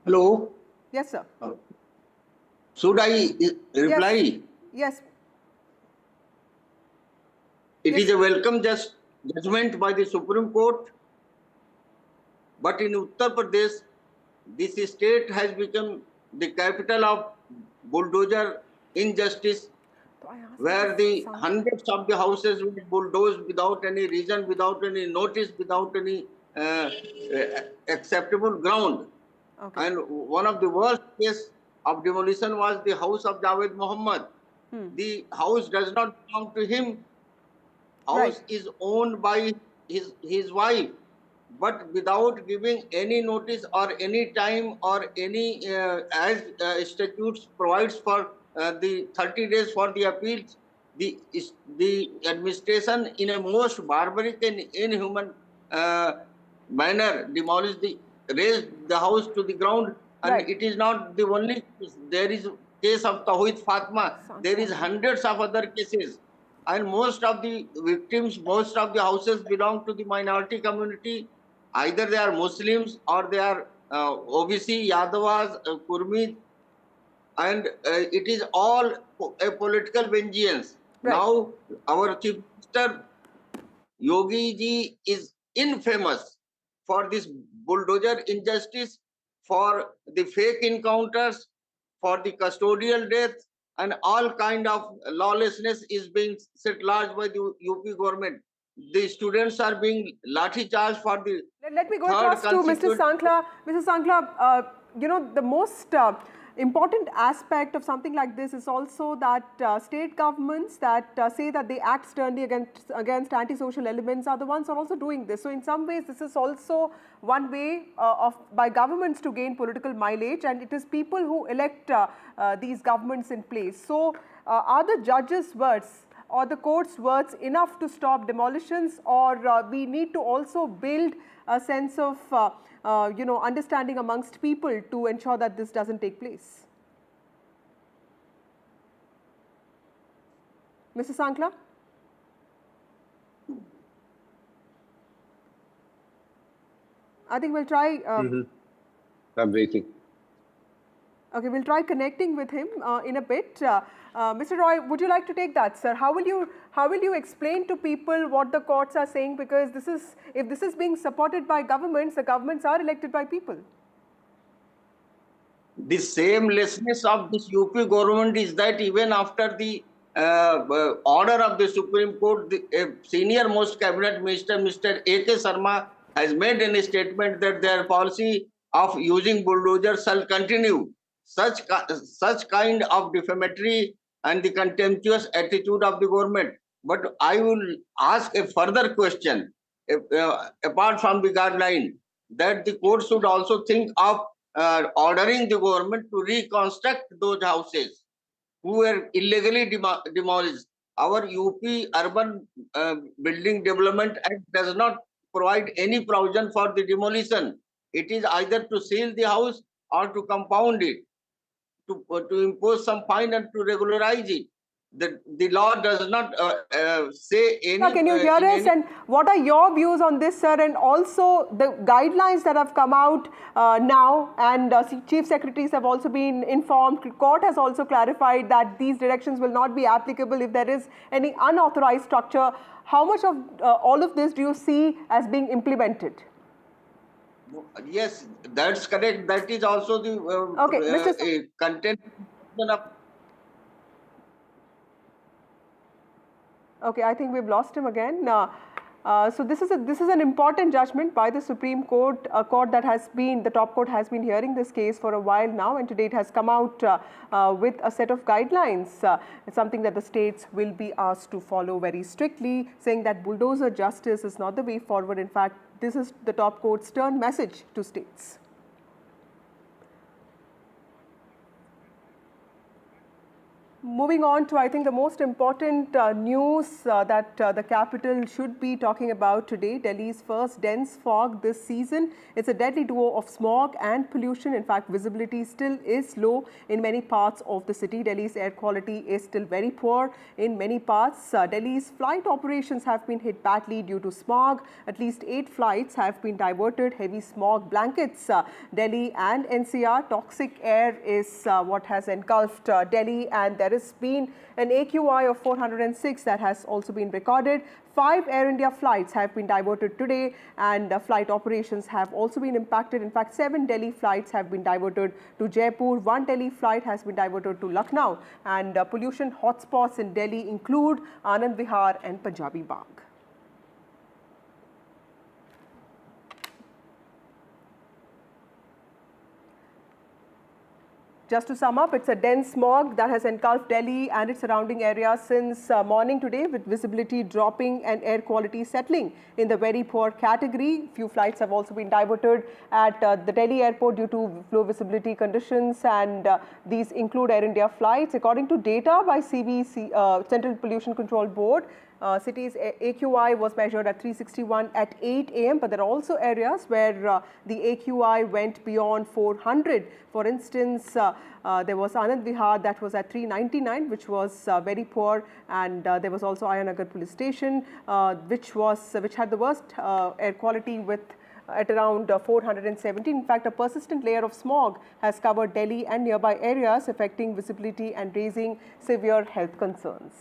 Hello. Yes, sir. Should I reply? Yes. Yes. It is a welcome judgment by the Supreme Court. But in Uttar Pradesh, this state has become the capital of bulldozer injustice, where the hundreds of the houses will be bulldozed without any reason, without any notice, without any uh, acceptable ground. Okay. And one of the worst case of demolition was the house of Javed Muhammad. The house does not belong to him. House is owned by his wife, but without giving any notice or any time or any as statutes provides for the 30 days for the appeals, the administration in a most barbaric and inhuman uh, manner demolished raised the house to the ground. And it is not the only case. There is case of Tawhid Fatma. There is hundreds of other cases, and most of the victims, most of the houses belong to the minority community. Either they are Muslims or they are OBC, Yadavas, Kurmis, and it is all a political vengeance. Now, our Chief Minister Yogi ji is infamous for this bulldozer injustice, for the fake encounters, for the custodial deaths, and all kind of lawlessness is being set large by the UP government. The students are being lathi charged for the Let me go across to Mr. Sankla. Mr. Sankla, the most important aspect of something like this is also that state governments that say that they act sternly against antisocial elements are the ones who are also doing this. So in some ways, this is also one way by governments to gain political mileage, and it is people who elect these governments in place. So are the judges' words or the court's words enough to stop demolitions, or we need to also build a sense of understanding amongst people to ensure that this doesn't take place? Mr. Sankla? I think we'll try... I'm waiting. Okay, we'll try connecting with him in a bit. Mr. Roy, would you like to take that, sir? How will you explain to people what the courts are saying? Because if this is being supported by governments, the governments are elected by people. The shamelessness of this UP government is that even after the order of the Supreme Court, the senior most cabinet minister, Mr. A.K. Sharma, has made a statement that their policy of using bulldozers shall continue. Such kind of defamatory and the contemptuous attitude of the government. But I will ask a further question, apart from the guideline, that the court should also think of ordering the government to reconstruct those houses who were illegally demolished. Our UP Urban Building Development Act does not provide any provision for the demolition. It is either to seal the house or to compound it, to impose some fine and to regularize it. The law does not say any... Can you hear us? And what are your views on this, sir? And also the guidelines that have come out now, and chief secretaries have also been informed. Court has also clarified that these directions will not be applicable if there is any unauthorized structure. How much of all of this do you see as being implemented? Yes, that's correct. That is also the content of... Okay, I think we've lost him again. So this is an important judgment by the Supreme Court, a court that has been, the top court has been hearing this case for a while now, and today it has come out with a set of guidelines. It's something that the states will be asked to follow very strictly, saying that bulldozer justice is not the way forward. In fact, this is the top court's stern message to states. moving on to, I think, the most important news that the capital should be talking about today, Delhi's first dense fog this season. It's a deadly duo of smog and pollution. In fact, visibility still is low in many parts of the city. Delhi's air quality is still very poor in many parts. Delhi's flight operations have been hit badly due to smog. At least 8 flights have been diverted. Heavy smog blankets Delhi and NCR. Toxic air is what has engulfed Delhi, and there has been an AQI of 406 that has also been recorded. 5 Air India flights have been diverted today, and flight operations have also been impacted. In fact, 7 Delhi flights have been diverted to Jaipur. 1 Delhi flight has been diverted to Lucknow, and pollution hotspots in Delhi include Anand Vihar and Punjabi Bagh. Just to sum up, it's a dense smog that has engulfed Delhi and its surrounding areas since morning today, with visibility dropping and air quality settling in the very poor category. Few flights have also been diverted at the Delhi airport due to low visibility conditions, and these include Air India flights. According to data by CBC, Central Pollution Control Board, city's AQI was measured at 361 at 8 a.m. But there are also areas where the AQI went beyond 400. For instance, there was Anand Vihar that was at 399, which was very poor, and there was also Ayanagar police station, which had the worst air quality with at around 417. In fact, a persistent layer of smog has covered Delhi and nearby areas, affecting visibility and raising severe health concerns.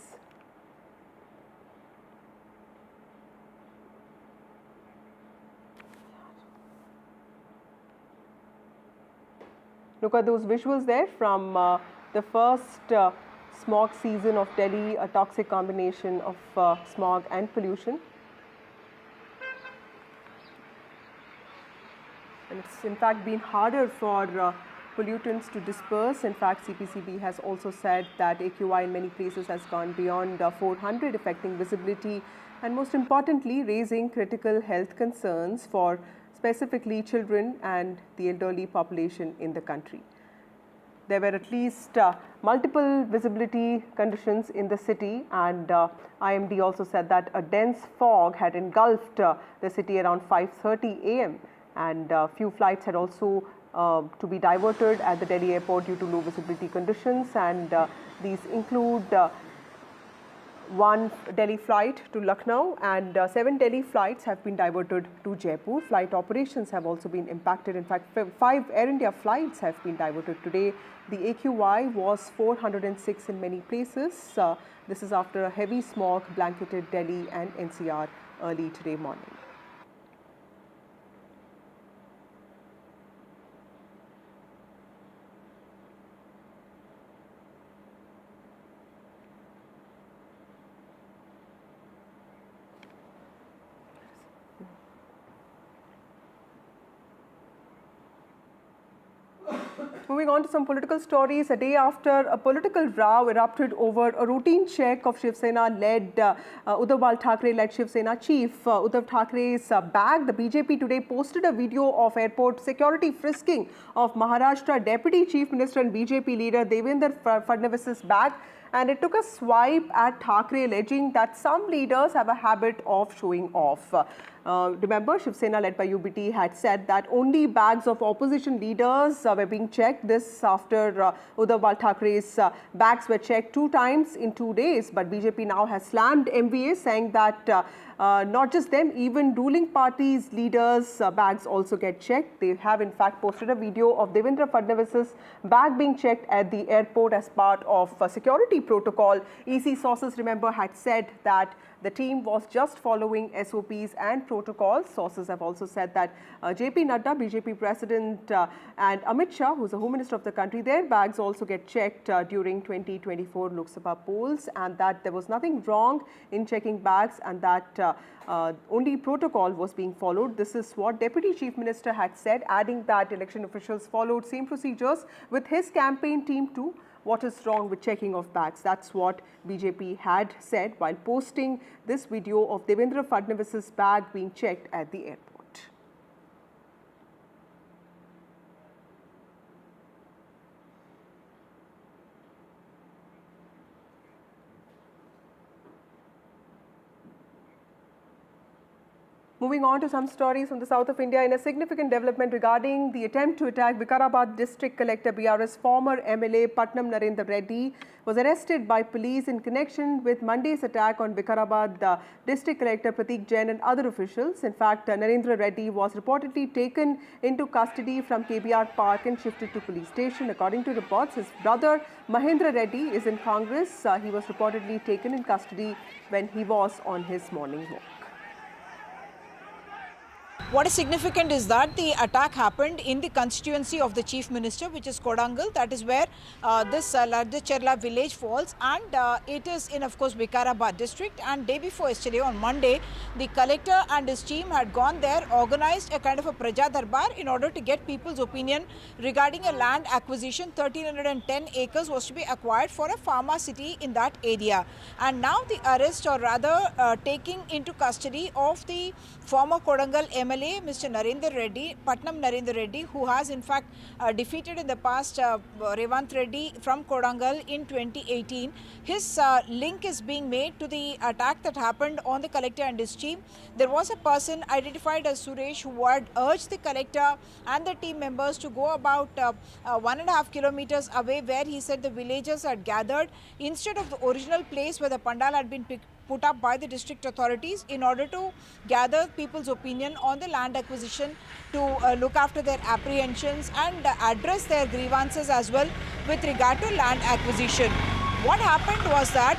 Look at those visuals there from the first smog season of Delhi, a toxic combination of smog and pollution. And it's in fact been harder for pollutants to disperse. In fact, CPCB has also said that AQI in many places has gone beyond 400, affecting visibility and most importantly raising critical health concerns for specifically children and the elderly population in the country. There were at least multiple visibility conditions in the city, and IMD also said that a dense fog had engulfed the city around 5:30 a.m. and few flights had also to be diverted at the Delhi airport due to low visibility conditions, and these include 1 Delhi flight to Lucknow, and 7 Delhi flights have been diverted to Jaipur. Flight operations have also been impacted. In fact, 5 Air India flights have been diverted today. The AQI was 406 in many places. This is after a heavy smog blanketed Delhi and NCR early today morning. Moving on to some political stories, a day after a political row erupted over a routine check of Shiv Sena-led Uddhav Thackeray-led Shiv Sena chief Uddhav Thackeray's bag, the BJP today posted a video of airport security frisking of Maharashtra Deputy Chief Minister and BJP leader Devendra Fadnavis's bag, and it took a swipe at Thackeray, alleging that some leaders have a habit of showing off. Remember, Shiv Sena led by UBT had said that only bags of opposition leaders were being checked. This after Uddhav Thackeray's bags were checked 2 times in 2 days. But BJP now has slammed MVA, saying that not just them, even ruling parties' leaders' bags also get checked. They have in fact posted a video of Devendra Fadnavis's bag being checked at the airport as part of security protocol. EC sources, remember, had said that the team was just following SOPs and protocols. Sources have also said that JP Nadda, BJP president, and Amit Shah, who is the Home Minister of the country, their bags also get checked during 2024 Lok Sabha polls, and that there was nothing wrong in checking bags, and that only protocol was being followed. This is what Deputy Chief Minister had said, adding that election officials followed same procedures with his campaign team too. What is wrong with checking of bags? That's what BJP had said while posting this video of Devendra Fadnavis's bag being checked at the airport. Moving on to some stories from the south of India, in a significant development regarding the attempt to attack Vikarabad District Collector BRS former MLA Patnam Narendra Reddy was arrested by police in connection with Monday's attack on Vikarabad District Collector Pratik Jain and other officials. In fact, Narendra Reddy was reportedly taken into custody from KBR Park and shifted to police station. According to reports, his brother Mahendra Reddy is in Congress. He was reportedly taken in custody when he was on his morning walk. What is significant is that the attack happened in the constituency of the Chief Minister, which is Kodangal. That is where this Cherla village falls, and it is in, of course, Vikarabad district. And day before yesterday, on Monday, the collector and his team had gone there, organized a kind of a Praja Darbar in order to get people's opinion regarding a land acquisition. 1310 acres was to be acquired for a pharma city in that area. And now the arrest, or rather taking into custody of the former Kodangal MLA, Mr. Narendra Reddy, Patnam Narendra Reddy, who has in fact defeated in the past Revanth Reddy from Kodangal in 2018. His link is being made to the attack that happened on the collector and his team. There was a person identified as Suresh who had urged the collector and the team members to go about 1.5 kilometers away, where he said the villagers had gathered instead of the original place where the pandal had been put up by the district authorities, in order to gather people's opinion on the land acquisition, to look after their apprehensions and address their grievances as well with regard to land acquisition. What happened was that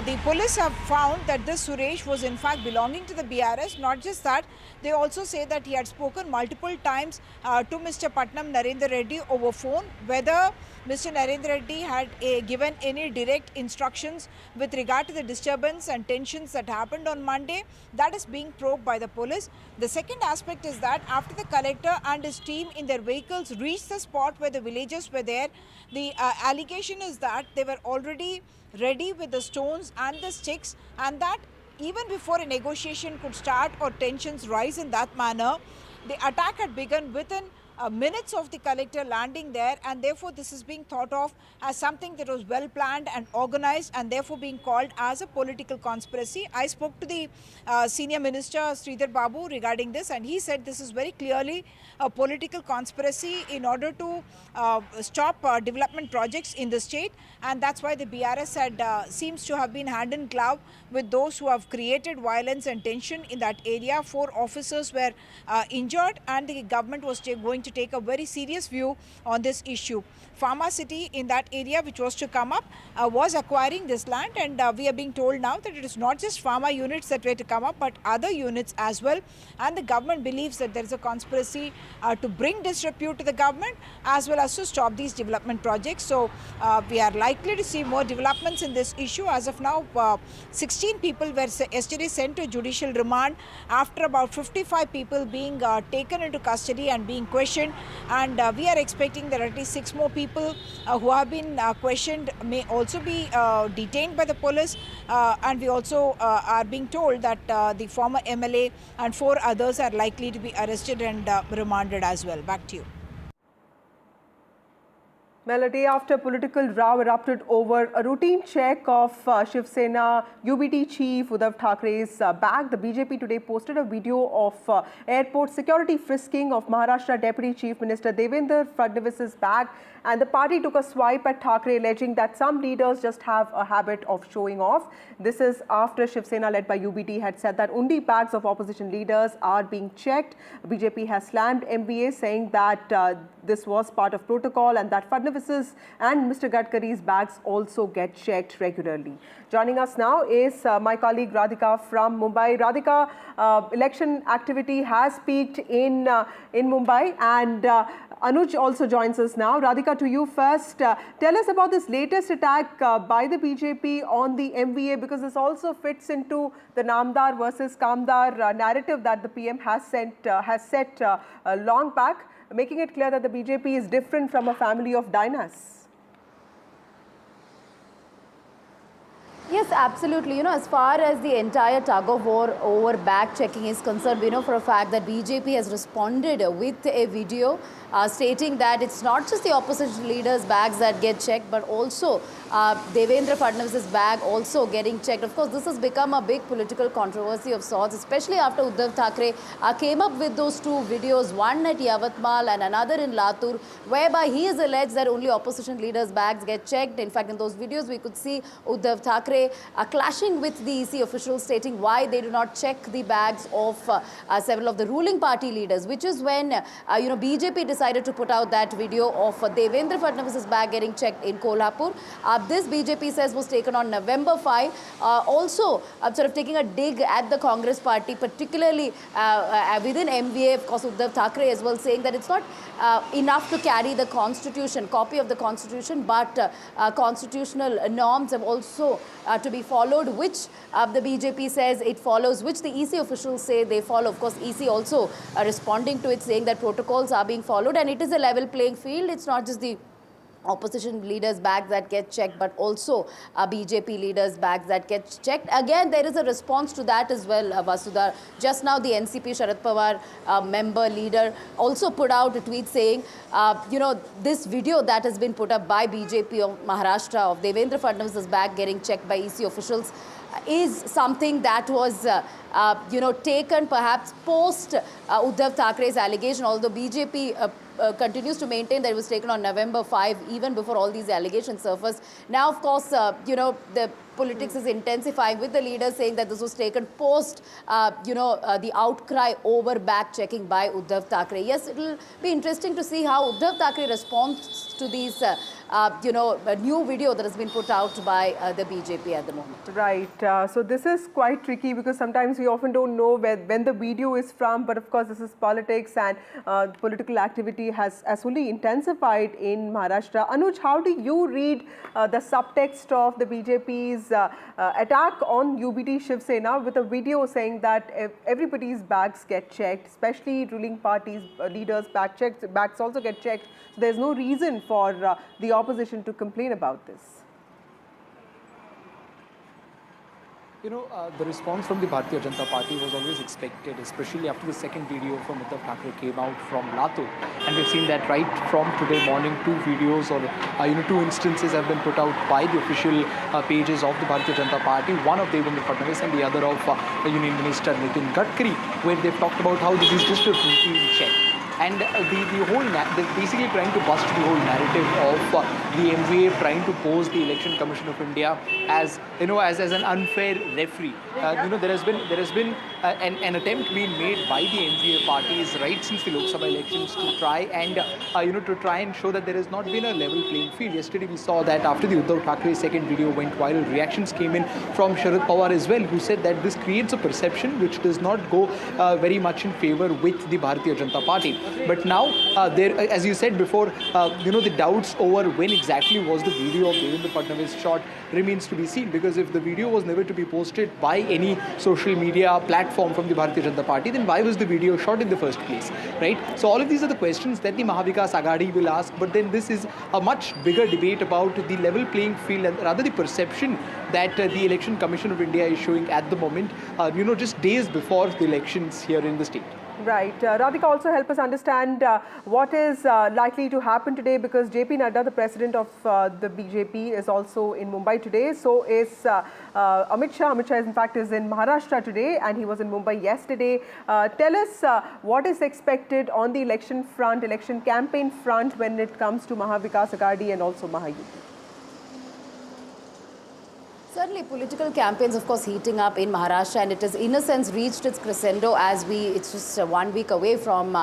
the police have found that this Suresh was in fact belonging to the BRS. Not just that, they also say that he had spoken multiple times to Mr. Patnam Narendra Reddy over phone. Whether Mr. Narendra Reddy had given any direct instructions with regard to the disturbance and tensions that happened on Monday, that is being probed by the police. The second aspect is that after the collector and his team in their vehicles reached the spot where the villagers were there, the allegation is that they were already ready with the stones and the sticks, and that even before a negotiation could start or tensions rise in that manner, the attack had begun within minutes of the collector landing there, and therefore this is being thought of as something that was well planned and organized, and therefore being called as a political conspiracy. I spoke to the senior minister Sridhar Babu regarding this, and he said this is very clearly a political conspiracy in order to stop development projects in the state, and that's why the BRS had seems to have been hand in glove with those who have created violence and tension in that area. 4 officers were injured, and the government was going to take a very serious view on this issue. Pharma city in that area, which was to come up, was acquiring this land, and we are being told now that it is not just pharma units that were to come up, but other units as well. And the government believes that there is a conspiracy to bring disrepute to the government as well as to stop these development projects. So we are likely to see more developments in this issue. As of now, 16 people were yesterday sent to judicial remand after about 55 people being taken into custody and being questioned, and we are expecting that at least 6 more people who have been questioned may also be detained by the police, and we also are being told that the former MLA and 4 others are likely to be arrested and remanded as well. Back to you. Well, a day after political row erupted over a routine check of Shiv Sena UBT chief Uddhav Thackeray's bag, the BJP today posted a video of airport security frisking of Maharashtra Deputy Chief Minister Devendra Fadnavis's bag, and the party took a swipe at Thackeray, alleging that some leaders just have a habit of showing off. This is after Shiv Sena, led by UBT, had said that only bags of opposition leaders are being checked. BJP has slammed MBA, saying that this was part of protocol and that Fadnavis's and Mr. Gadkari's bags also get checked regularly. Joining us now is my colleague Radhika from Mumbai. Radhika, election activity has peaked in Mumbai, and Anuj also joins us now. Radhika, to you first. Tell us about this latest attack by the BJP on the MVA, because this also fits into the Namdar versus Kamdar narrative that the PM has set long back, making it clear that the BJP is different from a family of dynasts. Yes, absolutely. As far as the entire tug of war over bag checking is concerned, we know for a fact that BJP has responded with a video stating that it's not just the opposition leaders' bags that get checked, but also Devendra Fadnavis's bag also getting checked. Of course, this has become a big political controversy of sorts, especially after Uddhav Thackeray came up with those two videos, one at Yavatmal and another in Latur, whereby he has alleged that only opposition leaders' bags get checked. In fact, in those videos, we could see Uddhav Thackeray clashing with the EC officials, stating why they do not check the bags of several of the ruling party leaders, which is when BJP decided to put out that video of Devendra Fadnavis's bag getting checked in Kolhapur. This BJP says was taken on November 5. Also, sort of taking a dig at the Congress party, particularly within MVA, of course, Uddhav Thackeray as well, saying that it's not enough to carry the constitution, copy of the constitution, but constitutional norms have also to be followed, which the BJP says it follows, which the EC officials say they follow. Of course, EC also responding to it, saying that protocols are being followed and it is a level playing field. It's not just the opposition leaders' bags that get checked, but also BJP leaders' bags that get checked. Again, there is a response to that as well, Vasudha. Just now, the NCP Sharad Pawar member leader also put out a tweet saying, this video that has been put up by BJP of Maharashtra of Devendra Fadnavis's bag getting checked by EC officials is something that was taken perhaps post Uddhav Thackeray's allegation, although BJP continues to maintain that it was taken on November 5, even before all these allegations surfaced. Now, of course, the politics is intensifying with the leaders saying that this was taken post, the outcry over bag checking by Uddhav Thackeray. Yes, it will be interesting to see how Uddhav Thackeray responds to these, a new video that has been put out by the BJP at the moment. Right. So this is quite tricky because sometimes we often don't know when the video is from, but of course this is politics and political activity has only intensified in Maharashtra. Anuj, how do you read the subtext of the BJP's attack on UBT Shiv Sena with a video saying that everybody's bags get checked, especially ruling parties, leaders' bags also get checked. So there's no reason for the opposition to complain about this. The response from the Bharatiya Janata Party was always expected, especially after the second video from Uddhav Thackeray came out from Latur. And we've seen that right from today morning, two videos or two instances have been put out by the official pages of the Bharatiya Janata Party. One of Devendra Fadnavis and the other of Union Minister Nitin Gadkari, where they've talked about how this is just a routine check. And they're basically trying to bust the whole narrative of the MVA trying to pose the Election Commission of India as as an unfair referee. There has been an attempt being made by the MVA parties right since the Lok Sabha elections to try and show that there has not been a level playing field. Yesterday we saw that after the Uddhav Thackeray second video went viral, reactions came in from Sharad Pawar as well, who said that this creates a perception which does not go very much in favor with the Bharatiya Janata Party. But now, as you said before, the doubts over when exactly was the video of Devendra Fadnavis shot remains to be seen, because if the video was never to be posted by any social media platform from the Bharatiya Janata Party, then why was the video shot in the first place, right? So all of these are the questions that the Mahavikas Aghadi will ask, but then this is a much bigger debate about the level playing field and rather the perception that the Election Commission of India is showing at the moment, just days before the elections here in the state. Right. Radhika, also help us understand what is likely to happen today, because JP Nadda, the president of the BJP, is also in Mumbai today. So is Amit Shah. Amit Shah, in fact, is in Maharashtra today and he was in Mumbai yesterday. Tell us what is expected on the election campaign front when it comes to Mahavikas Aghadi and also Mahayuti. Certainly, political campaigns, of course, heating up in Maharashtra, and it has, in a sense, reached its crescendo as it's just 1 week away from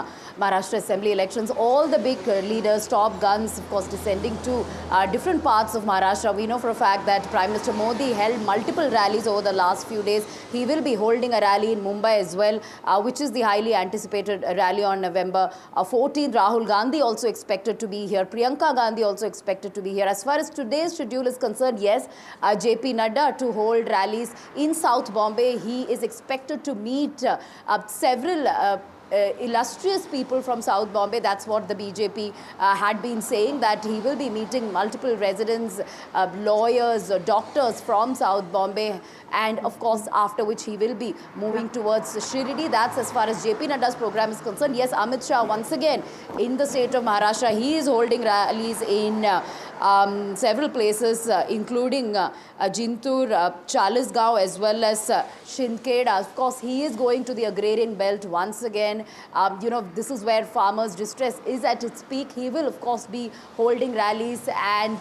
Maharashtra Assembly elections. All the big leaders, top guns, of course, descending to different parts of Maharashtra. We know for a fact that Prime Minister Modi held multiple rallies over the last few days. He will be holding a rally in Mumbai as well, which is the highly anticipated rally on November 14th. Rahul Gandhi also expected to be here. Priyanka Gandhi also expected to be here. As far as today's schedule is concerned, yes, JP Nadda to hold rallies in South Bombay. He is expected to meet several illustrious people from South Bombay. That's what the BJP had been saying, that he will be meeting multiple residents, lawyers, doctors from South Bombay, and of course after which he will be moving towards Shirdi. That's as far as JP Nadda's program is concerned. Yes, Amit Shah once again in the state of Maharashtra, he is holding rallies in several places, including Jintur, Chalisgaon, as well as Shinkeda. Of course, he is going to the agrarian belt once again. This is where farmers' distress is at its peak. He will, of course, be holding rallies and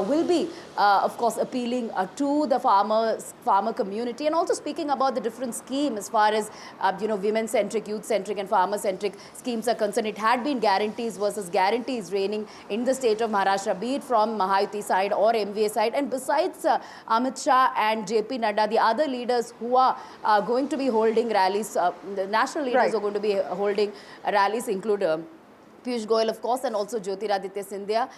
will be, of course, appealing to the farmer community, and also speaking about the different schemes as far as, women-centric, youth-centric and farmer-centric schemes are concerned. It had been guarantees versus guarantees reigning in the state of Maharashtra, be it from Mahayuti side or MVA side. And besides Amit Shah and JP Nadda, the other leaders who are going to be holding rallies, the national leaders who are going to be holding rallies include Piyush Goyal, of course, and also Jyotiraditya Scindia.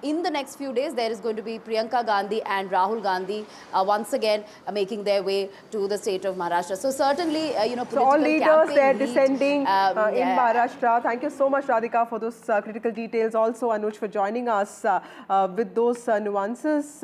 In the next few days, there is going to be Priyanka Gandhi and Rahul Gandhi once again making their way to the state of Maharashtra. So certainly, political so all leaders they're lead, descending in Maharashtra. Thank you so much, Radhika, for those critical details. Also, Anuj, for joining us with those nuances.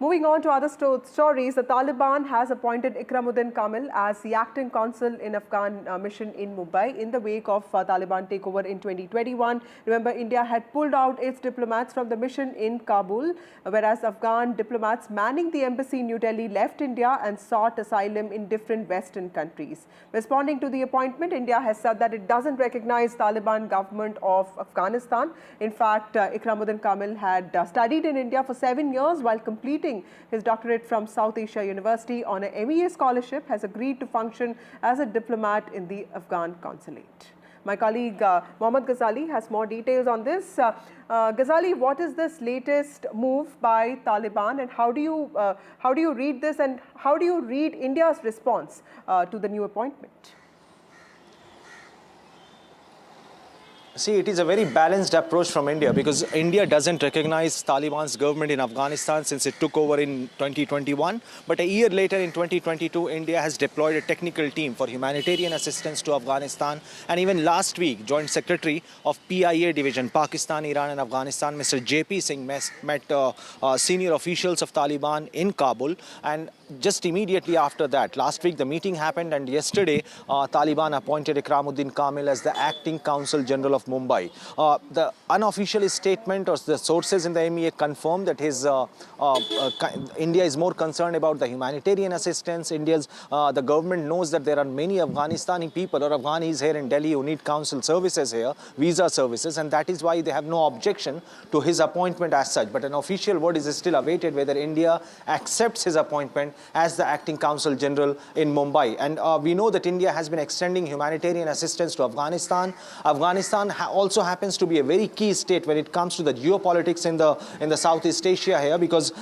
Moving on to other stories, the Taliban has appointed Ikramuddin Kamil as the acting consul in Afghan mission in Mumbai in the wake of Taliban takeover in 2021. Remember, India had pulled out its diplomats from the mission in Kabul, whereas Afghan diplomats manning the embassy in New Delhi left India and sought asylum in different Western countries. Responding to the appointment, India has said that it doesn't recognize Taliban government of Afghanistan. In fact, Ikramuddin Kamil had studied in India for 7 years while completing his doctorate from South Asia University on a MEA scholarship, has agreed to function as a diplomat in the Afghan consulate. My colleague Mohammad Ghazali has more details on this. Ghazali, what is this latest move by Taliban, and how do you read this, and how do you read India's response to the new appointment? See, it is a very balanced approach from India, because India doesn't recognize Taliban's government in Afghanistan since it took over in 2021. But a year later, in 2022, India has deployed a technical team for humanitarian assistance to Afghanistan. And even last week, Joint Secretary of PIA Division, Pakistan, Iran and Afghanistan, Mr. JP Singh met senior officials of Taliban in Kabul. And just immediately after that, last week the meeting happened, and yesterday Taliban appointed Ikramuddin Kamil as the acting Consul General of Mumbai. The unofficial statement, or the sources in the MEA confirm that India is more concerned about the humanitarian assistance. The government knows that there are many Afghanistani people or Afghanis here in Delhi who need consul services here, visa services, and that is why they have no objection to his appointment as such. But an official word is still awaited whether India accepts his appointment as the acting Consul General in Mumbai. And we know that India has been extending humanitarian assistance to Afghanistan. Afghanistan also happens to be a very key state when it comes to the geopolitics in the Southeast Asia here, because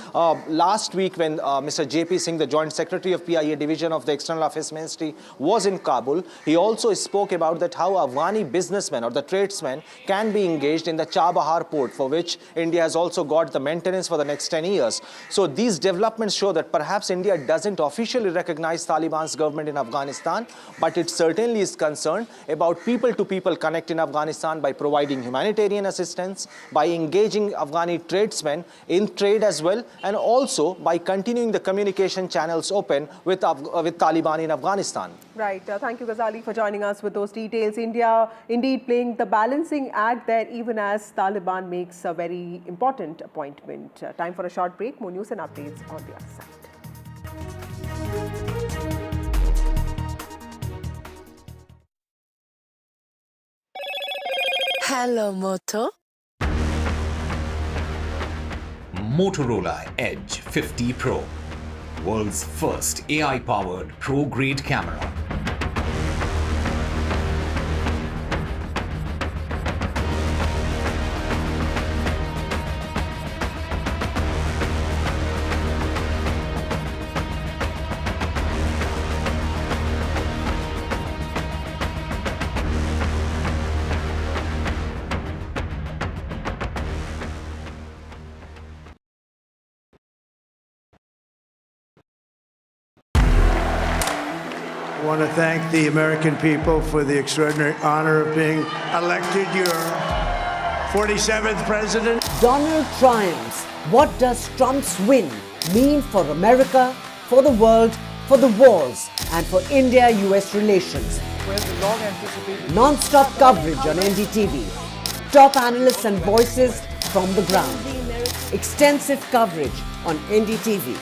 last week when Mr. JP Singh, the Joint Secretary of PIA Division of the External Affairs Ministry, was in Kabul, he also spoke about that how Afghani businessmen or the tradesmen can be engaged in the Chabahar port, for which India has also got the maintenance for the next 10 years. So these developments show that perhaps India doesn't officially recognize Taliban's government in Afghanistan, but it certainly is concerned about people-to-people connect in Afghanistan by providing humanitarian assistance, by engaging Afghani tradesmen in trade as well, and also by continuing the communication channels open with Taliban in Afghanistan. Right. Thank you, Ghazali, for joining us with those details. India indeed playing the balancing act there, even as Taliban makes a very important appointment. Time for a short break. More news and updates on the other side. Hello, Moto. Motorola Edge 50 Pro, world's first AI-powered pro-grade camera. want to thank the American people for the extraordinary honor of being elected your 47th president. Donald triumphs. What does Trump's win mean for America, for the world, for the wars, and for India-US relations? Non-stop coverage on NDTV. Top analysts and voices from the ground. Extensive coverage on NDTV.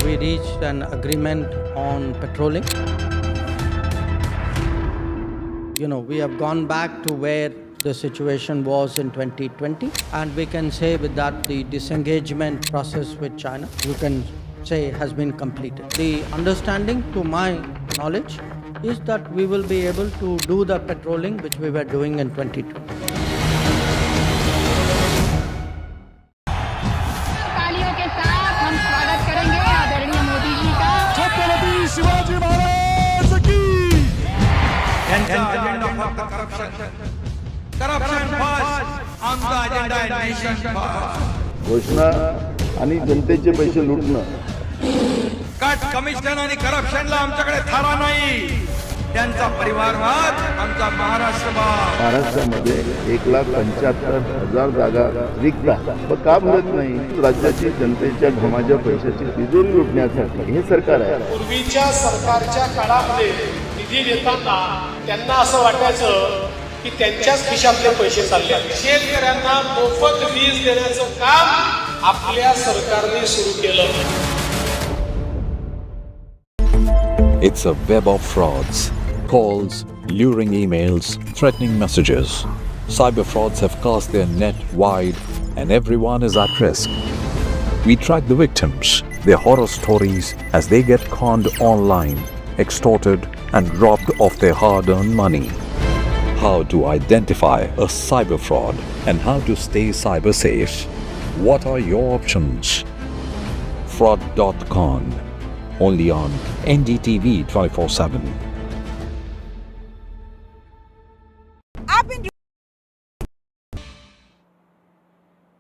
We reached an agreement on patrolling. We have gone back to where the situation was in 2020, and we can say with that the disengagement process with China, you can say, has been completed. The understanding, to my knowledge, is that we will be able to do the patrolling which we were doing in 2020. घोषणा आणि जनतेचे पैसे लुटणं. Cut commission आणि करप्शनला आमच्याकडे थारा नाही. त्यांचा परिवारवाद आमचा महाराष्ट्रामध्ये 1,75,000 जागा रिक्त आहेत. मग का भरत नाही? राज्याची जनतेच्या घमाच्या पैशाची तिजोरी लुटण्यासाठी हे सरकार आहे. पूर्वीच्या सरकारच्या काळामध्ये निधी देताना त्यांना असं वाटायचं की त्यांच्याच खिशातले पैसे चालले. शेतकऱ्यांना मोफत वीज देण्याचं काम आपल्या सरकारने सुरू केलं. It's a web of frauds, calls, luring emails, threatening messages. Cyber frauds have cast their net wide and everyone is at risk. We track the victims, their horror stories as they get conned online, extorted and robbed of their hard-earned money. How to identify a cyber fraud and how to stay cyber safe. What are your options? Fraud.con. Only on NDTV 24/7.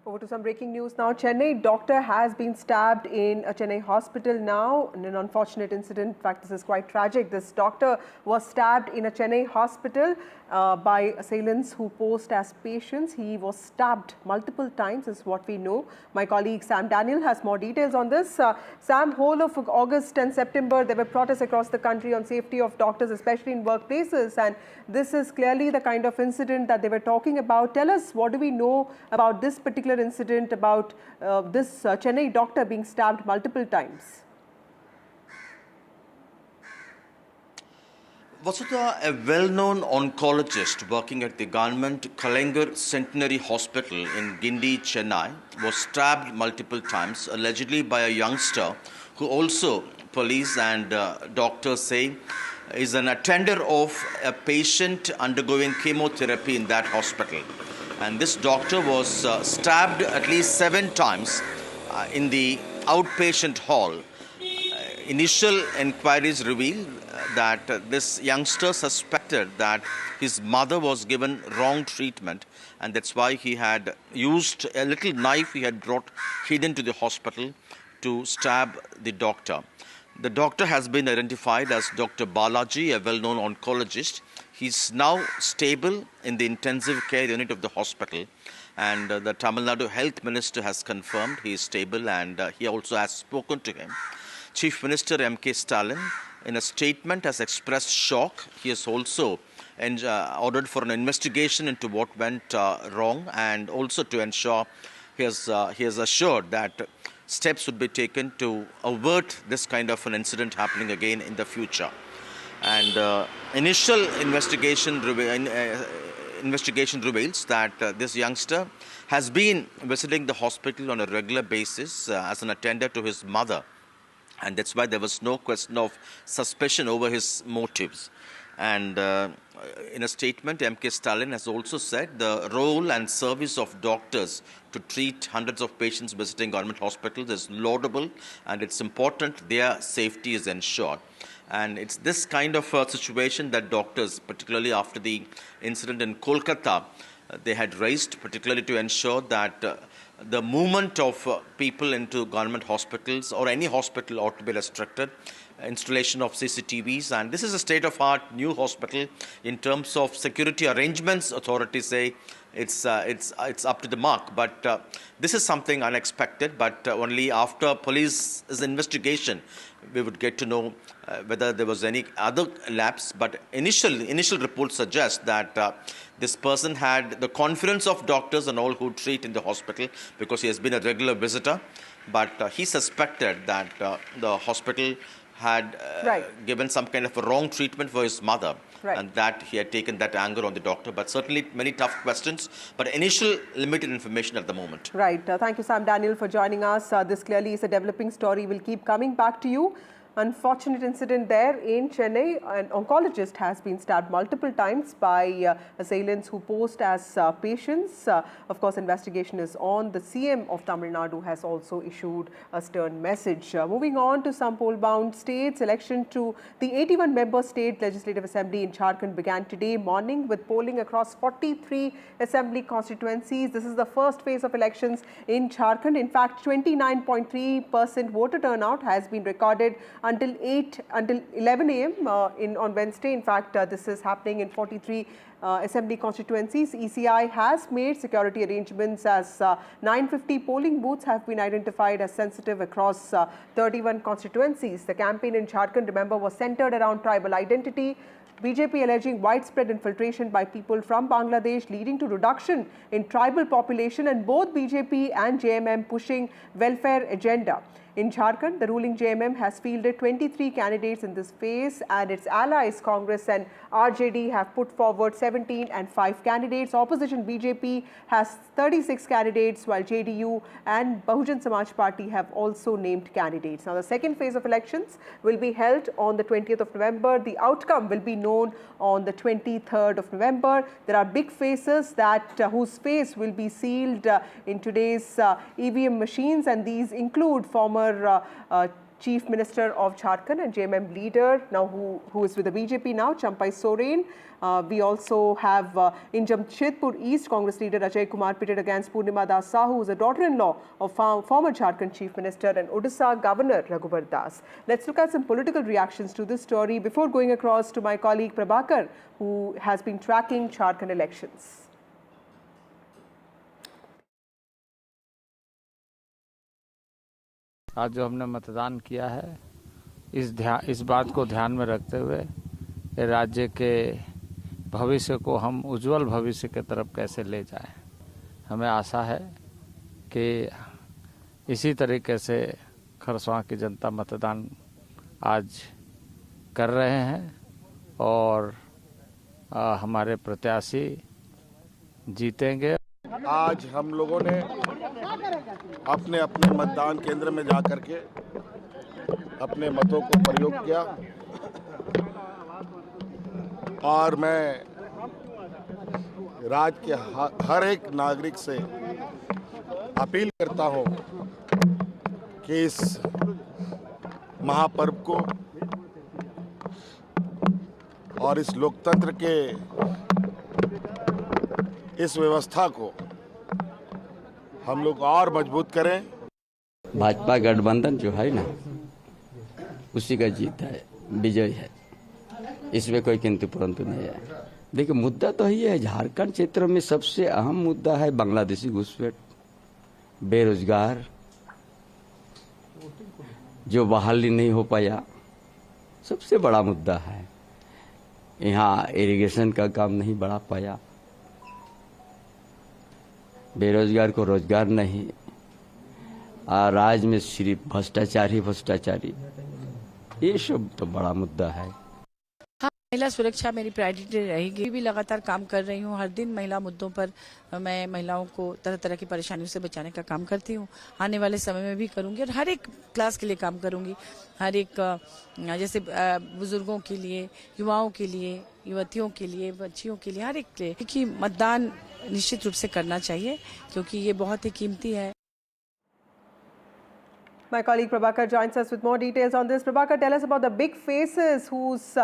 Over to some breaking news now. Chennai doctor has been stabbed in a Chennai hospital now in an unfortunate incident. In fact, this is quite tragic. This doctor was stabbed in a Chennai hospital by assailants who posed as patients. He was stabbed multiple times is what we know. My colleague Sam Daniel has more details on this. Sam, whole of August and September there were protests across the country on safety of doctors, especially in workplaces, and this is clearly the kind of incident that they were talking about. Tell us, what do we know about this particular incident, about this Chennai doctor being stabbed multiple times? Vasudha, a well-known oncologist working at the government Kalangar Centenary Hospital in Gindi, Chennai, was stabbed multiple times, allegedly by a youngster who also police and doctors say is an attender of a patient undergoing chemotherapy in that hospital. And this doctor was stabbed at least 7 times in the outpatient hall. Initial inquiries reveal that this youngster suspected that his mother was given wrong treatment, and that's why he had used a little knife he had brought hidden to the hospital to stab the doctor. The doctor has been identified as Dr. Balaji, a well-known oncologist. He's now stable in the intensive care unit of the hospital, and the Tamil Nadu Health Minister has confirmed he is stable, and he also has spoken to him. Chief Minister M.K. Stalin, in a statement, has expressed shock. He has also ordered for an investigation into what went wrong, and also to ensure he has assured that steps would be taken to avert this kind of an incident happening again in the future. And initial investigation reveals that this youngster has been visiting the hospital on a regular basis as an attender to his mother. And that's why there was no question of suspicion over his motives. And in a statement, M.K. Stalin has also said the role and service of doctors to treat hundreds of patients visiting government hospitals is laudable, and it's important their safety is ensured. And it's this kind of situation that doctors, particularly after the incident in Kolkata, they had raised, particularly to ensure that the movement of people into government hospitals or any hospital ought to be restricted. Installation of CCTVs, and this is a state-of-art new hospital. In terms of security arrangements, authorities say it's up to the mark. But this is something unexpected. But only after police's investigation, we would get to know whether there was any other lapse. But initial reports suggest that this person had the confidence of doctors and all who treat in the hospital because he has been a regular visitor. But he suspected that the hospital had given some kind of a wrong treatment for his mother, and that he had taken that anger on the doctor. But certainly many tough questions, but initial limited information at the moment. Right. Thank you, Sam Daniel, for joining us. This clearly is a developing story. We'll keep coming back to you. Unfortunate incident there in Chennai. An oncologist has been stabbed multiple times by assailants who posed as patients. Of course, investigation is on. The CM of Tamil Nadu has also issued a stern message. Moving on to some poll-bound states, election to the 81-member state legislative assembly in Jharkhand began today morning with polling across 43 assembly constituencies. This is the first phase of elections in Jharkhand. In fact, 29.3% voter turnout has been recorded until 11 a.m. On Wednesday. In fact, this is happening in 43 assembly constituencies. ECI has made security arrangements as 950 polling booths have been identified as sensitive across 31 constituencies. The campaign in Jharkhand, remember, was centered around tribal identity. BJP alleging widespread infiltration by people from Bangladesh leading to reduction in tribal population, and both BJP and JMM pushing welfare agenda. In Jharkhand, the ruling JMM has fielded 23 candidates in this phase, and its allies Congress and RJD have put forward 17 and 5 candidates. Opposition BJP has 36 candidates, while JDU and Bahujan Samaj Party have also named candidates. Now, the second phase of elections will be held on the 20th of November. The outcome will be known on the 23rd of November. There are big faces that whose face will be sealed in today's EVM machines, and these include former Chief Minister of Jharkhand and JMM leader, now who is with the BJP now, Champai Soren. We also have in Jamshedpur East, Congress leader Ajay Kumar pitted against Purnima Das Sahu, who is a daughter-in-law of former Jharkhand Chief Minister and Odisha Governor Raghubar Das. Let's look at some political reactions to this story before going across to my colleague Prabhakar, who has been tracking Jharkhand elections. आज जो हमने मतदान किया है इस बात को ध्यान में रखते हुए राज्य के भविष्य को हम उज्जवल भविष्य की तरफ कैसे ले जाएं। हमें आशा है कि इसी तरीके से खरसवां की जनता मतदान आज कर रहे हैं और हमारे प्रत्याशी जीतेंगे। आज हम लोगों ने अपने अपने मतदान केंद्र में जाकर के अपने मतों को प्रयोग किया और मैं राज्य के हर एक नागरिक से अपील करता हूं कि इस महापर्व को और इस लोकतंत्र के इस व्यवस्था को हम लोग और मजबूत करें। भाजपा गठबंधन जो है ना, उसी का जीत है, विजय है, इसमें कोई किंतु परंतु नहीं है। देखिए, मुद्दा तो यही है, झारखंड क्षेत्र में सबसे अहम मुद्दा है बांग्लादेशी घुसपैठ, बेरोजगार जो बहाली नहीं हो पाया, सबसे बड़ा मुद्दा है। यहाँ इरिगेशन का काम नहीं बढ़ा पाया, बेरोजगार को रोजगार नहीं, और राज्य में सिर्फ भ्रष्टाचारी, ये सब तो बड़ा मुद्दा है। हाँ, महिला सुरक्षा मेरी प्रायोरिटी रहेगी। भी लगातार काम कर रही हूँ। हर दिन महिला मुद्दों पर मैं महिलाओं को तरह तरह की परेशानियों से बचाने का काम करती हूँ। आने वाले समय में भी करूँगी और हर एक क्लास के लिए काम करूँगी। हर एक जैसे बुजुर्गों के लिए, युवाओं के लिए, युवतियों के लिए, बच्चियों के लिए, हर एक के लिए कि मतदान निश्चित रूप से करना चाहिए, क्योंकि ये बहुत ही कीमती है। My colleague Prabhakar joins us with more details on this. Prabhakar, tell us about the big faces whose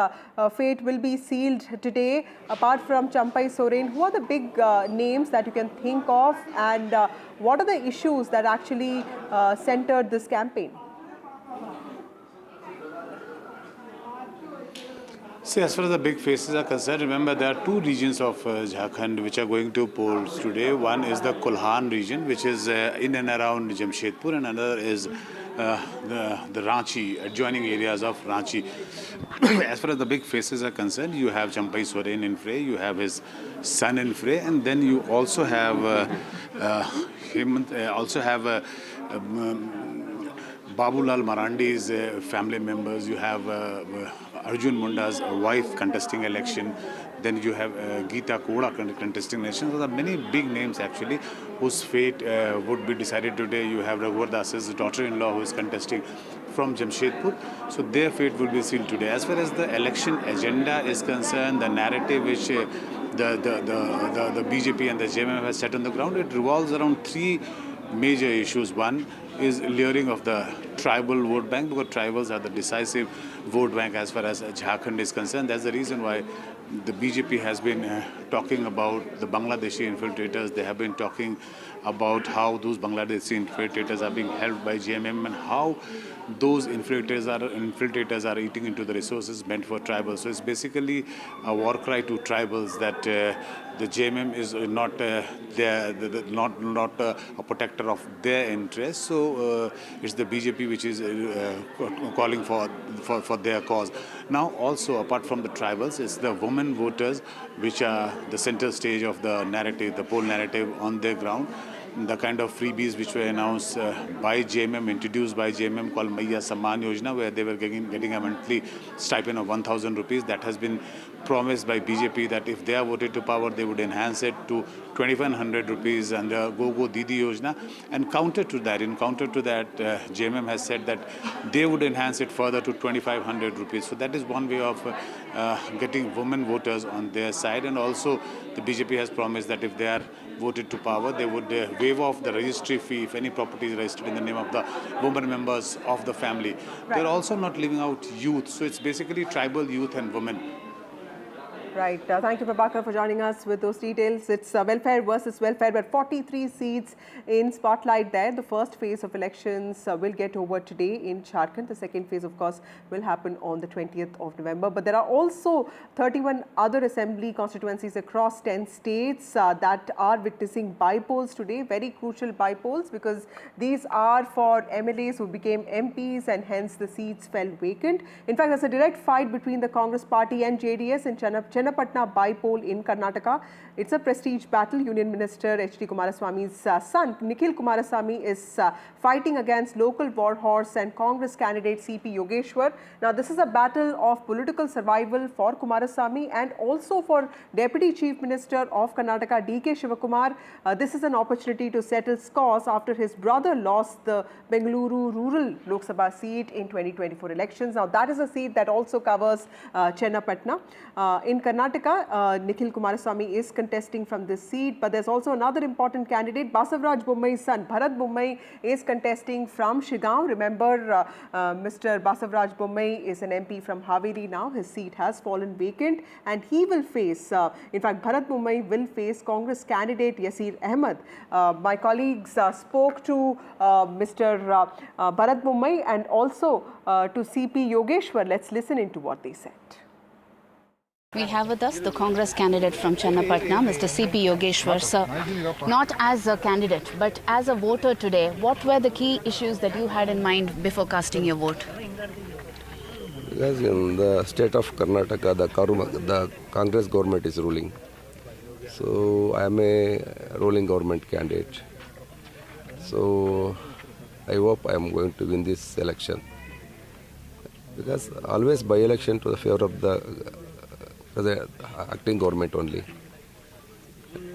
fate will be sealed today. Apart from Champai Soren, who are the big names that you can think of, and what are the issues that actually centered this campaign? See, as far as the big faces are concerned, remember there are two regions of Jharkhand which are going to polls today. One is the Kulhan region, which is in and around Jamshedpur, and another is the Ranchi, adjoining areas of Ranchi. As far as the big faces are concerned, you have Champai Soren in fray, you have his son in fray, and then you also have Babulal Marandi's family members. You have Arjun Munda's wife contesting election. Then you have Geeta Koda contesting election. So there are many big names actually whose fate would be decided today. You have Raghuvar Das's daughter-in-law who is contesting from Jamshedpur. So their fate will be sealed today. As far as the election agenda is concerned, the narrative which the BJP and the JMM has set on the ground, it revolves around three major issues. One is luring of the tribal vote bank, because tribals are the decisive vote bank as far as Jharkhand is concerned. That's the reason why the BJP has been talking about the Bangladeshi infiltrators. They have been talking about how those Bangladeshi infiltrators are being helped by JMM and how those infiltrators are eating into the resources meant for tribals. So it's basically a war cry to tribals that the JMM is not a protector of their interests. So it's the BJP which is calling for their cause. Now also, apart from the tribals, it's the women voters which are the center stage of the narrative, the poll narrative on their ground. The kind of freebies which were announced by JMM, introduced by JMM, called Maiya Samman Yojana, where they were getting a monthly stipend of 1,000 rupees. That has been promised by BJP that if they are voted to power, they would enhance it to 2,100 rupees under Go Didi Yojana. And counter to that, JMM has said that they would enhance it further to 2,500 rupees. So that is one way of getting women voters on their side. And also the BJP has promised that if they are voted to power, they would waive off the registry fee if any property is registered in the name of the women members of the family. Right. They're also not leaving out youth. So it's basically tribal youth and women. Right. Thank you, Prabhakar, for joining us with those details. It's welfare versus welfare, but 43 seats in spotlight there. The first phase of elections will get over today in Jharkhand. The second phase, of course, will happen on the 20th of November. But there are also 31 other assembly constituencies across 10 states that are witnessing by-polls today. Very crucial by-polls, because these are for MLAs who became MPs and hence the seats fell vacant. In fact, there's a direct fight between the Congress party and JDS in Chennapatna by-poll in Karnataka. It's a prestige battle. Union Minister H.D. Kumaraswamy's son, Nikhil Kumaraswamy, is fighting against local war horse and Congress candidate C.P. Yogeshwar. Now, this is a battle of political survival for Kumaraswamy and also for Deputy Chief Minister of Karnataka, D.K. Shivakumar. This is an opportunity to settle scores after his brother lost the Bengaluru rural Lok Sabha seat in 2024 elections. Now, that is a seat that also covers Chennapatna. In Karnataka, Nikhil Kumaraswamy is contesting from this seat, but there's also another important candidate. Basavaraj Bommai's son, Bharat Bommai, is contesting from Shigaon. Remember, Mr. Basavaraj Bommai is an MP from Haveri now. His seat has fallen vacant and he will face, in fact, Bharat Bommai will face Congress candidate Yasir Ahmed. My colleagues spoke to Mr. Bharat Bommai and also to C.P. Yogeshwar. Let's listen into what they said. We have with us the Congress candidate from Chennapatna, Mr. C.P. Yogeshwar. Sir, not as a candidate, but as a voter today, what were the key issues that you had in mind before casting your vote? Because in the state of Karnataka, the Congress government is ruling. So I am a ruling government candidate. So I hope I am going to win this election. Because always by election to the favor of the acting government only.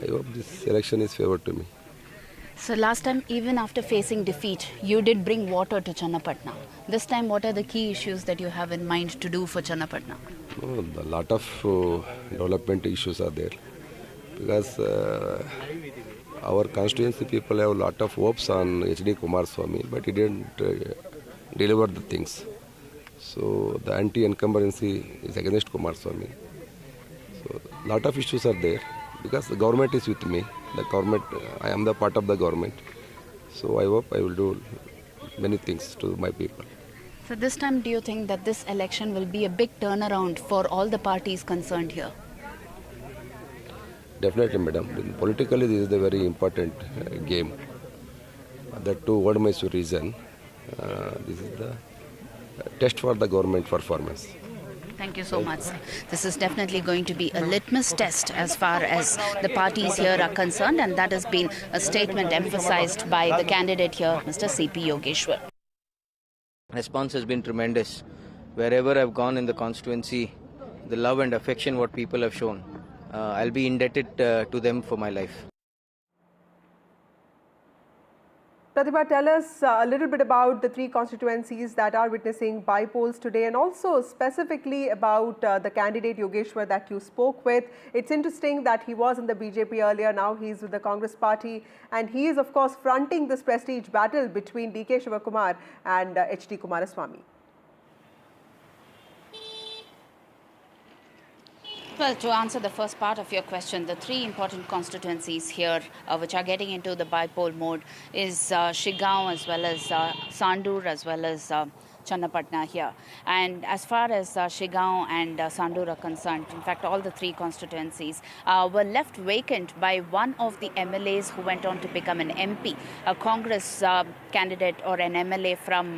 I hope this election is favored to me. So last time, even after facing defeat, you did bring water to Chennapatna. This time, what are the key issues that you have in mind to do for Chennapatna? A lot of development issues are there. Because our constituency people have a lot of hopes on H.D. Kumaraswamy, but he didn't deliver the things. So the anti-incumbency is against Kumaraswamy. So a lot of issues are there because the government is with me. The government, I am the part of the government. So I hope I will do many things to my people. So this time, do you think that this election will be a big turnaround for all the parties concerned here? Definitely, madam. Politically, this is a very important game. That too, what Mysore region, this is the test for the government performance. Thank you so much. This is definitely going to be a litmus test as far as the parties here are concerned, and that has been a statement emphasized by the candidate here, Mr. C.P. Yogeshwar. Response has been tremendous. Wherever I've gone in the constituency, the love and affection what people have shown, I'll be indebted to them for my life. Pratibha, tell us a little bit about the three constituencies that are witnessing by-polls today, and also specifically about the candidate Yogeshwar that you spoke with. It's interesting that he was in the BJP earlier, now he's with the Congress party, and he is of course fronting this prestige battle between D.K. Shivakumar and H.D. Kumaraswamy. Well, to answer the first part of your question, the three important constituencies here which are getting into the by-poll mode is Shigaon as well as Sandur as well as Channapatna here. And as far as Shigaon and Sandur are concerned, in fact, all the three constituencies were left vacant by one of the MLAs who went on to become an MP, a Congress candidate or an MLA from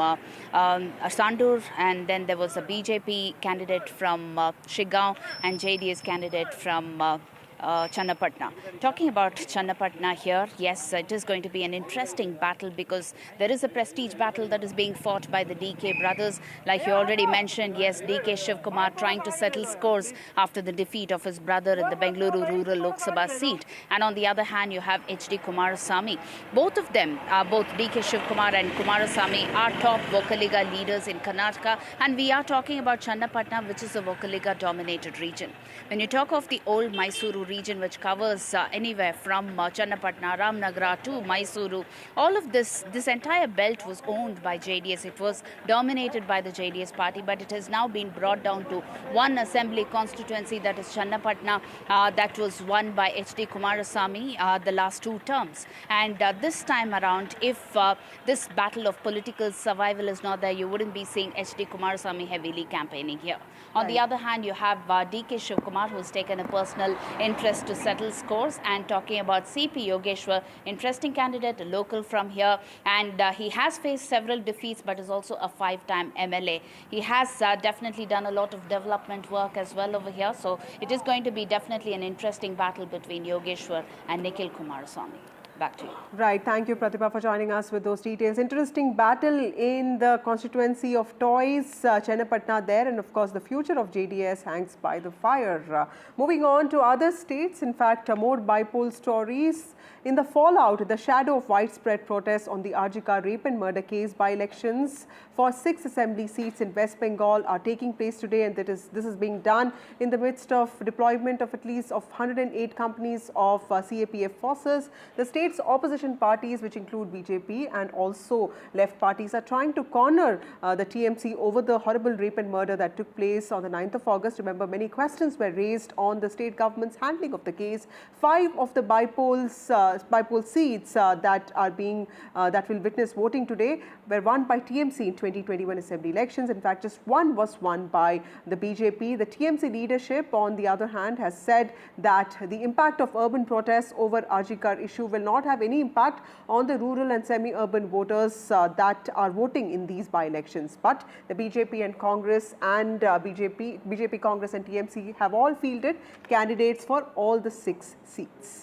Sandur, and then there was a BJP candidate from Shigaon and JDS candidate from Channapatna. Talking about Channapatna here, yes, it is going to be an interesting battle because there is a prestige battle that is being fought by the DK brothers. Like you already mentioned, yes, DK Shivakumar trying to settle scores after the defeat of his brother in the Bengaluru rural Lok Sabha seat. And on the other hand, you have H.D. Kumaraswamy. Both of them, both DK Shivakumar and Kumaraswamy, are top Vocaliga leaders in Karnataka. And we are talking about Channapatna, which is a Vocaliga dominated region. When you talk of the old Mysuru region, which covers anywhere from Channapatna, Ramnagara to Mysuru, all of this entire belt was owned by JDS. It was dominated by the JDS party, but it has now been brought down to one assembly constituency, that is Channapatna, that was won by H.D. Kumaraswamy the last two terms. And this time around, if this battle of political survival is not there, you wouldn't be seeing H.D. Kumaraswamy heavily campaigning here. On the other hand, you have D.K. Shivakumar, who's taken a personal interest to settle scores, and talking about C.P. Yogeshwar, interesting candidate, a local from here, and he has faced several defeats but is also a five-time MLA. He has definitely done a lot of development work as well over here, so it is going to be definitely an interesting battle between Yogeshwar and Nikhil Kumaraswamy. Back to you. Right. Thank you, Pratibha, for joining us with those details. Interesting battle in the constituency of Toys, Channapatna there, and of course the future of JDS hangs by the fire. Moving on to other states, in fact, more by-poll stories. In the fallout, the shadow of widespread protests on the Arjika rape and murder case, by-elections for 6 assembly seats in West Bengal are taking place today, and this is being done in the midst of deployment of at least 108 companies of CAPF forces. The state's opposition parties, which include BJP and also left parties, are trying to corner the TMC over the horrible rape and murder that took place on the 9th of August. Remember, many questions were raised on the state government's handling of the case. 5 of the by-poll seats that will witness voting today were won by TMC in 2021 assembly elections. In fact, just one was won by the BJP. The TMC leadership, on the other hand, has said that the impact of urban protests over Arjikar issue will not have any impact on the rural and semi-urban voters that are voting in these by-elections. But the BJP and Congress and BJP, Congress and TMC have all fielded candidates for all the 6 seats.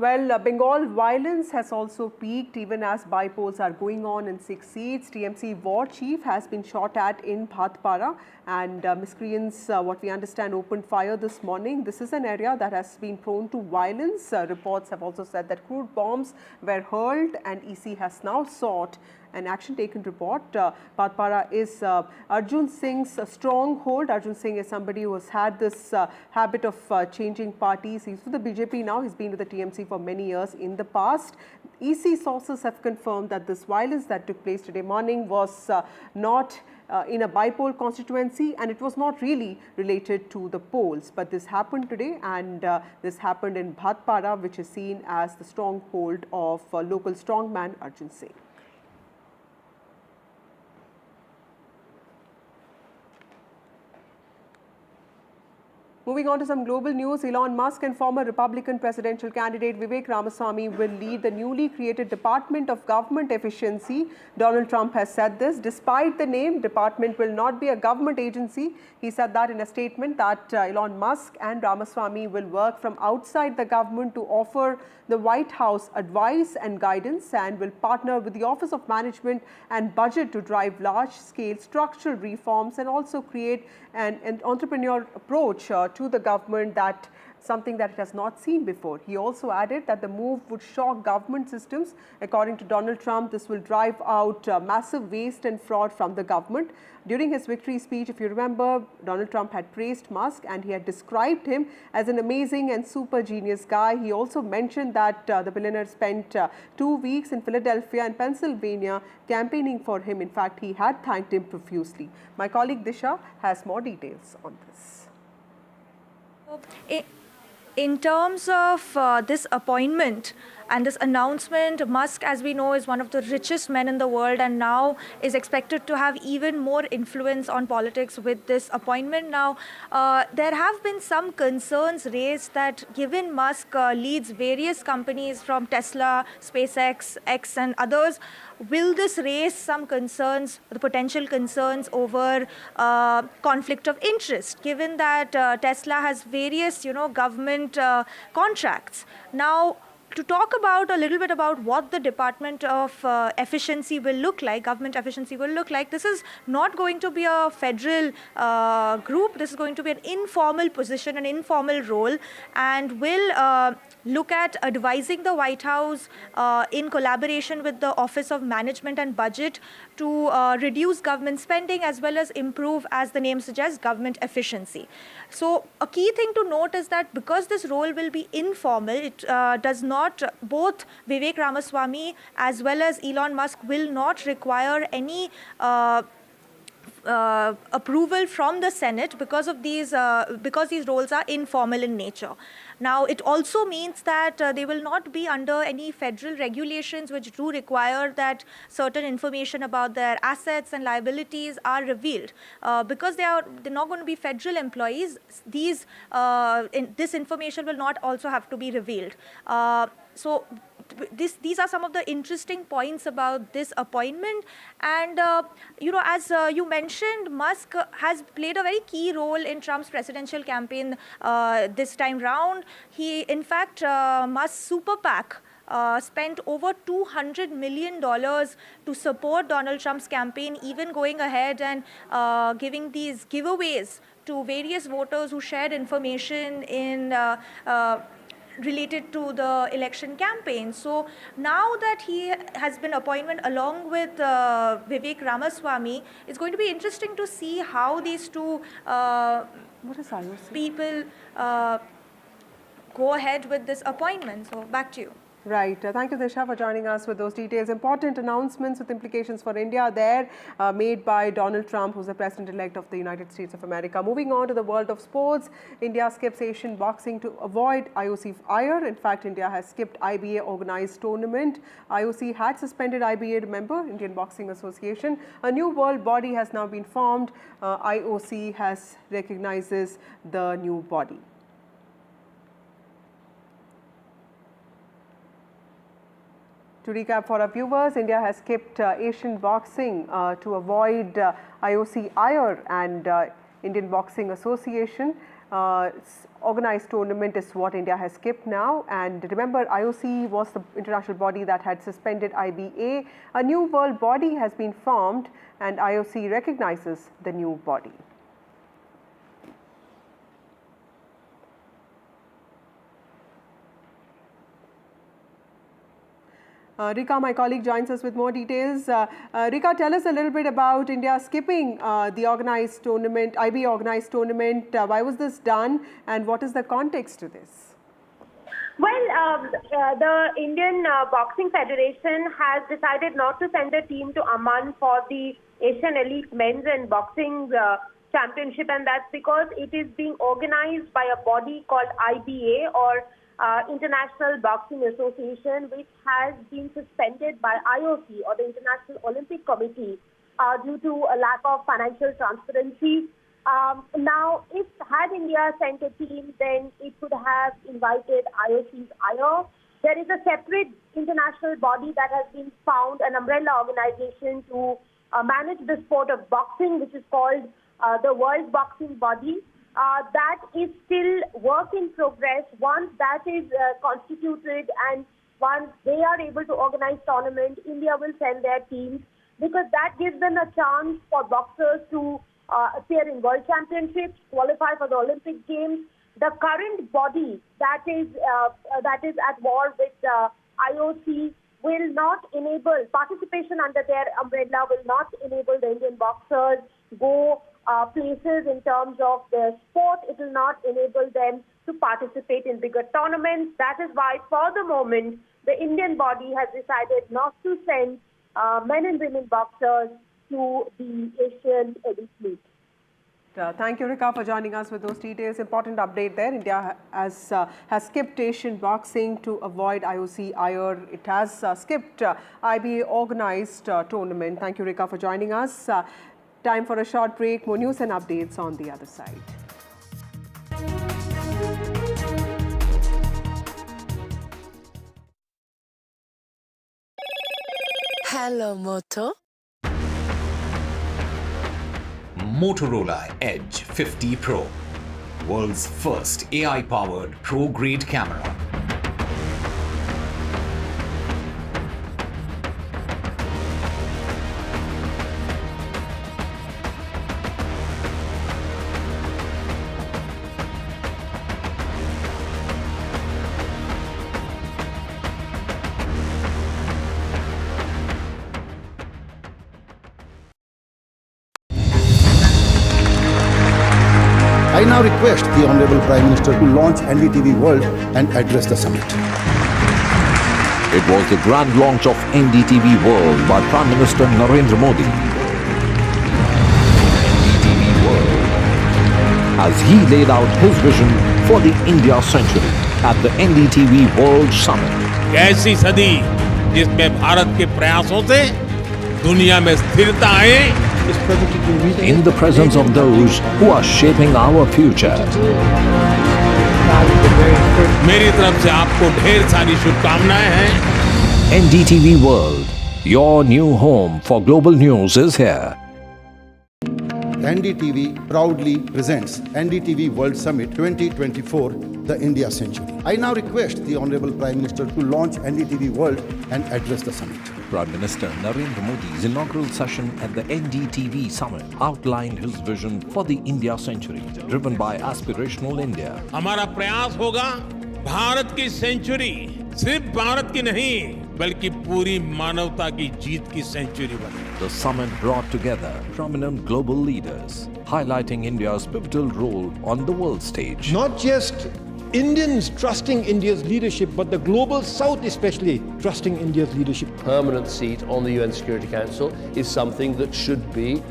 Well, Bengal violence has also peaked even as by-polls are going on in 6 seats. TMC war chief has been shot at in Bhatpara, and miscreants, what we understand, opened fire this morning. This is an area that has been prone to violence. Reports have also said that crude bombs were hurled, and EC has now sought an action taken report. Bhatpara is Arjun Singh's stronghold. Arjun Singh is somebody who has had this habit of changing parties. He's with the BJP now. He's been with the TMC for many years in the past. EC sources have confirmed that this violence that took place today morning was not in a bi-poll constituency, and it was not really related to the polls. But this happened today, and this happened in Bhatpara, which is seen as the stronghold of local strongman Arjun Singh. Moving on to some global news, Elon Musk and former Republican presidential candidate Vivek Ramaswamy will lead the newly created Department of Government Efficiency. Donald Trump has said this. Despite the name, department will not be a government agency. He said that in a statement that Elon Musk and Ramaswamy will work from outside the government to offer the White House advice and guidance, and will partner with the Office of Management and Budget to drive large-scale structural reforms and also create an entrepreneurial approach to the government, that something that it has not seen before. He also added that the move would shock government systems. According to Donald Trump, this will drive out massive waste and fraud from the government. During his victory speech, if you remember, Donald Trump had praised Musk and he had described him as an amazing and super genius guy. He also mentioned that the billionaire spent 2 weeks in Philadelphia and Pennsylvania campaigning for him. In fact, he had thanked him profusely. My colleague Disha has more details on this. In terms of this appointment and this announcement, Musk, as we know, is one of the richest men in the world, and now is expected to have even more influence on politics with this appointment. Now, there have been some concerns raised that given Musk leads various companies from Tesla, SpaceX, X and others, will this raise some concerns, the potential concerns over conflict of interest, given that Tesla has various, government contracts? Now, to talk about a little bit about what the Department of Efficiency will look like, government efficiency will look like, this is not going to be a federal group. This is going to be an informal position, an informal role, and will look at advising the White House in collaboration with the Office of Management and Budget to reduce government spending as well as improve, as the name suggests, government efficiency. So a key thing to note is that because this role will be informal, it does not, both Vivek Ramaswamy as well as Elon Musk will not require any approval from the Senate because of these roles are informal in nature. Now, it also means that they will not be under any federal regulations which do require that certain information about their assets and liabilities are revealed. Because they're not going to be federal employees, this information will not also have to be revealed. So these are some of the interesting points about this appointment. And, as you mentioned, Musk has played a very key role in Trump's presidential campaign this time round. In fact, Musk's super PAC spent over $200 million to support Donald Trump's campaign, even going ahead and giving these giveaways to various voters who shared information in related to the election campaign. So now that he has been appointed along with Vivek Ramaswamy, it's going to be interesting to see how these two people go ahead with this appointment. So back to you. Right. Thank you, Disha, for joining us with those details. Important announcements with implications for India there made by Donald Trump, who's the President-elect of the United States of America. Moving on to the world of sports, India skips Asian boxing to avoid IOC ire. In fact, India has skipped IBA organized tournament. IOC had suspended IBA, remember, Indian Boxing Association. A new world body has now been formed. IOC recognizes the new body. To recap for our viewers, India has skipped Asian boxing to avoid IOC ire, and Indian Boxing Association organized tournament is what India has skipped now. And remember, IOC was the international body that had suspended IBA. A new world body has been formed and IOC recognizes the new body. Rika, my colleague, joins us with more details. Rika, tell us a little bit about India skipping the organized tournament, IB organized tournament. Why was this done, and what is the context to this? Well, the Indian Boxing Federation has decided not to send a team to Amman for the Asian Elite Men's and Boxing Championship, and that's because it is being organized by a body called IBA, or International Boxing Association, which has been suspended by IOC, or the International Olympic Committee, due to a lack of financial transparency. Now, if had India sent a team, then it could have invited IOC's ire. There is a separate international body that has been found, an umbrella organization to manage the sport of boxing, which is called the World Boxing Body. That is still work in progress. Once that is constituted and once they are able to organize tournament, India will send their teams, because that gives them a chance for boxers to appear in World Championships, qualify for the Olympic Games. The current body that is at war with IOC will not enable participation under their umbrella, will not enable the Indian boxers go places in terms of the sport. It will not enable them to participate in bigger tournaments. That is why, for the moment, the Indian body has decided not to send men and women boxers to the Asian Elite Meet. Thank you, Rika, for joining us with those details. Important update there. India has skipped Asian boxing to avoid IOC ire. It has skipped IBA organized tournament. Thank you, Rika, for joining us. Time for a short break. More news and updates on the other side. Hello, Moto. Motorola Edge 50 Pro, world's first AI-powered pro-grade camera. I now request the Honorable Prime Minister to launch NDTV World and address the summit. It was the grand launch of NDTV World by Prime Minister Narendra Modi. NDTV World, as he laid out his vision for the India century at the NDTV World Summit. ऐसी सदी जिसमें भारत के प्रयासों से दुनिया में स्थिरता आए, in the presence of those who are shaping our future. मेरी तरफ से आपको ढेर सारी शुभकामनाएं हैं। NDTV World, your new home for global news is here. NDTV proudly presents NDTV World Summit 2024, the India Century. I now request the Honorable Prime Minister to launch NDTV World and address the summit. Prime Minister Narendra Modi's inaugural session at the NDTV Summit outlined his vision for the India century, driven by aspirational India. हमारा प्रयास होगा भारत की century सिर्फ भारत की नहीं, बल्कि पूरी मानवता की जीत की सेंचुरी बने। The summit brought together prominent global leaders, highlighting India's pivotal role on the world stage. Not just Indians trusting India's leadership, but the global South especially trusting India's leadership. Permanent seat on the UN Security Council is something that should be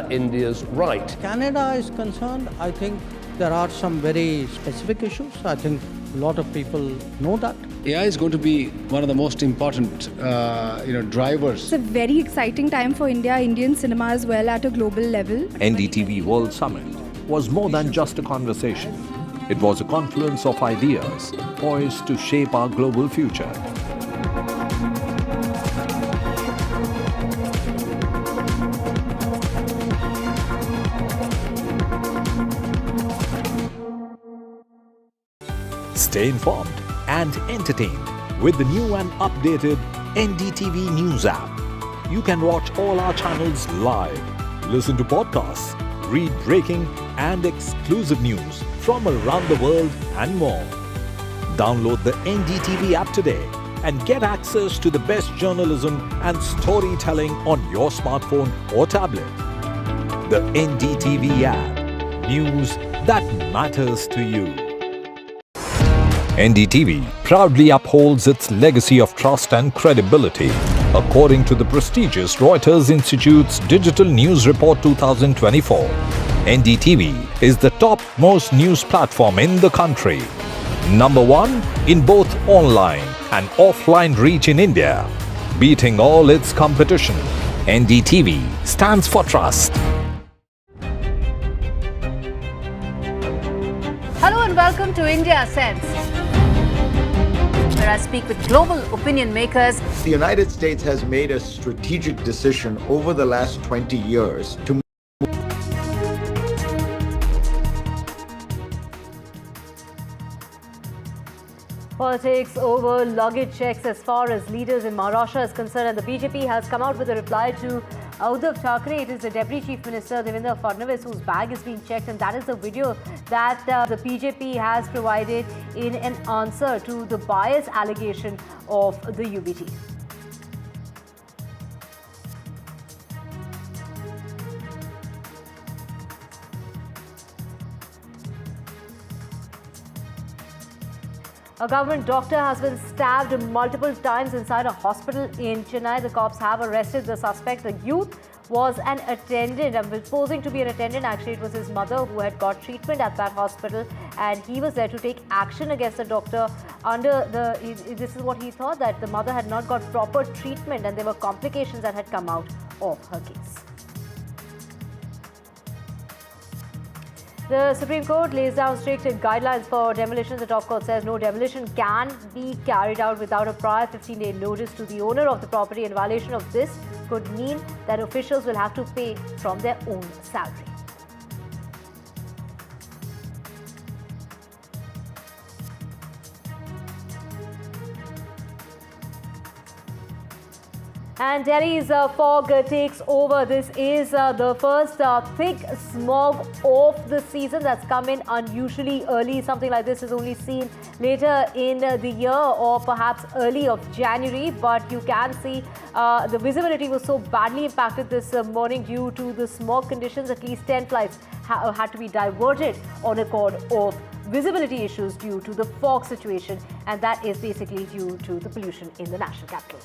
India's right. Canada is concerned, I think there are some very specific issues. I think a lot of people know that. AI is going to be one of the most important, drivers. It's a very exciting time for India, Indian cinema as well at a global level. NDTV World Summit was more than just a conversation. It was a confluence of ideas poised to shape our global future. Stay informed and entertained with the new and updated NDTV News app. You can watch all our channels live, listen to podcasts, read breaking and exclusive news from around the world and more. Download the NDTV app today and get access to the best journalism and storytelling on your smartphone or tablet. The NDTV app. News that matters to you. NDTV proudly upholds its legacy of trust and credibility. According to the prestigious Reuters Institute's Digital News Report 2024, NDTV is the top-most news platform in the country. Number 1 in both online and offline reach in India. Beating all its competition, NDTV stands for trust. Hello and welcome to India Sense, where I speak with global opinion makers. The United States has made a strategic decision over the last 20 years to Politics over luggage checks as far as leaders in Maharashtra is concerned, and the BJP has come out with a reply to Uddhav Thackeray. It is the Deputy Chief Minister Devendra Fadnavis whose bag is being checked, and that is the video that the BJP has provided in an answer to the bias allegation of the UBT. A government doctor has been stabbed multiple times inside a hospital in Chennai. The cops have arrested the suspect. The youth was an attendant, posing to be an attendant. Actually, it was his mother who had got treatment at that hospital, and he was there to take action against the doctor this is what he thought, that the mother had not got proper treatment and there were complications that had come out of her case. The Supreme Court lays down strict guidelines for demolitions. The top court says no demolition can be carried out without a prior 15-day notice to the owner of the property, and violation of this could mean that officials will have to pay from their own salary. And Delhi's fog takes over. This is the first thick smog of the season that's come in unusually early. Something like this is only seen later in the year or perhaps early of January. But you can see the visibility was so badly impacted this morning due to the smog conditions. At least 10 flights had to be diverted on account of visibility issues due to the fog situation. And that is basically due to the pollution in the national capital.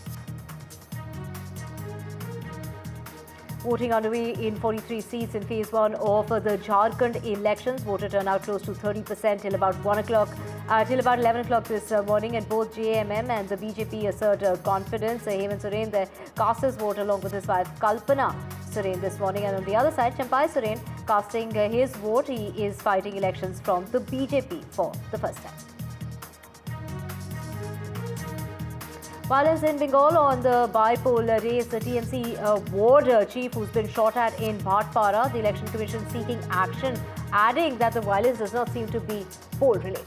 Voting underway in 43 seats in phase 1 of the Jharkhand elections. Voter turnout close to 30% till about 11 o'clock this morning, and both JMM and the BJP assert confidence. Hemant Soren there cast his vote along with his wife Kalpana Soren this morning, and on the other side, Champai Soren casting his vote. He is fighting elections from the BJP for the first time. Violence in Bengal on the by-poll race. The TMC ward chief who's been shot at in Bhatpara. The Election Commission seeking action, adding that the violence does not seem to be poll-related.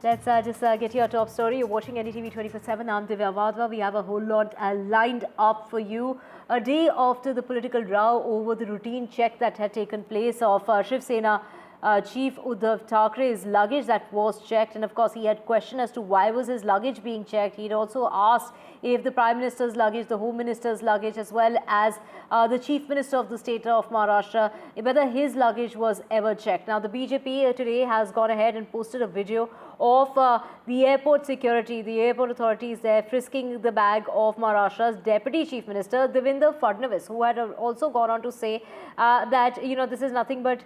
Let's just get your top story. You're watching NDTV 24/7. I'm Divya Vadva. We have a whole lot lined up for you. A day after the political row over the routine check that had taken place of Shiv Sena Chief Uddhav Thackeray's luggage that was checked, and of course he had questioned as to why was his luggage being checked. He'd also asked if the Prime Minister's luggage, the Home Minister's luggage, as well as the Chief Minister of the state of Maharashtra, whether his luggage was ever checked. Now the BJP today has gone ahead and posted a video of the airport security, the airport authorities there frisking the bag of Maharashtra's Deputy Chief Minister Devendra Fadnavis, who had also gone on to say that this is nothing but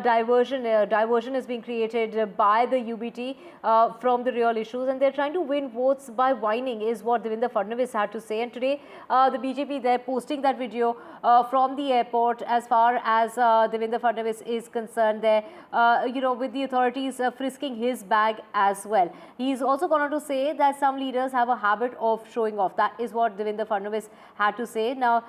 diversion. Diversion is being created by the UBT from the real issues, and they're trying to win votes by whining, is what Devendra Fadnavis had to say. And today the BJP they're posting that video from the airport as far as Devendra Fadnavis is concerned there, with the authorities frisking his bag as well. He's also gone on to say that some leaders have a habit of showing off. That is what Devendra Fadnavis had to say. Now,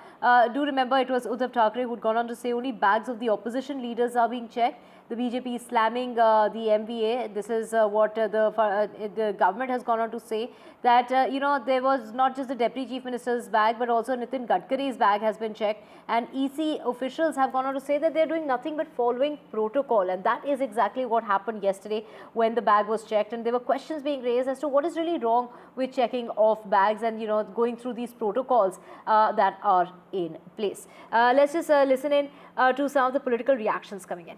do remember it was Uddhav Thackeray who'd gone on to say only bags of the opposition leaders are being checked. the BJP is slamming the MVA. This is what the government has gone on to say, that there was not just the Deputy Chief Minister's bag, but also Nitin Gadkari's bag has been checked, and EC officials have gone on to say that they're doing nothing but following protocol, and that is exactly what happened yesterday when the bag was checked. And there were questions being raised as to what is really wrong with checking of bags and going through these protocols that are in place. Let's just listen in to some of the political reactions coming in.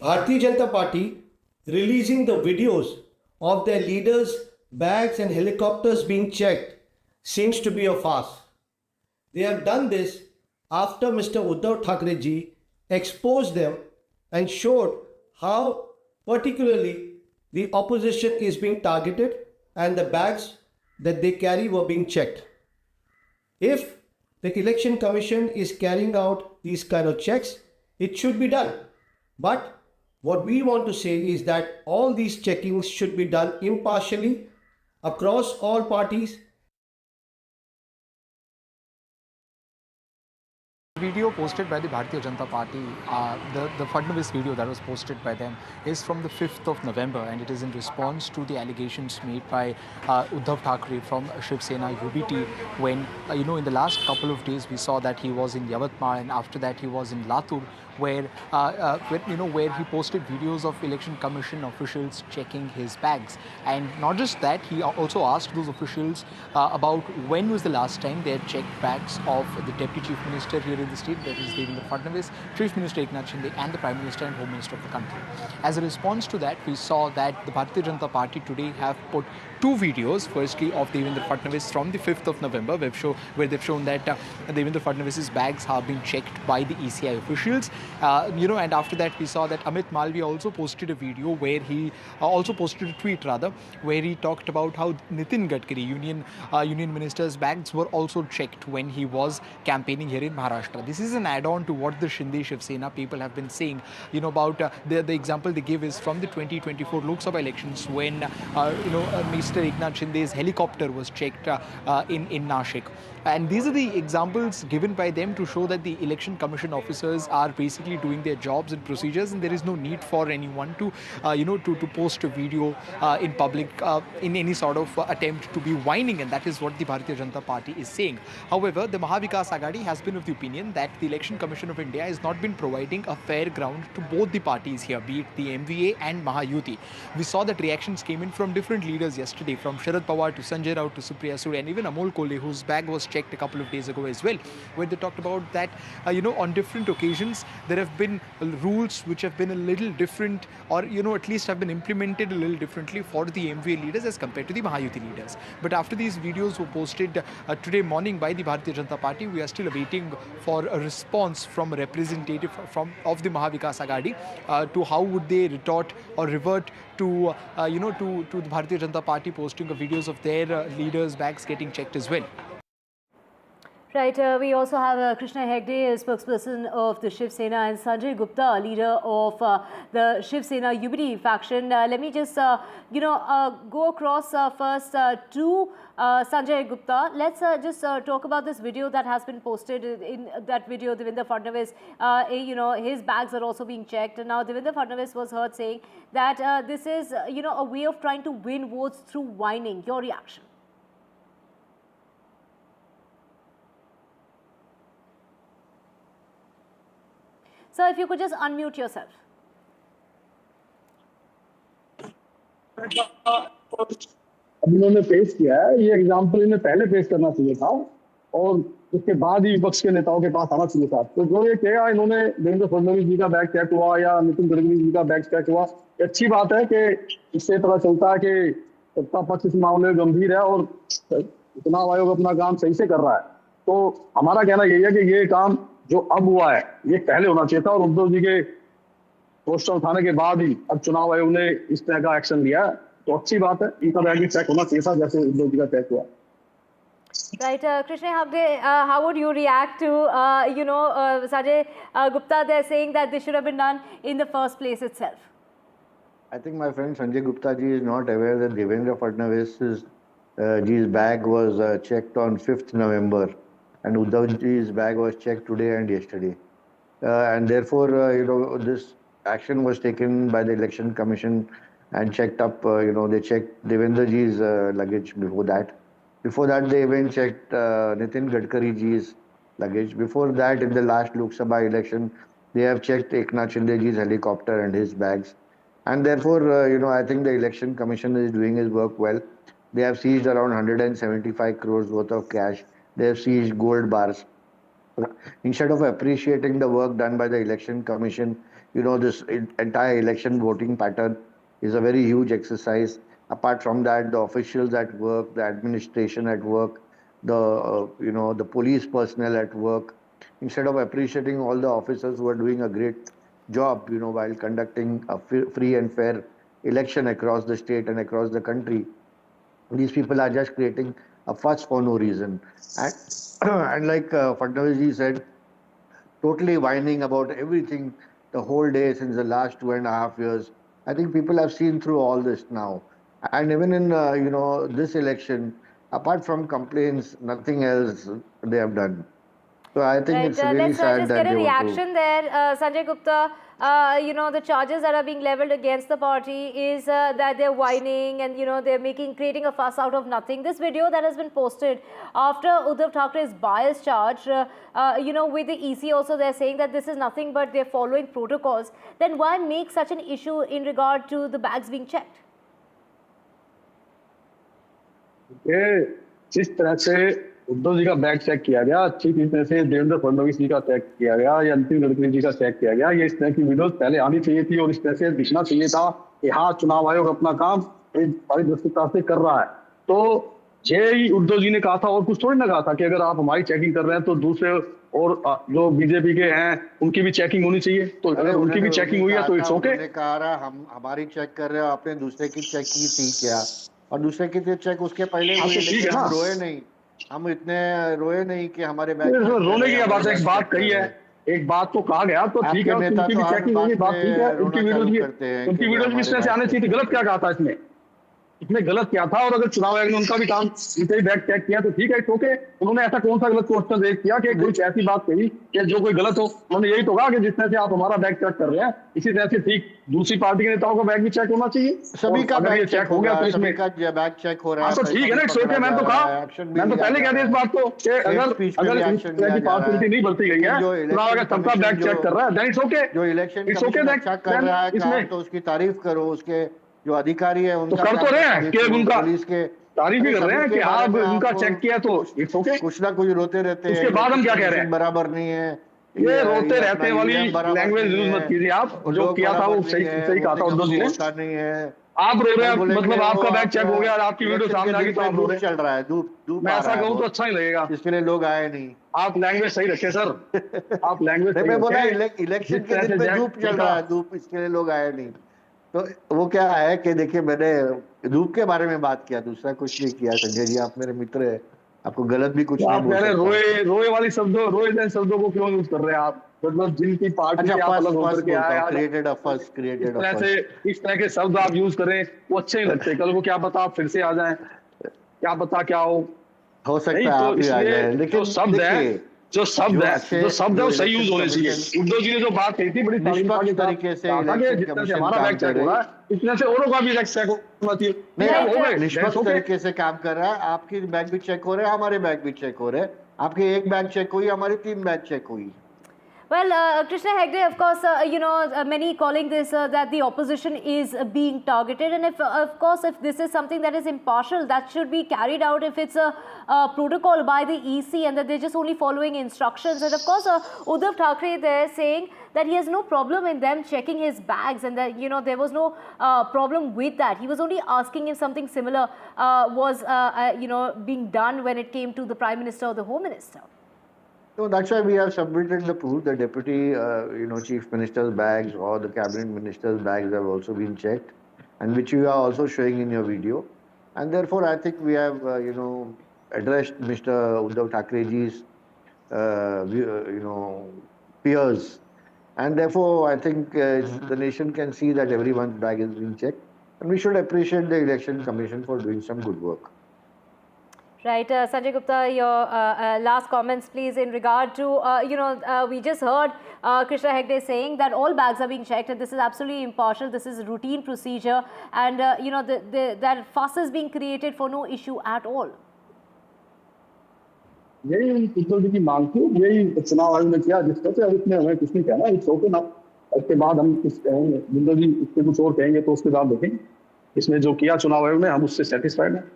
Bharatiya Janata Party releasing the videos of their leaders' bags and helicopters being checked seems to be a farce. They have done this after Mr. Uddhav Thackeray ji exposed them and showed how particularly the opposition is being targeted and the bags that they carry were being checked. If the Election Commission is carrying out these kind of checks, it should be done. But what we want to say is that all these checkings should be done impartially across all parties. Video posted by the Bharatiya Janata Party, the Fadnavis video that was posted by them is from the 5th of November, and it is in response to the allegations made by Uddhav Thackeray from Shiv Sena UBT when, in the last couple of days we saw that he was in Yavatmal, and after that he was in Latur, where he posted videos of Election Commission officials checking his bags. And not just that, he also asked those officials about when was the last time they had checked bags of the Deputy Chief Minister here in the state, that is Devendra Fadnavis, Chief Minister Eknath Shinde, and the Prime Minister and Home Minister of the country. As a response to that, we saw that the Bharatiya Janata Party today have put two videos, firstly of Devendra Fadnavis from the 5th of November, where they've shown that Devendra Fadnavis's bags have been checked by the ECI officials. And after that we saw that Amit Malviya also posted a video where he posted a tweet where he talked about how Nitin Gadkari, Union Minister's bags were also checked when he was campaigning here in Maharashtra. This is an add-on to what the Shinde Shiv Sena people have been saying, about the example they give is from the 2024 Lok Sabha elections when Mr. Eknath Shinde's helicopter was checked in Nashik. And these are the examples given by them to show that the Election Commission officers are basically doing their jobs and procedures, and there is no need for anyone to post a video in public in any sort of attempt to be whining, and that is what the Bharatiya Janata Party is saying. However, the Mahavikas Aghadi has been of the opinion that the Election Commission of India has not been providing a fair ground to both the parties here, be it the MVA and Mahayuti. We saw that reactions came in from different leaders yesterday, from Sharad Pawar to Sanjay Raut to Supriya Sule, and even Amol Kole, whose bag was checked a couple of days ago as well, where they talked about that on different occasions there have been rules which have been a little different, or at least have been implemented a little differently for the MVA leaders as compared to the Mahayuti leaders. But after these videos were posted today morning by the Bharatiya Janata Party, we are still awaiting for a response from a representative of the Mahavikas Aghadi to how would they retort or revert to the Bharatiya Janata Party posting videos of their leaders' bags getting checked as well. Right, we also have Krishna Hegde, spokesperson of the Shiv Sena, and Sanjay Gupta, leader of the Shiv Sena UBT faction. Let me just, go across first to Sanjay Gupta. Let's just talk about this video that has been posted. In that video, Devendra Fadnavis, his bags are also being checked. And now Devendra Fadnavis was heard saying that this is, a way of trying to win votes through whining. Your reaction? So if you could just unmute yourself. अब इन्होंने पेश किया है, ये example इन्हें पहले पेश करना चाहिए था और उसके बाद ही विपक्ष के नेताओं के पास आना चाहिए था। तो जो ये किया इन्होंने, देवेंद्र फडणवीस जी का बैग चेक हुआ या नितिन गडकरी जी का बैग चेक हुआ, अच्छी बात है कि इससे पता चलता है कि सत्ता पक्ष इस मामले में गंभीर है और चुनाव आयोग अपना काम सही से कर रहा है। तो हमारा कहना यही है कि ये काम जो अब हुआ है ये पहले होना चाहिए था और उद्धव जी के पोस्टर उठाने के बाद ही अब चुनाव आयोग ने इस तरह का एक्शन लिया, तो अच्छी बात है। इनका बैग भी चेक होना चाहिए था जैसे उद्धव जी का चेक हुआ। Right, Krishna Hegde, how would you react to Sanjay Gupta? They're saying that this should have been done in the first place itself. I think my friend Sanjay Gupta ji is not aware that Devendra Fadnavis's ji's bag was checked on 5th November. And Uddhav ji's bag was checked today and yesterday. and therefore, this action was taken by the Election Commission and checked up. They checked Devendraji's luggage before that. Before that, they even checked Nitin Gadkari ji's luggage. Before that, in the last Lok Sabha election, they have checked Eknath Shinde ji's helicopter and his bags. And therefore, I think the Election Commission is doing his work well. They have seized around 175 crores worth of cash. They have seized gold bars. Instead of appreciating the work done by the Election Commission, this entire election voting pattern is a very huge exercise. Apart from that, the officials at work, the administration at work, the police personnel at work, instead of appreciating all the officers who are doing a great job, while conducting a free and fair election across the state and across the country, these people are just creating a fuss for no reason. And like Fadnavis said, totally whining about everything the whole day since the last 2.5 years. I think people have seen through all this now. And even in, this election, apart from complaints, nothing else they have done. So I think it's really let's sad just that get a they reaction there. Sanjay Gupta, the charges that are being leveled against the party is that they're whining and, they're creating a fuss out of nothing. This video that has been posted after Uddhav Thackeray's bias charge, with the EC also, they're saying that this is nothing but they're following protocols. Then why make such an issue in regard to the bags being checked? जिस तरह से उद्धव जी का bag check किया गया, ठीक इस तरह से देवेंद्र फडणवीस जी का चेक किया गया या नितिन गडकरी जी का चेक किया गया, ये इस तरह की वीडियोस पहले आनी चाहिए थी और इस तरह से दिखना चाहिए था कि हाँ, चुनाव आयोग अपना काम पारदर्शिता से कर रहा है। तो ये उद्धव जी ने कहा था और कुछ थोड़ी ना कहा था कि अगर आप हमारी चेकिंग कर रहे हैं तो दूसरे और जो बीजेपी के हैं उनकी भी चेकिंग होनी चाहिए। तो अगर उनकी भी चेकिंग हुई है तो इट्स ओके। कहा हम हमारी चेक कर रहे हो, आपने दूसरे की चेक की थी क्या? और दूसरे की चेक उसके पहले हुई, लेकिन हम रोए नहीं, हम इतने रोए नहीं कि हमारे बैग रोने की बात है। एक बात कही है, एक बात तो कहा गया तो ठीक है, उनकी भी चेकिंग होगी, बात ठीक है। उनकी वीडियोज भी इस तरह से आने चाहिए थी। गलत क्या कहा था इसमें गलत क्या था? और अगर चुनाव आयोग ने उनका भी काम उनसे ही बैग चेक किया तो ठीक है, ओके। उन्होंने ऐसा कौन सा गलत क्वेश्चन रेज किया कि कुछ ऐसी बात कही कि जो कोई गलत हो? उन्होंने यही तो कहा कि जिस तरह से आप हमारा बैग चेक कर रहे हैं, इसी तरह से ठीक दूसरी पार्टी के नेताओं का बैग भी चेक होना चाहिए। सभी का बैग चेक हो गया तो इसमें बैग चेक हो रहा है तो ठीक है ना, इट्स ओके। मैंने तो कहा, मैं तो पहले कह दिया इस बात को कि अगर इस तरह की पार्टी नहीं बरती गई है, चुनाव अगर सबका बैग चेक कर रहा है, देन इट्स ओके। जो इलेक्शन चेक कर रहा है इसमें तो उसकी तारीफ करो, उसके जो अधिकारी है उनका कर तो रहे हैं कि उनका पुलिस के तारीफ भी कर रहे हैं कि हाँ उनका चेक किया तो इट्स ओके। कुछ ना कुछ रोते रहते हैं। उसके बाद हम क्या कह रहे हैं? बराबर नहीं है, ये रोते रहते वाली लैंग्वेज यूज मत कीजिए आप। जो किया था वो सही कहा था उद्धव जी ने। नहीं है, आप रो रहे हैं, मतलब आपका बैग चेक हो गया और आपकी वीडियो सामने आ गई तो आप रो रहे हैं। चल रहा है, धूप मैं ऐसा कहूँ तो अच्छा ही लगेगा। इसके लिए लोग आए नहीं। आप लैंग्वेज सही रखे सर, आप लैंग्वेज मैं बोला इलेक्शन के दिन पे धूप चल रहा है, धूप, इसके लिए लोग आए नहीं। तो वो क्या है कि देखिए, मैंने धूप के बारे में बात किया, दूसरा कुछ नहीं किया। संजय जी, आप मेरे मित्र हैं, आपको गलत भी कुछ नहीं बोल सकता। रोए वाली शब्दों को क्यों यूज कर रहे हैं आप? मतलब जिनकी पार्टी से आप अलग होकर के आए, इस तरह के शब्द आप यूज करें वो अच्छे नहीं लगते। कल को क्या पता आप फिर से आ जाएं, क्या पता क्या हो सकता है आप ही आ जाएं। लेकिन जो शब्द है वो सही यूज होने चाहिए। उद्धव जी ने जो बात कही थी बड़ी निष्पक्ष तरीके से हमारा बैग चेक हो रहा है, इतने से औरों का भी बैग चेक होना चाहिए। निष्पक्ष तरीके से काम कर रहा है, आपकी बैग भी चेक हो रहे हैं, हमारे बैग भी चेक हो रहे हैं। आपके एक बैग चेक हुई, हमारी 3 बैग चेक हुई। Well, Krishna Hegde, of course, many calling this that the opposition is being targeted, and if this is something that is impartial, that should be carried out if it's a protocol by the EC and that they're just only following instructions. And of course, Uddhav Thackeray there saying that he has no problem in them checking his bags and that there was no problem with that. He was only asking if something similar was being done when it came to the Prime Minister or the Home Minister. So that's why we have submitted the proof. The deputy, chief minister's bags or the cabinet minister's bags have also been checked, and which you are also showing in your video. And therefore, I think we have, addressed Mr. Uddhav Thackerayji's, peers, and therefore, I think the nation can see that everyone's bag is being checked, and we should appreciate the Election Commission for doing some good work. Right, Sanjay Gupta, your last comments, please, in regard to, we just heard Krishna Hegde saying that all bags are being checked and this is absolutely impartial, this is a routine procedure and, that fuss is being created for no issue at all. यही उत्पल जी की मांग थी, यही चुनाव आयोग ने किया discuss है, इसमें हमें कुछ नहीं कहना, इट्स ओके ना। उसके बाद हम कुछ कहेंगे, बिंदु जी इसके कुछ और कहेंगे तो उसके बाद देखेंगे। इसमें जो किया चुनाव आयोग ने, हम उससे सेटिस्फाइड हैं।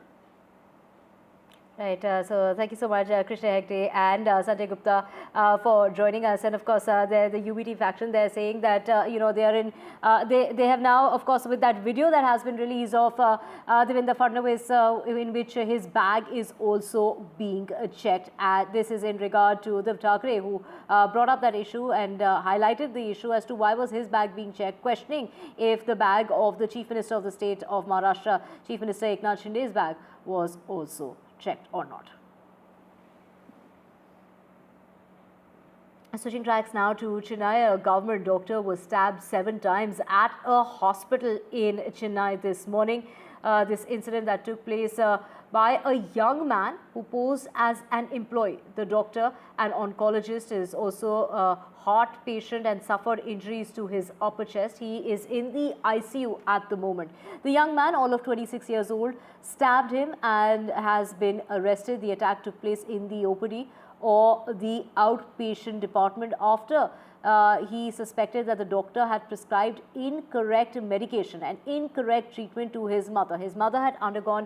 Right, so thank you so much Krishna Hegde and Sanjay Gupta for joining us, and of course the UBT faction, they're saying that they are in they have now, of course, with that video that has been released of Devendra Fadnavis in which his bag is also being checked. This is in regard to Uddhav Thackeray, who brought up that issue and highlighted the issue as to why was his bag being checked, questioning if the bag of the Chief Minister of the state of Maharashtra, Chief Minister Eknath Shinde's bag, was also checked or not. Switching tracks now to Chennai, a government doctor was stabbed 7 times at a hospital in Chennai this morning. This incident that took place by a young man who posed as an employee. The doctor, an oncologist, is also a heart patient and suffered injuries to his upper chest. He is in the ICU at the moment. The young man, all of 26 years old, stabbed him and has been arrested. The attack took place in the OPD or the outpatient department after he suspected that the doctor had prescribed incorrect medication and incorrect treatment to his mother. His mother had undergone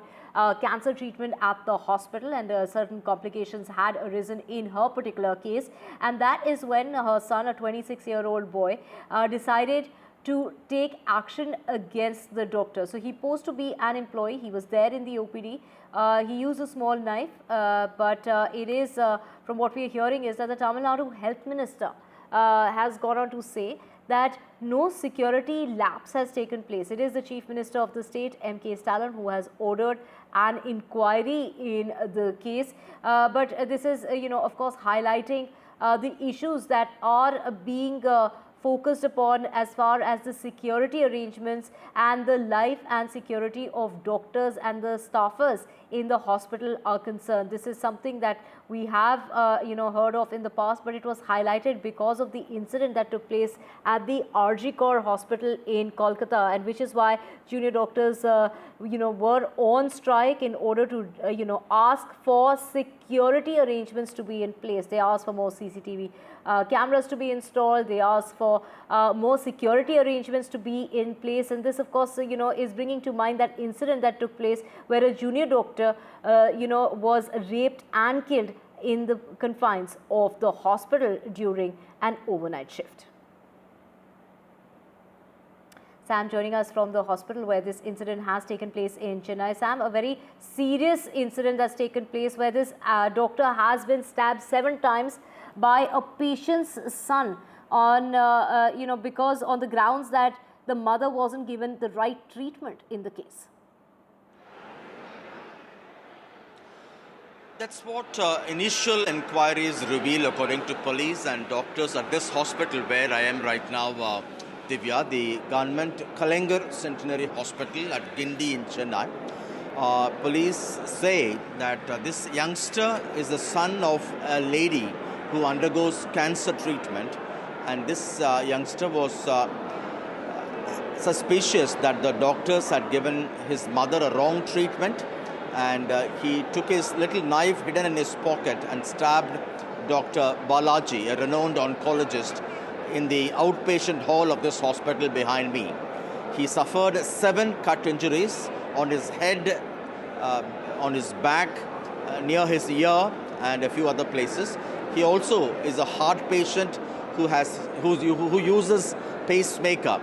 cancer treatment at the hospital and certain complications had arisen in her particular case, and that is when her son, a 26-year-old boy, decided to take action against the doctor. So he posed to be an employee. He was there in the OPD. He used a small knife, but it is, from what we are hearing, is that the Tamil Nadu Health Minister has gone on to say that no security lapse has taken place. It is the Chief Minister of the state, M.K. Stalin, who has ordered an inquiry in the case. But this is, of course, highlighting the issues that are being focused upon as far as the security arrangements and the life and security of doctors and the staffers in the hospital are concerned. This is something that we have heard of in the past, but it was highlighted because of the incident that took place at the RG Kaur hospital in Kolkata, and which is why junior doctors were on strike in order to ask for security arrangements to be in place. They asked for more CCTV cameras to be installed. They asked for more security arrangements to be in place, and this, of course, is bringing to mind that incident that took place where a junior doctor was raped and killed in the confines of the hospital during an overnight shift. Sam joining us from the hospital where this incident has taken place in Chennai. Sam, a very serious incident that's taken place where this doctor has been stabbed 7 times by a patient's son on, because on the grounds that the mother wasn't given the right treatment in the case. That's what initial inquiries reveal, according to police and doctors at this hospital where I am right now, Divya, the government Kalangar Centenary Hospital at Gindi in Chennai. Police say that this youngster is the son of a lady who undergoes cancer treatment, and this youngster was suspicious that the doctors had given his mother a wrong treatment, and he took his little knife hidden in his pocket and stabbed Dr. Balaji, a renowned oncologist, in the outpatient hall of this hospital behind me. He suffered 7 cut injuries on his head, on his back, near his ear, and a few other places. He also is a heart patient who uses pacemaker.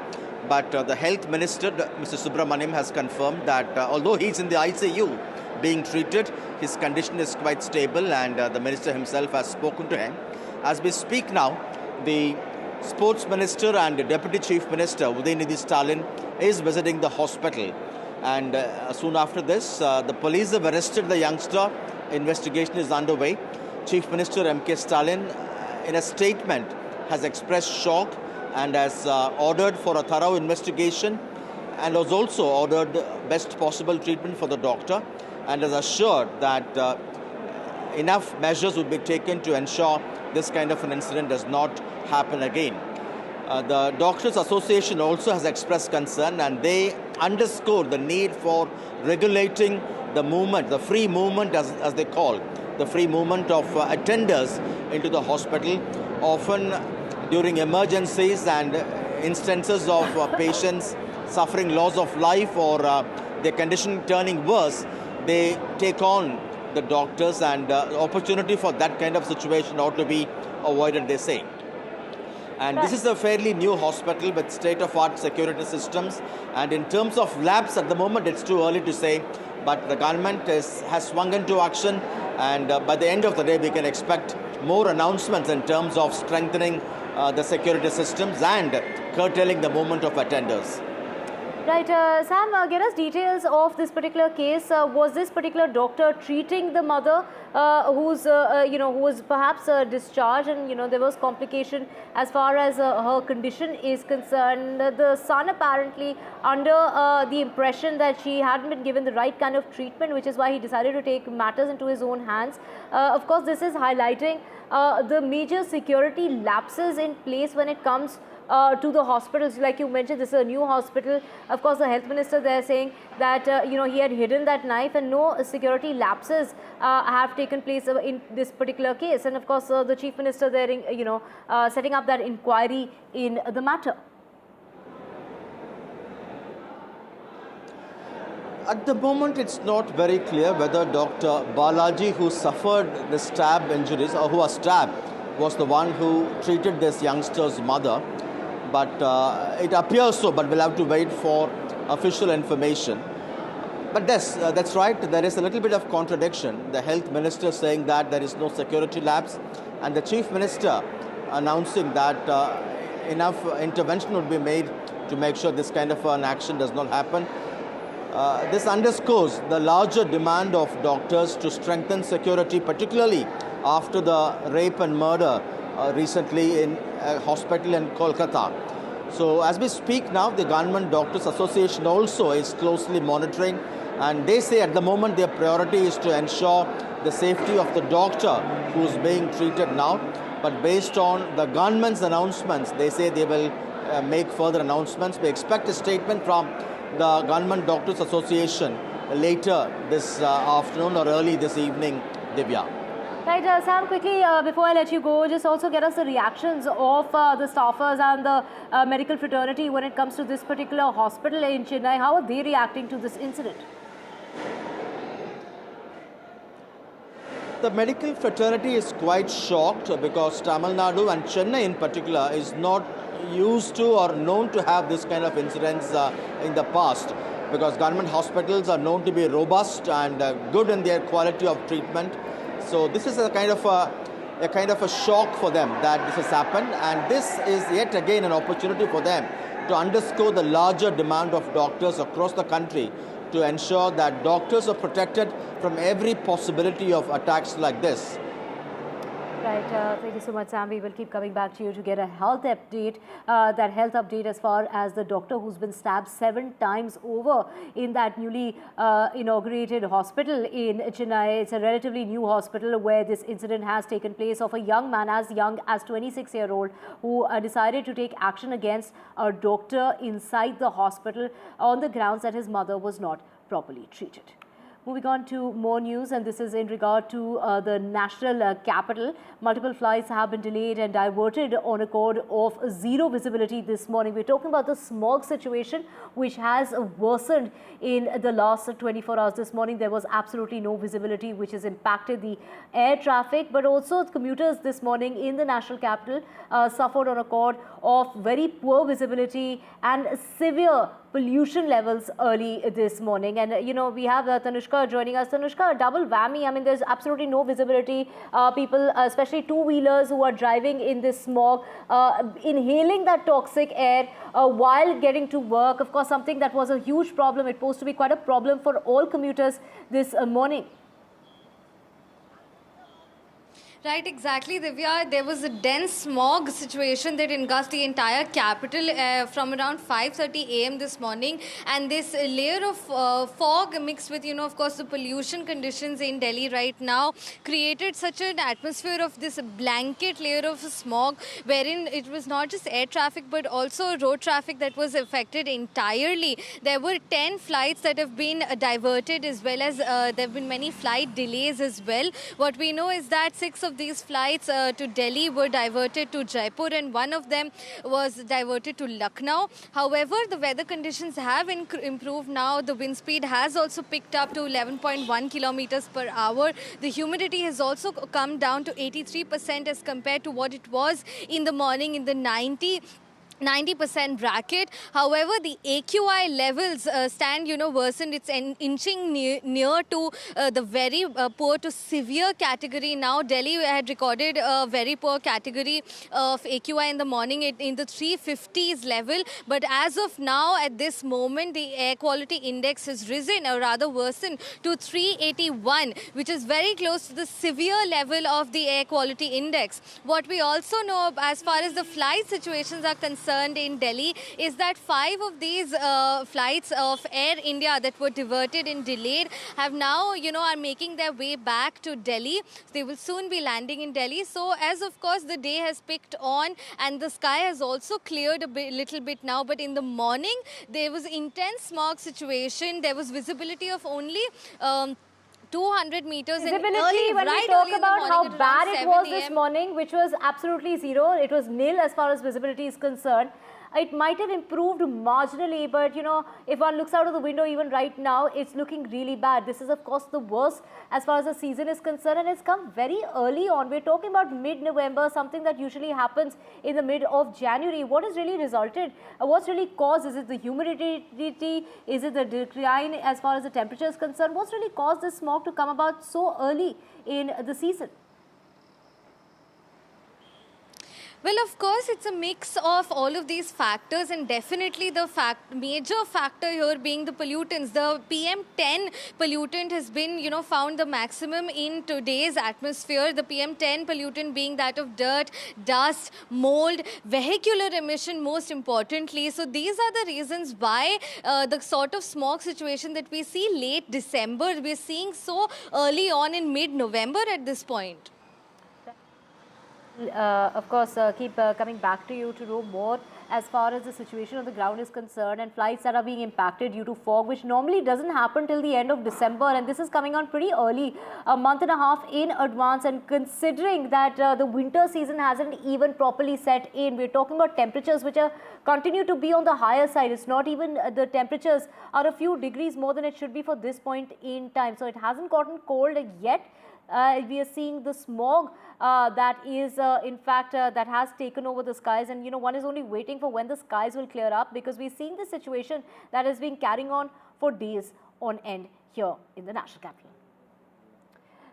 But the health minister, Mr. Subramaniam, has confirmed that although he's in the ICU being treated, his condition is quite stable, and the minister himself has spoken to him. As we speak now, the Sports Minister and the Deputy Chief Minister, Udayanidhi Stalin, is visiting the hospital. And soon after this, the police have arrested the youngster. Investigation is underway. Chief Minister M.K. Stalin, in a statement, has expressed shock and has ordered for a thorough investigation, and has also ordered best possible treatment for the doctor. and has assured that enough measures will be taken to ensure this kind of an incident does not happen again. The Doctors Association also has expressed concern, and they underscore the need for regulating the movement, the free movement as they call, the free movement of attenders into the hospital. Often during emergencies and instances of patients suffering loss of life or their condition turning worse, they take on the doctors, and opportunity for that kind of situation ought to be avoided, they say. And this is a fairly new hospital with state-of-art security systems. And in terms of labs, at the moment, it's too early to say. But the government has swung into action. And by the end of the day, we can expect more announcements in terms of strengthening the security systems and curtailing the movement of attenders. Right, Sam, get us details of this particular case. Was this particular doctor treating the mother who was perhaps discharged, and there was complication as far as her condition is concerned? The son apparently under the impression that she hadn't been given the right kind of treatment, which is why he decided to take matters into his own hands. Of course, this is highlighting the major security lapses in place when it comes to the hospitals. Like you mentioned, this is a new hospital. Of course, the health minister there saying that he had hidden that knife, and no security lapses have taken place in this particular case. And of course, the chief minister there, setting up that inquiry in the matter. At the moment, it's not very clear whether Dr. Balaji, who suffered the stab injuries or who was stabbed, was the one who treated this youngster's mother. But it appears so, but we'll have to wait for official information. But that's right, there is a little bit of contradiction. The health minister saying that there is no security lapse, and the chief minister announcing that enough intervention would be made to make sure this kind of an action does not happen. This underscores the larger demand of doctors to strengthen security, particularly after the rape and murder recently in a hospital in Kolkata. So as we speak now, the Government Doctors Association also is closely monitoring, and they say at the moment their priority is to ensure the safety of the doctor who is being treated now. But based on the government's announcements, they say they will make further announcements. We expect a statement from the Government Doctors Association later this afternoon or early this evening, Divya. Right, Sam, quickly, before I let you go, just also get us the reactions of the staffers and the medical fraternity when it comes to this particular hospital in Chennai. How are they reacting to this incident? The medical fraternity is quite shocked because Tamil Nadu and Chennai in particular is not used to or known to have this kind of incidents in the past, because government hospitals are known to be robust and good in their quality of treatment. So this is a kind of a shock for them that this has happened, and this is yet again an opportunity for them to underscore the larger demand of doctors across the country to ensure that doctors are protected from every possibility of attacks like this. Right, thank you so much, Sam. We will keep coming back to you to get a health update, as far as the doctor who's been stabbed 7 times over in that newly inaugurated hospital in Chennai. It's a relatively new hospital where this incident has taken place of a young man as young as 26-year-old who decided to take action against a doctor inside the hospital on the grounds that his mother was not properly treated. Moving on to more news, and this is in regard to the national capital. Multiple flights have been delayed and diverted on account of zero visibility this morning. We're talking about the smog situation, which has worsened in the last 24 hours. This morning, there was absolutely no visibility, which has impacted the air traffic, but also commuters this morning in the national capital suffered on account of very poor visibility and severe pollution levels early this morning. And we have Tanushka joining us. Tanushka, double whammy. I mean, there's absolutely no visibility. People, especially two-wheelers who are driving in this smog, inhaling that toxic air while getting to work. Of course, something that was a huge problem. It posed to be quite a problem for all commuters this morning. Right, exactly, Divya. There was a dense smog situation that engulfed the entire capital from around 5:30 a.m. this morning, and this layer of fog mixed with, of course, the pollution conditions in Delhi right now created such an atmosphere of this blanket layer of smog, wherein it was not just air traffic but also road traffic that was affected entirely. There were 10 flights that have been diverted, as well as there have been many flight delays as well. What we know is that 6 of these flights to Delhi were diverted to Jaipur, and one of them was diverted to Lucknow. However, the weather conditions have improved now. The wind speed has also picked up to 11.1 kilometers per hour. The humidity has also come down to 83% as compared to what it was in the morning in the 90% bracket. However, the AQI levels stand, worsened. It's inching near to the very poor to severe category now. Delhi had recorded a very poor category of AQI in the morning in the 350s level. But as of now, at this moment, the air quality index has risen, or rather worsened, to 381, which is very close to the severe level of the air quality index. What we also know as far as the flight situations are concerned in Delhi is that 5 of these flights of Air India that were diverted and delayed have now, are making their way back to Delhi. They will soon be landing in Delhi. So as of course the day has picked on and the sky has also cleared a little bit now, but in the morning there was intense smog situation. There was visibility of only 200 meters. Visibility, when we talk about how bad it was this morning, which was absolutely zero, it was nil as far as visibility is concerned. It might have improved marginally, but if one looks out of the window even right now, it's looking really bad. This is of course the worst as far as the season is concerned, and it's come very early on. We're talking about mid-November, something that usually happens in the mid of January. What has really resulted? What's really caused? Is it the humidity? Is it the decline as far as the temperature is concerned? What's really caused this smog to come about so early in the season? Well, of course, it's a mix of all of these factors, and definitely the major factor here being the pollutants. The PM10 pollutant has been, found the maximum in today's atmosphere. The PM10 pollutant being that of dirt, dust, mold, vehicular emission most importantly. So these are the reasons why the sort of smog situation that we see late December, we're seeing so early on in mid-November at this point. Of course, keep coming back to you to know more as far as the situation on the ground is concerned, and flights that are being impacted due to fog, which normally doesn't happen till the end of December, and this is coming on pretty early, a month and a half in advance. And considering that the winter season hasn't even properly set in, we're talking about temperatures which are continue to be on the higher side. It's not even the temperatures are a few degrees more than it should be for this point in time, so it hasn't gotten cold yet. We are seeing the smog that is in fact that has taken over the skies, and one is only waiting for when the skies will clear up, because we're seeing the situation that has been carrying on for days on end here in the national capital.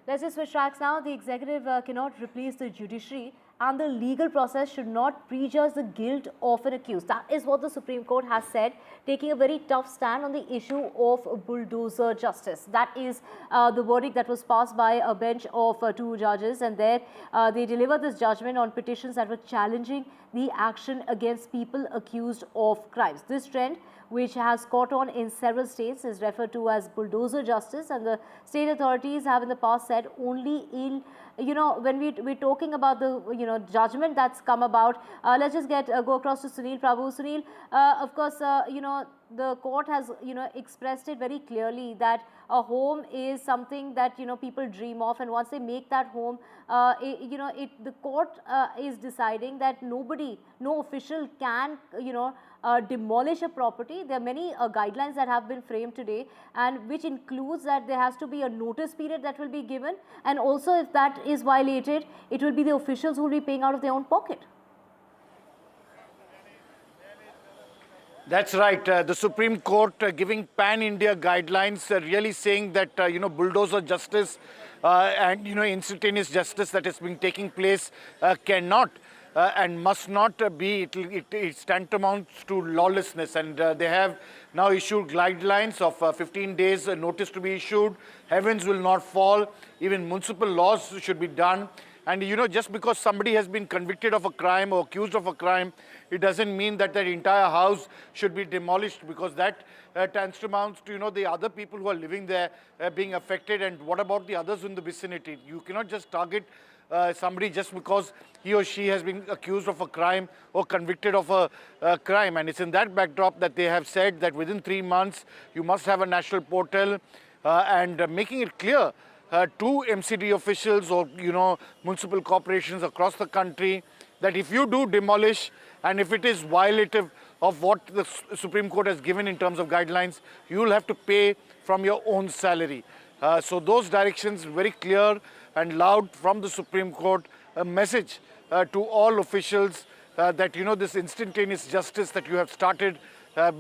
Let's just switch tracks now. The executive cannot replace the judiciary, and the legal process should not prejudge the guilt of an accused. That is what the Supreme Court has said, taking a very tough stand on the issue of bulldozer justice. That is the verdict that was passed by a bench of 2 judges, and there they delivered this judgment on petitions that were challenging the action against people accused of crimes. This trend, which has caught on in several states, is referred to as bulldozer justice, and the state authorities have in the past said only in when we're talking about the judgment that's come about. Let's just go across to Sunil Prabhu. Sunil, of course, the court has expressed it very clearly that a home is something that people dream of, and once they make that home, the court is deciding that no official can demolish a property. There are many guidelines that have been framed today, and which includes that there has to be a notice period that will be given, and also if that is violated, it will be the officials who will be paying out of their own pocket. That's right. The Supreme Court giving pan-India guidelines, really saying that, bulldozer justice and, instantaneous justice that has been taking place cannot and must not be, it's tantamount to lawlessness. And they have now issued guidelines of 15 days notice to be issued. Heavens will not fall. Even municipal laws should be done. And just because somebody has been convicted of a crime or accused of a crime, it doesn't mean that that entire house should be demolished, because that tantamount to the other people who are living there being affected. And what about the others in the vicinity? You cannot just target somebody just because he or she has been accused of a crime or convicted of a crime. And it's in that backdrop that they have said that within 3 months you must have a national portal, and making it clear to MCD officials or municipal corporations across the country that if you do demolish and if it is violative of what the Supreme Court has given in terms of guidelines, you will have to pay from your own salary. So those directions very clear and loud from the Supreme Court, a message to all officials that this instantaneous justice that you have started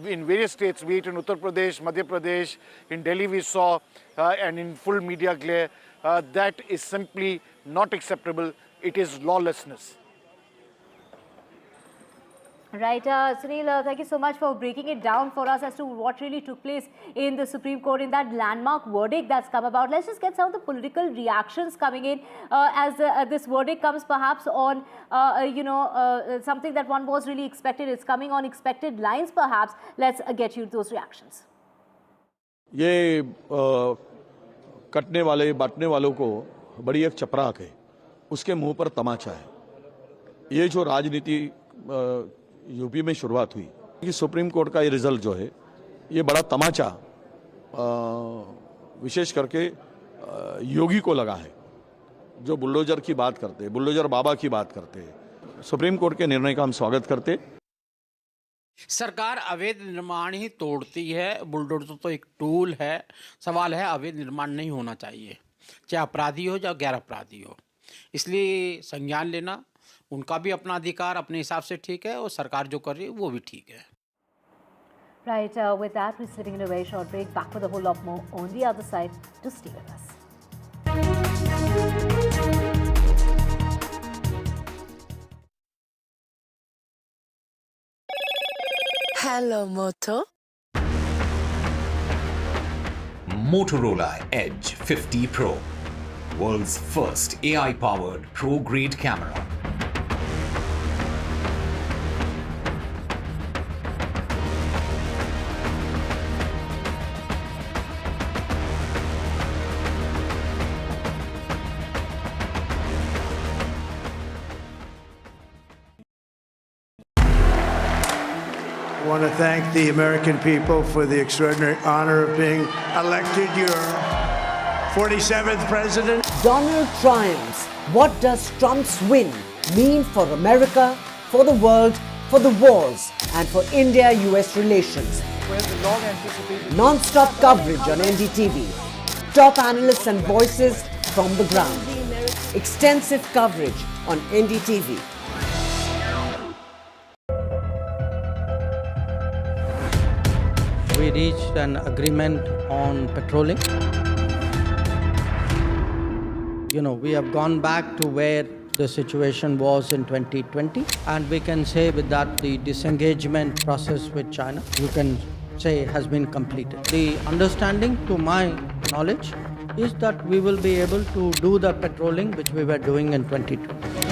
in various states, be it in Uttar Pradesh, Madhya Pradesh, in Delhi we saw, and in full media glare, that is simply not acceptable. It is lawlessness. Right, Sunil, thank you so much for breaking it down for us as to what really took place in the Supreme Court in that landmark verdict that's come about. Let's just get some of the political reactions coming in as this verdict comes perhaps on, something that one was really expected. It's coming on expected lines perhaps. Let's get you those reactions. ये कटने वाले बांटने वालों को बड़ी एक चपराक है, उसके मुंह पर तमाचा है। ये जो राजनीति यूपी में शुरुआत हुई कि सुप्रीम कोर्ट का ये रिजल्ट जो है ये बड़ा तमाचा विशेष करके योगी को लगा है, जो बुलडोजर की बात करते हैं, बुलडोजर बाबा की बात करते हैं। सुप्रीम कोर्ट के निर्णय का हम स्वागत करते। सरकार अवैध निर्माण ही तोड़ती है, बुलडोजर तो एक टूल है। सवाल है अवैध निर्माण नहीं होना चाहिए, चाहे अपराधी हो या गैर अपराधी हो। इसलिए संज्ञान लेना उनका भी अपना अधिकार अपने हिसाब से ठीक है और सरकार जो कर रही है वो भी ठीक है। Right, with that we're sitting in a very short break. Back with a whole lot more on the other side. Just stay with us. Hello, Moto. Motorola Edge 50 Pro, world's first AI-powered pro-grade camera. I want to thank the American people for the extraordinary honor of being elected your 47th president. Donald triumphs. What does Trump's win mean for America, for the world, for the wars, and for India-US relations? Non-stop coverage on NDTV. Top analysts and voices from the ground. Extensive coverage on NDTV. We reached an agreement on patrolling. We have gone back to where the situation was in 2020, and we can say with that the disengagement process with China, you can say, has been completed. The understanding, to my knowledge, is that we will be able to do the patrolling which we were doing in 2020.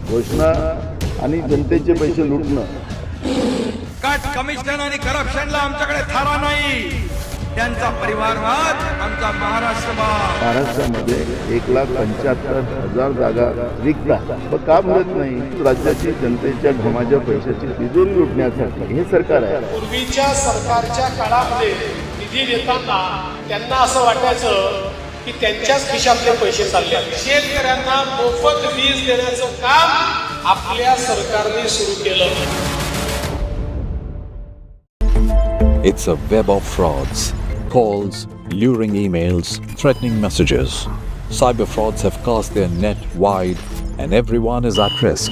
घोषणा आणि जनतेचे पैसे लुटणं, cut commission आणि करप्शनला आमच्याकडे थारा नाही, त्यांचा परिवारवाद आमचा महाराष्ट्रवाद. महाराष्ट्रामध्ये 1,75,000 जागा रिक्त आहेत, पण का मिळत नाही? राज्याची जनतेच्या घमाच्या पैशाची तिजोरी लुटण्यासाठी हे सरकार आहे. पूर्वीच्या सरकारच्या काळामध्ये निधी देताना त्यांना असं वाटायचं की त्यांच्याच खिशातले पैसे चालले. शेतकऱ्यांना मोफत वीज देण्याचं काम आपल्या सरकारने सुरू केलं. It's a web of frauds, calls, luring emails, threatening messages. Cyber frauds have cast their net wide and everyone is at risk.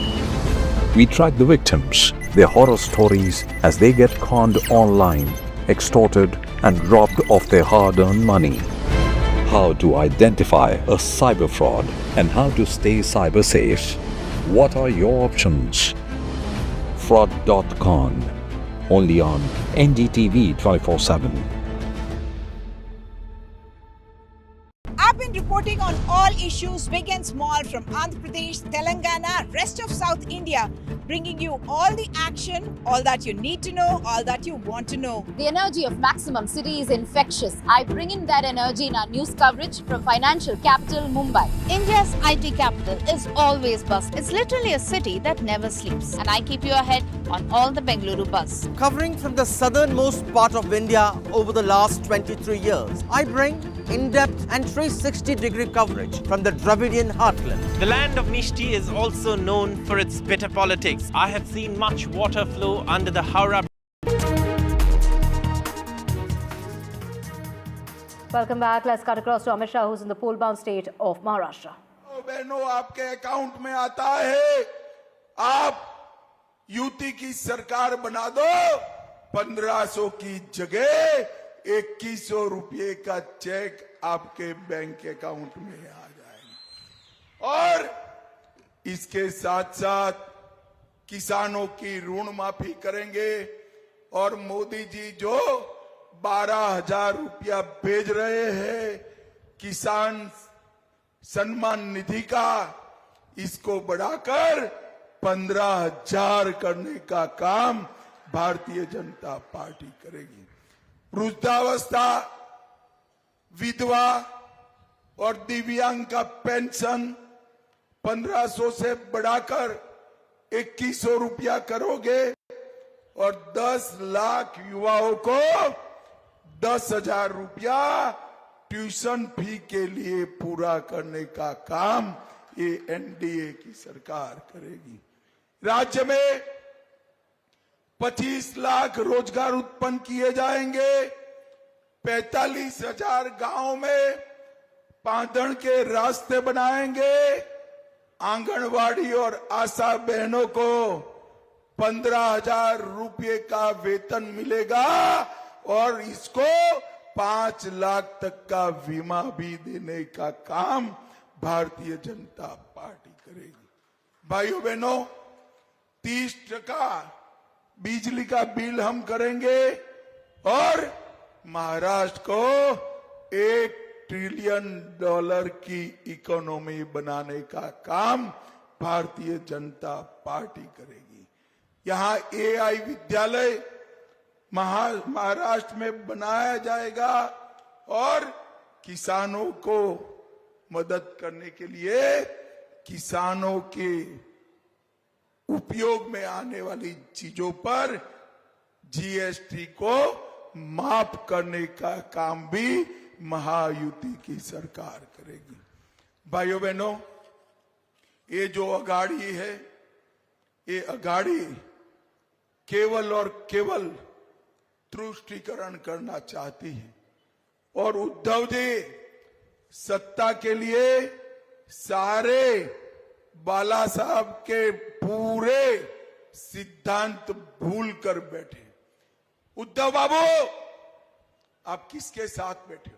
We track the victims, their horror stories as they get conned online, extorted and robbed of their hard-earned money. how to identify a cyber fraud and how to stay cyber safe. What are your options? Fraud.con, only on NDTV 24/7. I've been reporting on all issues, big and small, from Andhra Pradesh, Telangana, rest of South India, bringing you all the action, all that you need to know, all that you want to know. The energy of Maximum City is infectious. I bring in that energy in our news coverage from financial capital Mumbai. India's IT capital is always buzz. It's literally a city that never sleeps. And I keep you ahead on all the Bengaluru buzz. Covering from the southernmost part of India over the last 23 years, I bring in-depth and 360-degree coverage from the Dravidian heartland. The land of Mishti is also known for its bitter politics. I have seen much water flow under the Howrah. Welcome back. Let's cut across to Amit Shah, who's in the poll-bound state of Maharashtra. बहनों, आपके account में आता है, आप UT की सरकार बना दो, 1500 की जगह 2100 रुपये का चेक आपके बैंक अकाउंट में आ जाएगा। और इसके साथ साथ किसानों की ऋण माफी करेंगे और मोदी जी जो 12,000 रुपया भेज रहे हैं किसान सम्मान निधि का, इसको बढ़ाकर 15,000 करने का काम भारतीय जनता पार्टी करेगी। वृद्धावस्था, विधवा और दिव्यांग का पेंशन 1500 से बढ़ाकर 2100 रुपया करोगे और 10 लाख युवाओं को 10,000 रुपया ट्यूशन फी के लिए पूरा करने का काम ये एनडीए की सरकार करेगी। राज्य में 25 लाख रोजगार उत्पन्न किए जाएंगे। 45,000 गांव में पादन के रास्ते बनाएंगे। आंगनवाड़ी और आशा बहनों को 15,000 रुपये का वेतन मिलेगा और इसको 5 लाख तक का बीमा भी देने का काम भारतीय जनता पार्टी करेगी। भाइयों बहनों, 30% बिजली का बिल हम करेंगे और महाराष्ट्र को $1 ट्रिलियन की इकोनॉमी बनाने का काम भारतीय जनता पार्टी करेगी। यहाँ एआई विद्यालय महाराष्ट्र में बनाया जाएगा और किसानों को मदद करने के लिए किसानों के उपयोग में आने वाली चीजों पर जीएसटी को माफ करने का काम भी महायुति की सरकार करेगी। भाइयों बहनों, ये जो अगाड़ी है, ये अगाड़ी केवल और केवल तुष्टीकरण करना चाहती है और उद्धव जी सत्ता के लिए सारे बाला साहब के पूरे सिद्धांत भूल कर बैठे। उद्धव बाबू, आप किसके साथ बैठे हो?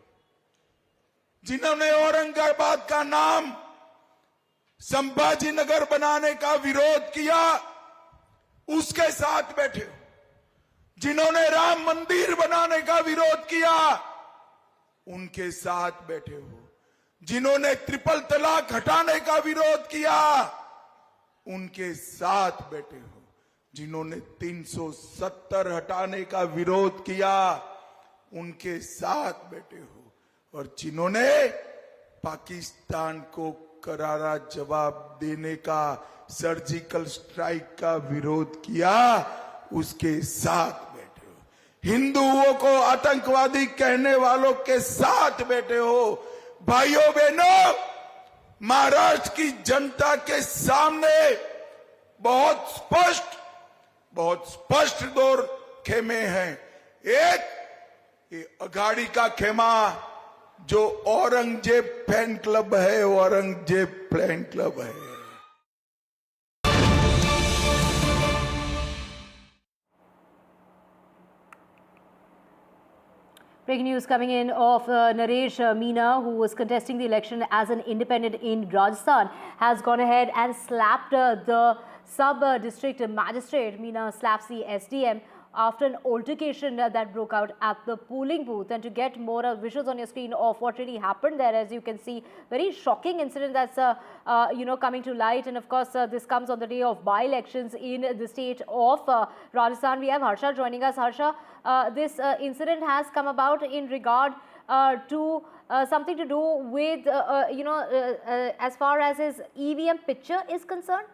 जिन्होंने औरंगाबाद का नाम संभाजी नगर बनाने का विरोध किया, उसके साथ बैठे हो। जिन्होंने राम मंदिर बनाने का विरोध किया, उनके साथ बैठे हो। जिन्होंने ट्रिपल तलाक हटाने का विरोध किया, उनके साथ बैठे हो। जिन्होंने 370 हटाने का विरोध किया, उनके साथ बैठे हो। और जिन्होंने पाकिस्तान को करारा जवाब देने का, सर्जिकल स्ट्राइक का विरोध किया, उसके साथ बैठे हो। हिंदुओं को आतंकवादी कहने वालों के साथ बैठे हो। भाइयों बहनों, महाराष्ट्र की जनता के सामने बहुत स्पष्ट दो खेमे हैं। एक, ये अघाड़ी का खेमा जो औरंगजेब फैन क्लब है, औरंगजेब फैन क्लब है। Breaking news coming in of Naresh Meena, who was contesting the election as an independent in Rajasthan, has gone ahead and slapped the sub-district magistrate. Meena slaps the SDM after an altercation that broke out at the polling booth. And to get more visuals on your screen of what really happened there, as you can see, very shocking incident that's coming to light. And of course, this comes on the day of by-elections in the state of Rajasthan. We have Harsha joining us. Harsha, this incident has come about in regard to something to do with, as far as his EVM picture is concerned.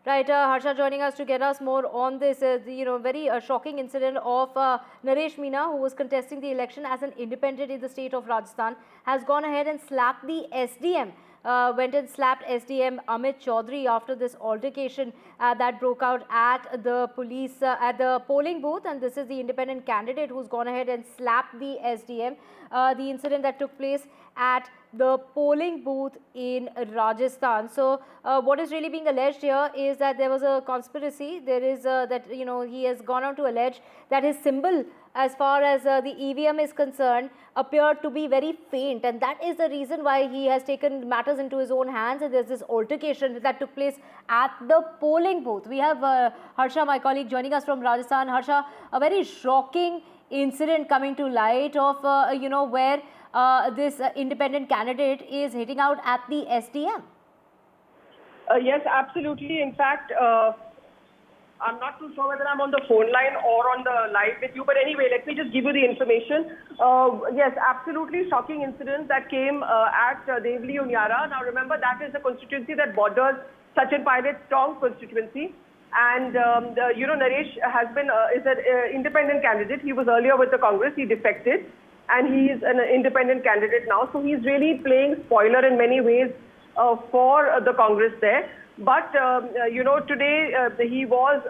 Right, Harsha joining us to get us more on this, very shocking incident of Naresh Meena, who was contesting the election as an independent in the state of Rajasthan, has gone ahead and slapped the SDM. Went and slapped SDM Amit Chaudhary after this altercation that broke out at the police at the polling booth, and this is the independent candidate who's gone ahead and slapped the SDM. The incident that took place at the polling booth in Rajasthan. So what is really being alleged here is that there was a conspiracy. There is he has gone on to allege that his symbol, as far as the EVM is concerned, appeared to be very faint, and that is the reason why he has taken matters into his own hands, and there's this altercation that took place at the polling booth. We have Harsha, my colleague, joining us from Rajasthan. Harsha, a very shocking incident coming to light of where this independent candidate is hitting out at the SDM. Yes, absolutely. In fact, I'm not too sure whether I'm on the phone line or on the live with you, but anyway, let me just give you the information. Yes, absolutely shocking incident that came at Devli Unyara. Now remember, that is the constituency that borders Sachin Pilot's strong constituency. And Naresh has been is an independent candidate. He was earlier with the Congress. He defected, and he is an independent candidate now. So he's really playing spoiler in many ways for the Congress there. But today he was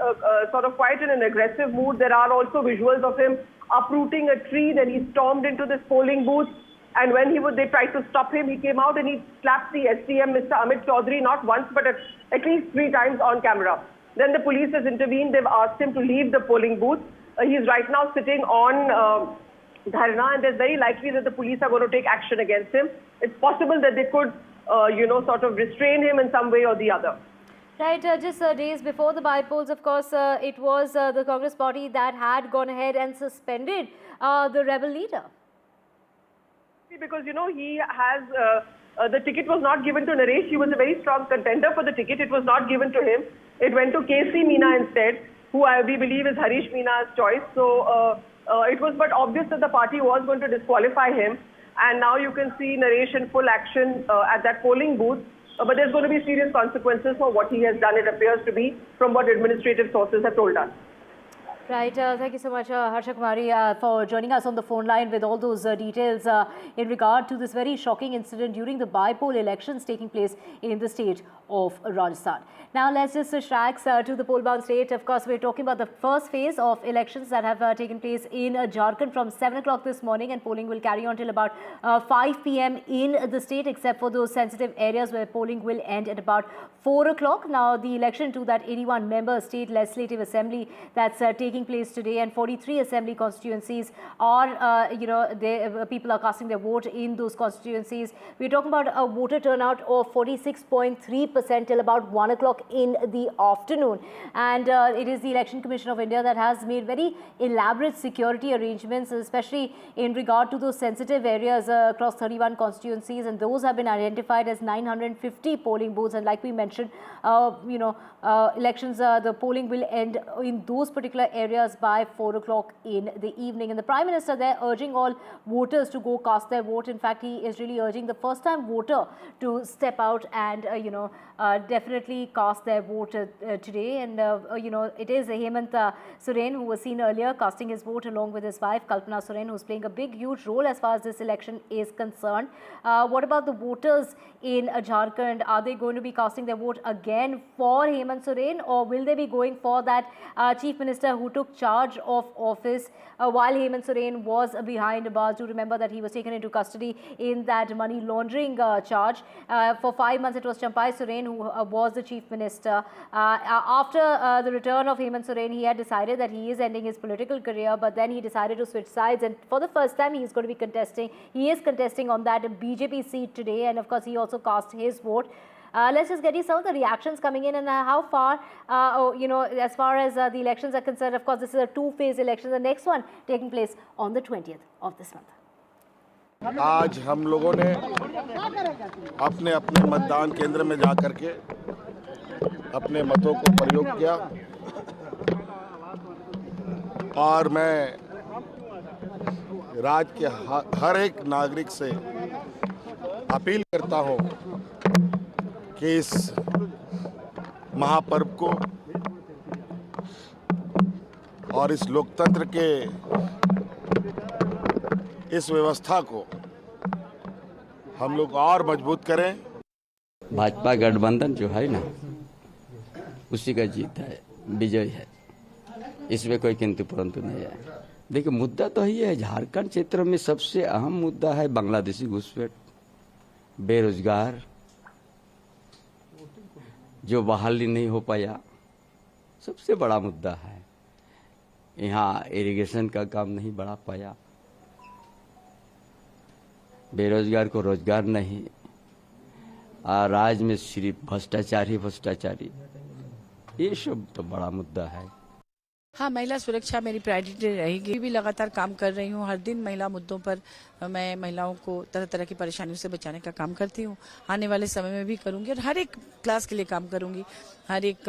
sort of quite in an aggressive mood. There are also visuals of him uprooting a tree. Then he stormed into this polling booth, and when they tried to stop him, he came out and he slapped the SDM, Mr. Amit Chaudhary, not once but at least 3 times on camera. Then the police has intervened. They've asked him to leave the polling booth. He's right now sitting on dharna, and there's very likely that the police are going to take action against him. It's possible that they could, sort of restrain him in some way or the other. Right, just days before the by-polls, of course, it was the Congress party that had gone ahead and suspended the rebel leader. Because, he has, the ticket was not given to Naresh. He was a very strong contender for the ticket. It was not given to him. It went to KC Meena instead, who we believe is Harish Meena's choice. So it was but obvious that the party was going to disqualify him. And now you can see Naresh in full action at that polling booth. But there's going to be serious consequences for what he has done, it appears to be, from what administrative sources have told us. Right, thank you so much, Harsha Kumari, for joining us on the phone line with all those details in regard to this very shocking incident during the by-poll elections taking place in the state of Rajasthan. Now, let's just switch tracks to the poll-bound state. Of course, we're talking about the first phase of elections that have taken place in Jharkhand from 7 o'clock this morning, and polling will carry on till about 5 p.m. in the state, except for those sensitive areas where polling will end at about 4 o'clock. Now, the election to that 81-member state legislative assembly that's taking place today, and 43 assembly constituencies are, people are casting their vote in those constituencies. We're talking about a voter turnout of 46.3% till about 1 o'clock in the afternoon. And it is the Election Commission of India that has made very elaborate security arrangements, especially in regard to those sensitive areas across 31 constituencies, and those have been identified as 950 polling booths. And like we mentioned, elections, the polling will end in those particular areas by 4 o'clock in the evening. And the Prime Minister there urging all voters to go cast their vote. In fact, he is really urging the first-time voter to step out and, definitely cast their vote today. And, it is Hemant Soren, who was seen earlier casting his vote along with his wife, Kalpana Soren, who's playing a big, huge role as far as this election is concerned. What about the voters in Jharkhand? Are they going to be casting their vote again for Hemant Soren, or will they be going for that Chief Minister who took charge of office while Hemant Soren was behind bars. Do remember that he was taken into custody in that money laundering charge. For 5 months, it was Champai Soren who was the chief minister. After the return of Hemant Soren, he had decided that he is ending his political career, but then he decided to switch sides, and for the first time, he is going to be contesting. He is contesting on that BJP seat today, and of course, he also cast his vote. Let's just get you some of the reactions coming in and how far, as far as the elections are concerned. Of course, this is a two-phase election. The next one taking place on the 20th of this month. आज हम लोगों ने अपने अपने मतदान केंद्र में जा करके अपने मतों को प्रयोग किया और मैं राज्य के हर एक नागरिक से अपील करता हूं कि इस महापर्व को और इस लोकतंत्र के इस व्यवस्था को हम लोग और मजबूत करें। भाजपा गठबंधन जो है ना, उसी का जीत है, विजय है, इसमें कोई किंतु परंतु नहीं है। देखिए, मुद्दा तो ये है, झारखंड क्षेत्र में सबसे अहम मुद्दा है बांग्लादेशी घुसपैठ, बेरोजगार जो बहाली नहीं हो पाया, सबसे बड़ा मुद्दा है। यहाँ इरिगेशन का काम नहीं बढ़ा पाया, बेरोजगार को रोजगार नहीं, राज्य में सिर्फ भ्रष्टाचारी, ये सब तो बड़ा मुद्दा है। हाँ, महिला सुरक्षा मेरी प्रायोरिटी रहेगी। भी लगातार काम कर रही हूँ। हर दिन महिला मुद्दों पर मैं महिलाओं को तरह तरह की परेशानियों से बचाने का काम करती हूँ। आने वाले समय में भी करूँगी और हर एक क्लास के लिए काम करूँगी। हर एक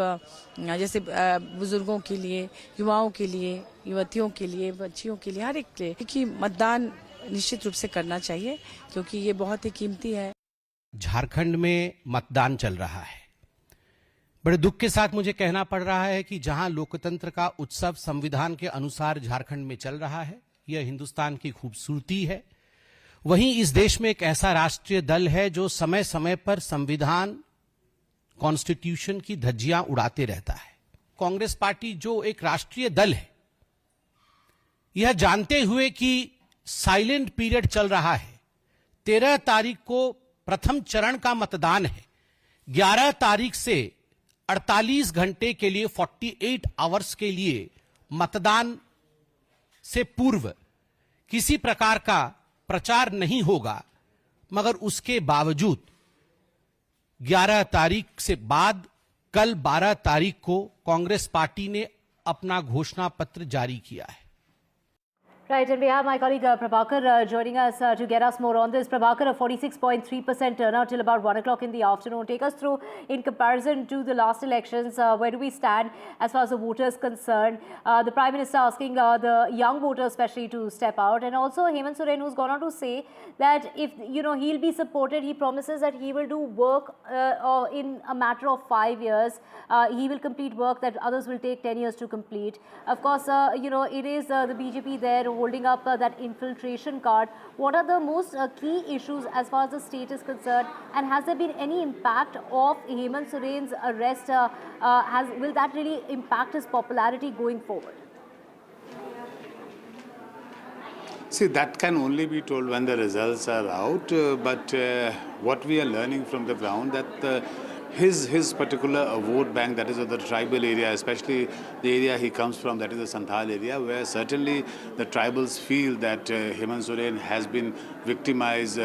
जैसे बुजुर्गों के लिए, युवाओं के लिए, युवतियों के लिए, बच्चियों के लिए, हर एक के लिए, क्योंकि मतदान निश्चित रूप से करना चाहिए क्योंकि ये बहुत ही कीमती है। झारखंड में मतदान चल रहा है। बड़े दुख के साथ मुझे कहना पड़ रहा है कि जहां लोकतंत्र का उत्सव संविधान के अनुसार झारखंड में चल रहा है, यह हिंदुस्तान की खूबसूरती है, वहीं इस देश में एक ऐसा राष्ट्रीय दल है जो समय समय पर संविधान, कॉन्स्टिट्यूशन की धज्जियां उड़ाते रहता है। कांग्रेस पार्टी जो एक राष्ट्रीय दल है, यह जानते हुए कि साइलेंट पीरियड चल रहा है, 13 तारीख को प्रथम चरण का मतदान है, 11 तारीख से 48 घंटे के लिए 48 आवर्स के लिए मतदान से पूर्व किसी प्रकार का प्रचार नहीं होगा, मगर उसके बावजूद 11 तारीख से बाद कल 12 तारीख को कांग्रेस पार्टी ने अपना घोषणा पत्र जारी किया है। Right, and we have my colleague Prabhakar joining us to get us more on this. Prabhakar, a 46.3% turnout till about 1 o'clock in the afternoon. Take us through, in comparison to the last elections, where do we stand as far as the voters concerned? The Prime Minister asking the young voters especially to step out, and also Hemant Soren, who's gone on to say that if he'll be supported, he promises that he will do work in a matter of 5 years. He will complete work that others will take 10 years to complete. Of course, it is the BJP there holding up that infiltration card. What are the most key issues as far as the state is concerned, and has there been any impact of Hemant Soren's arrest? Will that really impact his popularity going forward? See, that can only be told when the results are out, but what we are learning from the ground that his particular vote bank, that is of the tribal area, especially the area he comes from, that is the Santhal area, where certainly the tribals feel that Hemant Soren has been victimized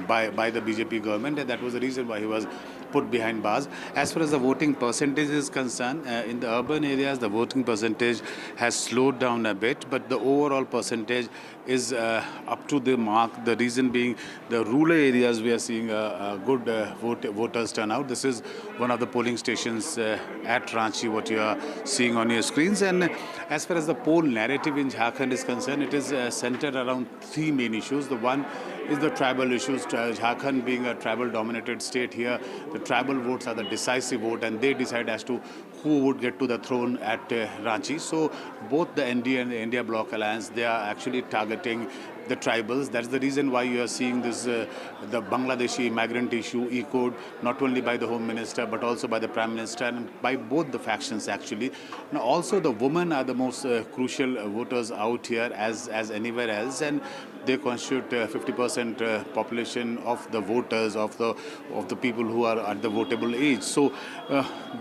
by the BJP government, and that was the reason why he was put behind bars. As far as the voting percentage is concerned, in the urban areas, the voting percentage has slowed down a bit, but the overall percentage is up to the mark. The reason being, the rural areas we are seeing a good voters turnout. This is one of the polling stations at Ranchi, what you are seeing on your screens. And as far as the poll narrative in Jharkhand is concerned, it is centered around 3 main issues. The one is the tribal issues. Jharkhand being a tribal-dominated state here, the tribal votes are the decisive vote, and they decide as to who would get to the throne at Ranchi. So both the NDA and the India Bloc Alliance, they are actually targeting the tribals. That's the reason why you are seeing this, the Bangladeshi migrant issue echoed not only by the Home Minister but also by the Prime Minister and by both the factions actually. Now, also the women are the most crucial voters out here as anywhere else, and they constitute 50% population of the voters, of the people who are at the votable age. So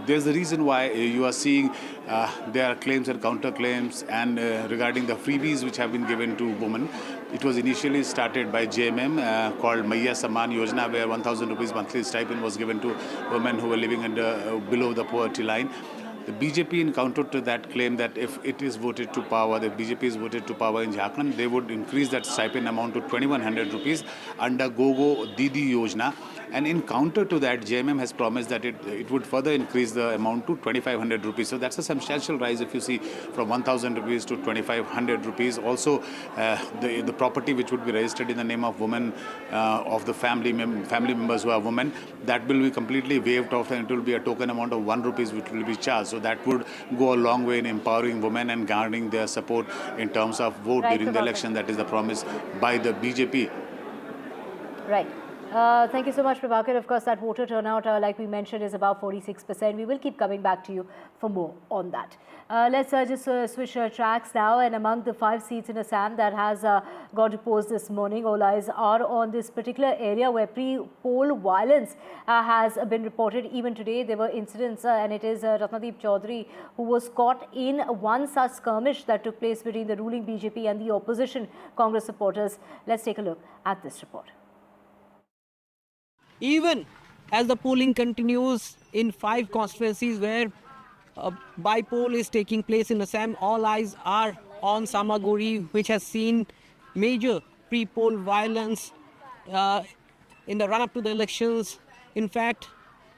there's a reason why you are seeing there are claims and counterclaims, and regarding the freebies which have been given to women. It was initially started by JMM called Maiya Samman Yojana, where 1,000 rupees monthly stipend was given to women who were living below the poverty line. The BJP in counter to that claim that if it is voted to power, the BJP is voted to power in Jharkhand, they would increase that stipend amount to 2,100 rupees under Gogo Didi Yojana. And in counter to that, JMM has promised that it would further increase the amount to 2,500 rupees. So that's a substantial rise if you see from 1,000 rupees to 2,500 rupees. Also, the property which would be registered in the name of women, of the family members who are women, that will be completely waived off, and it will be a token amount of 1 rupees which will be charged. So that would go a long way in empowering women and garnering their support in terms of vote during the election. That is the promise by the BJP. Right. Thank you so much, Prabhakar. Of course, that voter turnout, like we mentioned, is about 46%. We will keep coming back to you for more on that. Let's just switch tracks now. And among the 5 seats in Assam that has got to post this morning, all eyes are on this particular area where pre-poll violence has been reported. Even today, there were incidents, and it is Ratnadeep Chaudhary who was caught in one such skirmish that took place between the ruling BJP and the opposition Congress supporters. Let's take a look at this report. Even as the polling continues in 5 constituencies where by-poll is taking place in Assam, all eyes are on Samaguri, which has seen major pre-poll violence in the run-up to the elections. In fact,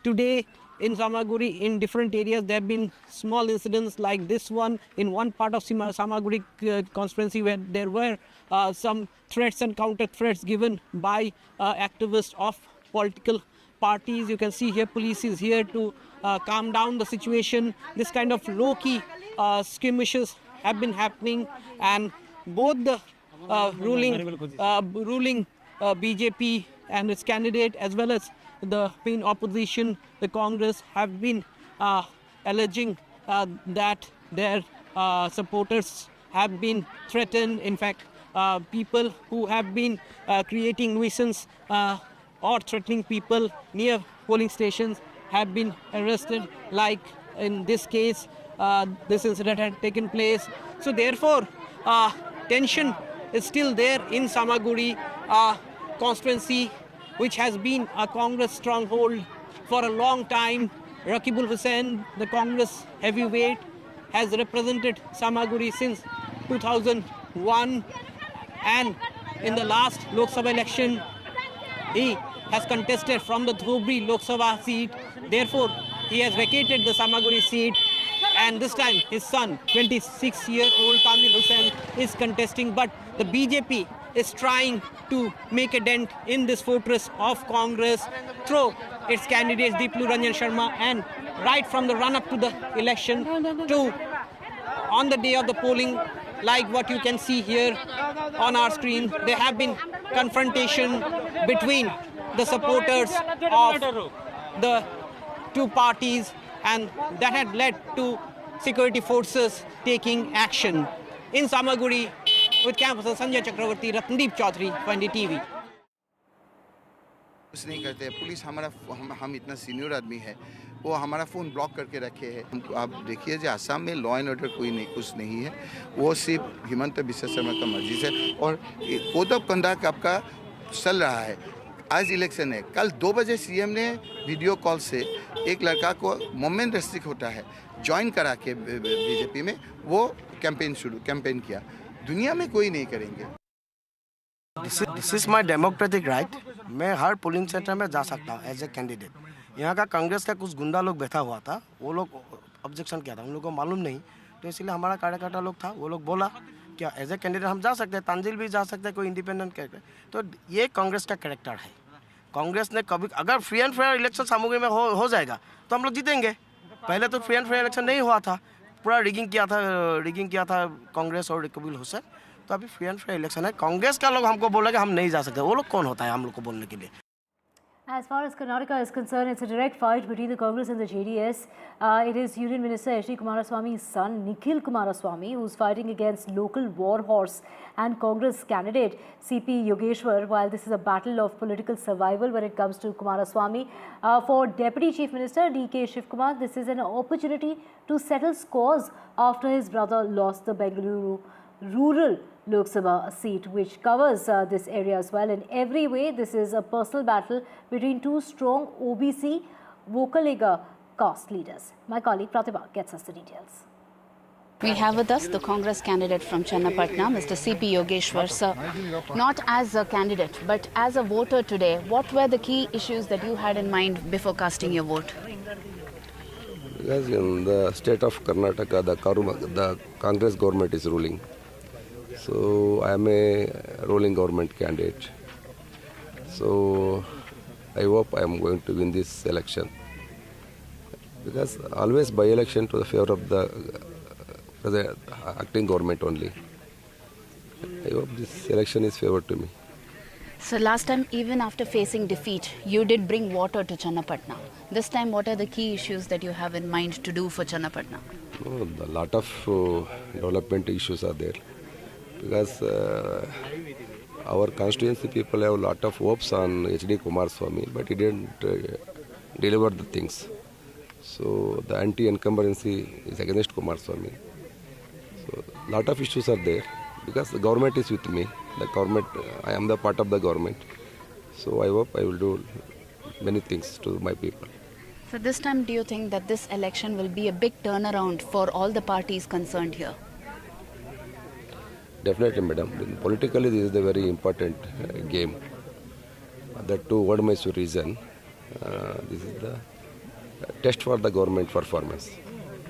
today in Samaguri, in different areas, there have been small incidents like this one in one part of Samaguri constituency where there were some threats and counter-threats given by activists of political parties. You can see here police is here to calm down the situation. This kind of low-key skirmishes have been happening, and both the ruling BJP and its candidate as well as the main opposition, the Congress, have been alleging that their supporters have been threatened. In fact, people who have been creating nuisance or threatening people near polling stations have been arrested, like in this case, this incident had taken place. So therefore, tension is still there in Samaguri constituency, which has been a Congress stronghold for a long time. Rakibul Hussain, the Congress heavyweight, has represented Samaguri since 2001, and in the last Lok Sabha election, he has contested from the Dhubri Lok Sabha seat. Therefore, he has vacated the Samaguri seat, and this time his son, 26-year-old Kamil Hussain, is contesting. But the BJP is trying to make a dent in this fortress of Congress through its candidates Deeplu Ranjan Sharma, and right from the run-up to the election to on the day of the polling, like what you can see here on our screen, there have been confrontation between the supporters of the two parties, and that had led to security forces taking action. In Samaguri, with campus Sanjay Chakravarti, Ratnadeep Chaudhary, NDTV. कुछ नहीं करते police हम इतना senior आदमी है वो हमारा phone block करके रखे है। आप देखिए जो आसाम में लॉ एंड ऑर्डर कोई नहीं कुछ नहीं है, वो सिर्फ हिमंत बिस्वा शर्मा का मर्जी है। और कोड ऑफ कंडक्ट आपका चल रहा है। आज इलेक्शन है, कल 2 बजे सीएम ने वीडियो कॉल से एक लड़का को मोमेंट रेस्ट्रिक्ट होता है ज्वाइन करा के बीजेपी में, वो कैंपेन किया। दुनिया में कोई नहीं करेंगे। This is my democratic right. मैं हर पोलिंग सेंटर में जा सकता हूँ एज ए कैंडिडेट। यहाँ का कांग्रेस का कुछ गुंडा लोग बैठा हुआ था, वो लोग ऑब्जेक्शन किया था, उन लोगों को मालूम नहीं, तो इसलिए हमारा कार्यकर्ता लोग था, वो लोग बोला क्या एज ए कैंडिडेट हम जा सकते हैं, तांजिल भी जा सकते हैं, कोई इंडिपेंडेंट कैरेक्टर। तो ये कांग्रेस का कैरेक्टर है। कांग्रेस ने कभी अगर फ्री एंड फेयर इलेक्शन सामग्री में हो जाएगा तो हम लोग जीतेंगे। पहले तो फ्री एंड फेयर इलेक्शन नहीं हुआ था, पूरा रिगिंग किया था कांग्रेस और कबील हुसैन। तो अभी फ्री एंड फेयर इलेक्शन है। कांग्रेस का लोग हमको बोलेगा हम नहीं जा सकते, वो लोग कौन होता है हम लोग को बोलने के लिए? As far as Karnataka is concerned, it's a direct fight between the Congress and the JDS. It is Union Minister H.D. Kumaraswamy's son, Nikhil Kumaraswamy, who's fighting against local war horse and Congress candidate C.P. Yogeshwar, while this is a battle of political survival when it comes to Kumaraswamy. For Deputy Chief Minister D.K. Shivkumar, this is an opportunity to settle scores after his brother lost the Bengaluru rural Lok Sabha seat, which covers this area as well. In every way, this is a personal battle between two strong OBC Vokalega caste leaders. My colleague Pratibha gets us the details. We have with us the Congress candidate from Channapatna, Mr. C.P. Yogeshwar. Sir, not as a candidate, but as a voter today, what were the key issues that you had in mind before casting your vote? Because in the state of Karnataka, the Congress government is ruling. So I am a ruling government candidate. So I hope I am going to win this election. Because always by election to the favor of the acting government only. I hope this election is favored to me. So last time, even after facing defeat, you did bring water to Channapatna. This time, what are the key issues that you have in mind to do for Channapatna? A lot of development issues are there. Because our constituency people have a lot of hopes on H.D. Kumaraswamy, but he didn't deliver the things. So the anti-incumbency is against Kumaraswamy. So a lot of issues are there because the government is with me. The government, I am the part of the government. So I hope I will do many things to my people. So this time, do you think that this election will be a big turnaround for all the parties concerned here? Definitely, madam. Politically, this is a very important game. That too, what makes you reason? This is the test for the government performance.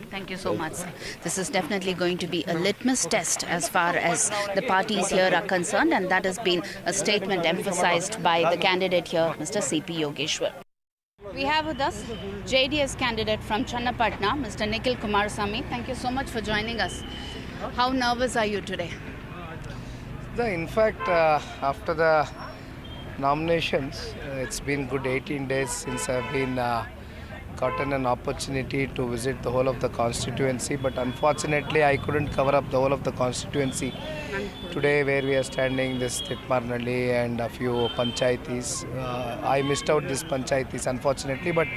Thank you so much. This is definitely going to be a litmus test as far as the parties here are concerned, and that has been a statement emphasized by the candidate here, Mr. C.P. Yogeshwar. We have with us JDS candidate from Channapatna, Mr. Nikhil Kumaraswamy. Thank you so much for joining us. How nervous are you today? In fact, after the nominations, it's been good 18 days since I've been gotten an opportunity to visit the whole of the constituency, but unfortunately I couldn't cover up the whole of the constituency. Today where we are standing, this Titmarnalli and a few panchayatis, I missed out these panchayatis unfortunately, but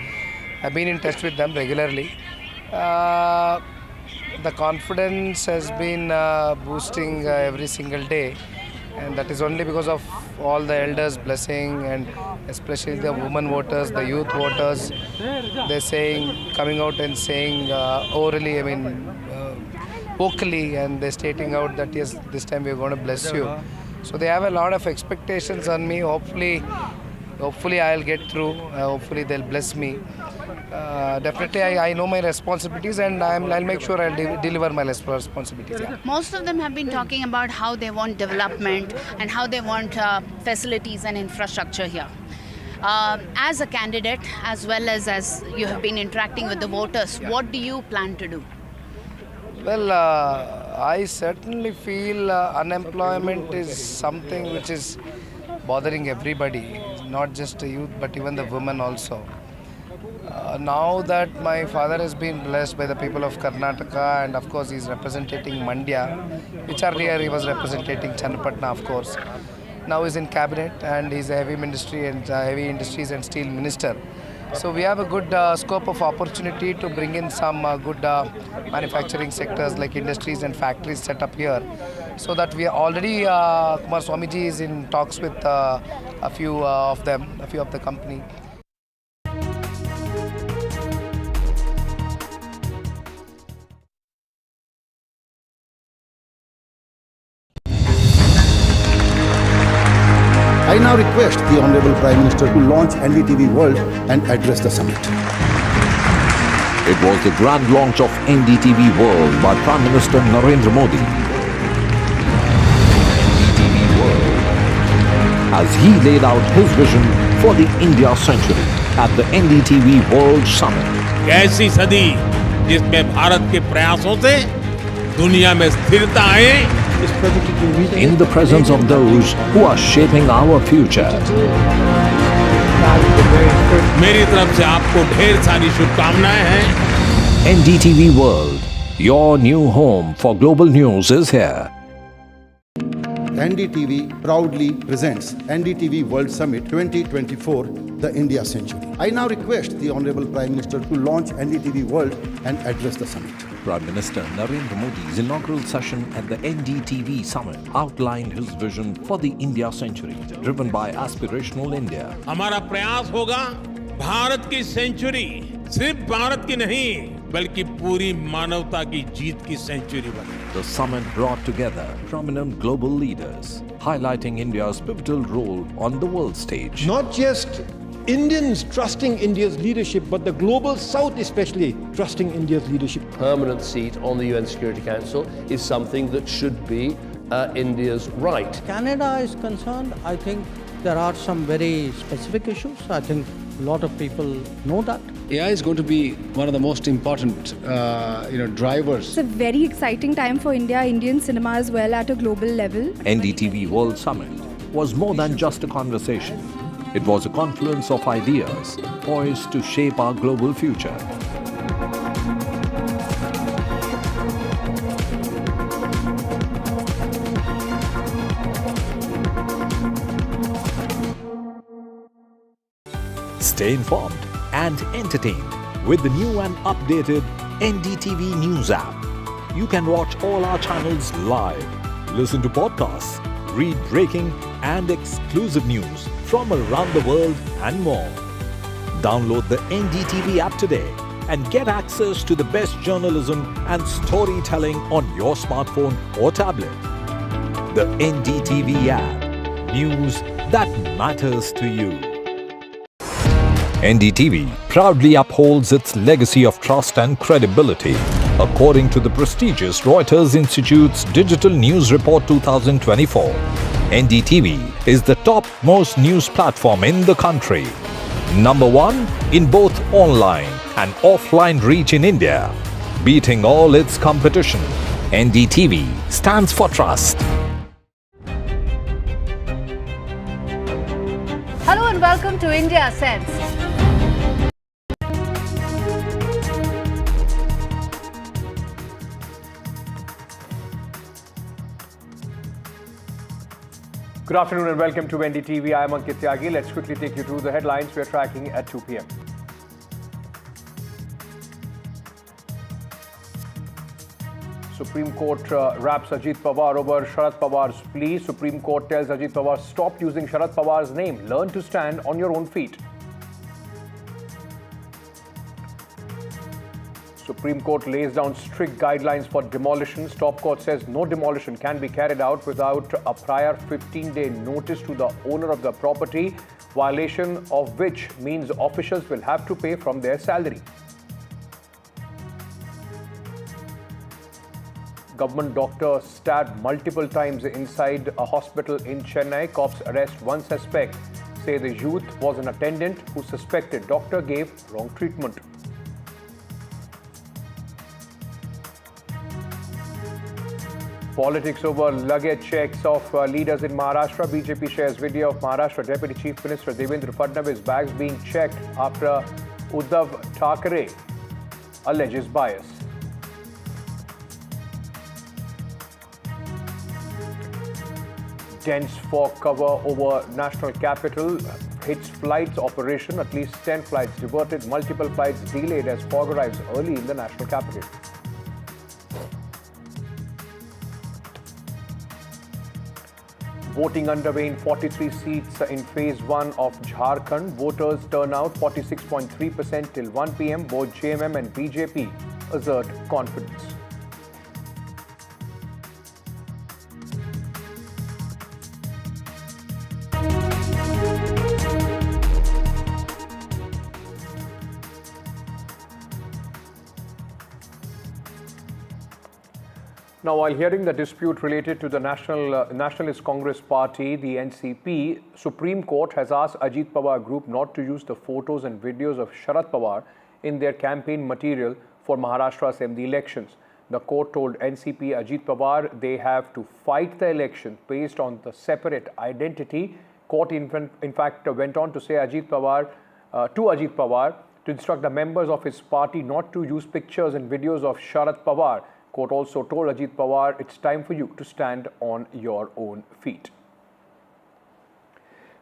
I've been in touch with them regularly. The confidence has been boosting every single day, and that is only because of all the elders' blessing, and especially the women voters, the youth voters. They're saying, coming out and saying orally, vocally, and they're stating out that yes, this time we're going to bless you. So they have a lot of expectations on me. Hopefully I'll get through. Hopefully they'll bless me. Definitely I know my responsibilities, and I'll make sure I'll deliver my responsibilities. Yeah. Most of them have been talking about how they want development and how they want facilities and infrastructure here. As a candidate, as well as you have been interacting with the voters, what do you plan to do? Well, I certainly feel unemployment is something which is bothering everybody, not just the youth but even the women also. Now that my father has been blessed by the people of Karnataka, and of course he's representing Mandya, which earlier he was representing Channapatna, of course. Now he's in cabinet and he's a heavy industries and steel minister. So we have a good scope of opportunity to bring in some good manufacturing sectors like industries and factories set up here. So that we are already, Kumaraswamyji is in talks with a few of the company. I now request the Honorable Prime Minister to launch NDTV World and address the summit. It was the grand launch of NDTV World by Prime Minister Narendra Modi. NDTV World, as he laid out his vision for the India century at the NDTV World Summit. ऐसी सदी जिसमें भारत के प्रयासों से दुनिया में स्थिरता आए इस प्रोजेक्ट की उम्मीद है in the presence of those who are shaping our future. मेरी तरफ से आपको ढेर सारी शुभकामनाएं हैं। NDTV World, your new home for global news is here. NDTV proudly presents NDTV World Summit 2024, the India Century. I now request the Honorable Prime Minister to launch NDTV World and address the summit. Prime Minister Narendra Modi's inaugural session at the NDTV Summit outlined his vision for the India Century, driven by aspirational India. हमारा प्रयास होगा भारत की century सिर्फ भारत की नहीं बल्कि पूरी मानवता की जीत की सेंचुरी बने। The summit brought together prominent global leaders, highlighting India's pivotal role on the world stage. Not just Indians trusting India's leadership, but the global South especially trusting India's leadership. Permanent seat on the UN Security Council is something that should be India's right. Canada is concerned, I think there are some very specific issues. I think a lot of people know that. AI is going to be one of the most important, drivers. It's a very exciting time for India, Indian cinema as well at a global level. NDTV World Summit was more than just a conversation. It was a confluence of ideas poised to shape our global future. Stay informed and entertained with the new and updated NDTV News app. You can watch all our channels live, listen to podcasts, read breaking and exclusive news from around the world and more. Download the NDTV app today and get access to the best journalism and storytelling on your smartphone or tablet. The NDTV app. News that matters to you. NDTV proudly upholds its legacy of trust and credibility. According to the prestigious Reuters Institute's Digital News Report 2024, NDTV is the topmost news platform in the country. Number one in both online and offline reach in India. Beating all its competition, NDTV stands for trust. Hello and welcome to India Sense. Good afternoon and welcome to NDTV. I am Ankit Tyagi. Let's quickly take you through the headlines we are tracking at 2 p.m. Supreme Court wraps Ajit Pawar over Sharad Pawar's plea. Supreme Court tells Ajit Pawar, stop using Sharad Pawar's name. Learn to stand on your own feet. Supreme Court lays down strict guidelines for demolitions. Top court says no demolition can be carried out without a prior 15-day notice to the owner of the property, violation of which means officials will have to pay from their salary. Government doctor stabbed multiple times inside a hospital in Chennai. Cops arrest one suspect. Say the youth was an attendant who suspected doctor gave wrong treatment. Politics over luggage checks of leaders in Maharashtra. BJP shares video of Maharashtra Deputy Chief Minister Devendra Fadnavis' bags being checked after Uddhav Thackeray alleges bias. Dense fog cover over national capital hits flights operation. At least 10 flights diverted, multiple flights delayed as fog arrives early in the national capital. Voting underway in 43 seats in phase 1 of Jharkhand. Voters turnout 46.3% till 1 p.m. Both JMM and BJP assert confidence. Now, while hearing the dispute related to the Nationalist Congress Party, the NCP, Supreme Court has asked Ajit Pawar Group not to use the photos and videos of Sharad Pawar in their campaign material for Maharashtra Assembly elections. The court told NCP Ajit Pawar they have to fight the election based on the separate identity. Court in fact went on to say Ajit Pawar to instruct the members of his party not to use pictures and videos of Sharad Pawar. Court also told Ajit Pawar, it's time for you to stand on your own feet.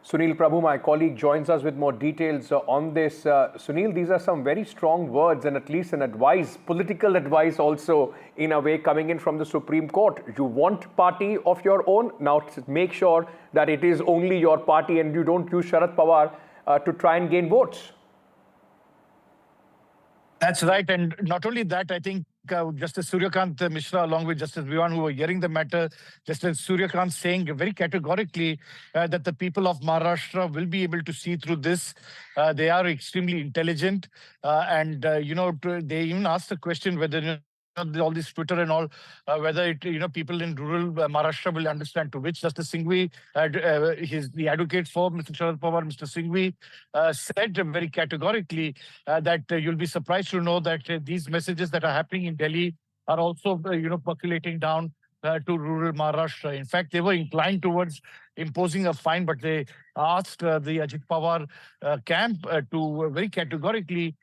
Sunil Prabhu, my colleague, joins us with more details on this. Sunil, these are some very strong words and at least an advice, political advice also in a way coming in from the Supreme Court. You want party of your own, now make sure that it is only your party and you don't use Sharad Pawar to try and gain votes. That's right. And not only that, I think Justice Suryakant Mishra, along with Justice Viswanathan, who were hearing the matter, Justice Suryakant saying very categorically that the people of Maharashtra will be able to see through this. They are extremely intelligent. They even asked the question whether all this Twitter and all, whether people in rural Maharashtra will understand, to which Justice Singhvi, the advocate for Mr. Sharad Pawar, Mr. Singhvi, said very categorically that you'll be surprised to know that these messages that are happening in Delhi are also, percolating down to rural Maharashtra. In fact, they were inclined towards imposing a fine, but they asked the Ajit Pawar camp to very categorically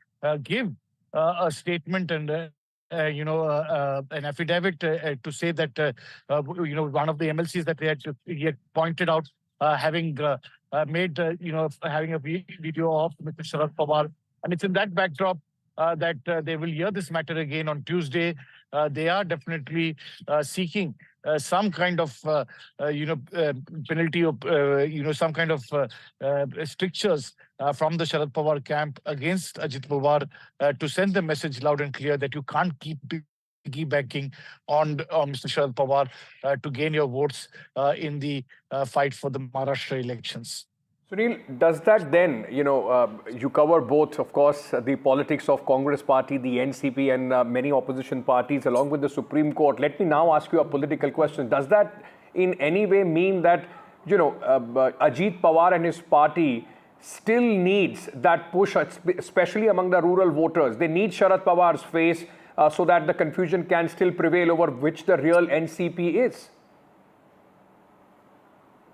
give a statement and an affidavit to say that one of the MLCs that he had pointed out having made having a video of Mr. Sharad Pawar, and it's in that backdrop that they will hear this matter again on Tuesday. They are definitely seeking some kind of penalty of some kind of strictures from the Sharad Pawar camp against Ajit Pawar to send the message loud and clear that you can't keep piggybacking on Mr. Sharad Pawar to gain your votes in the fight for the Maharashtra elections. Sunil, does that then, you cover both, of course, the politics of Congress party, the NCP and many opposition parties along with the Supreme Court. Let me now ask you a political question. Does that in any way mean that, Ajit Pawar and his party still needs that push, especially among the rural voters? They need Sharad Pawar's face so that the confusion can still prevail over which the real NCP is?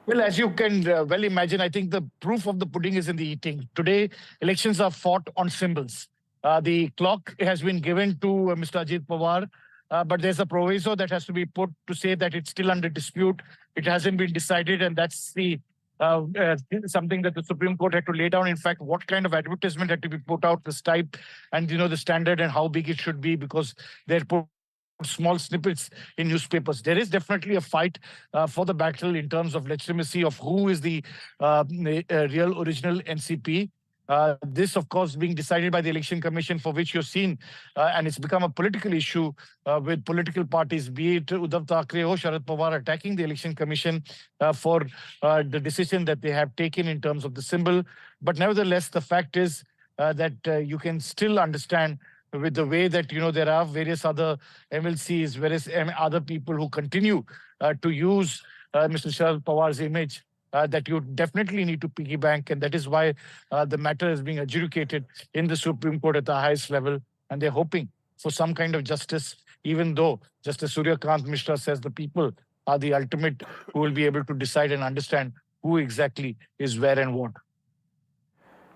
Well, as you can well imagine, I think the proof of the pudding is in the eating. Today, elections are fought on symbols. The clock has been given to Mr. Ajit Pawar, but there's a proviso that has to be put to say that it's still under dispute. It hasn't been decided, and that's the something that the Supreme Court had to lay down. In fact, what kind of advertisement had to be put out, this type, and the standard and how big it should be, because they're put small snippets in newspapers. There is definitely a fight for the battle in terms of legitimacy of who is the real original NCP. This, of course, being decided by the Election Commission, for which you've seen, and it's become a political issue with political parties, be it Uddhav Thackeray or Sharad Pawar, attacking the Election Commission for the decision that they have taken in terms of the symbol. But nevertheless, the fact is that you can still understand with the way that, there are various other MLCs, various other people who continue to use Mr. Sharad Pawar's image, that you definitely need to piggyback. And that is why the matter is being adjudicated in the Supreme Court at the highest level. And they're hoping for some kind of justice, even though Justice Suryakant Mishra says the people are the ultimate who will be able to decide and understand who exactly is where and what.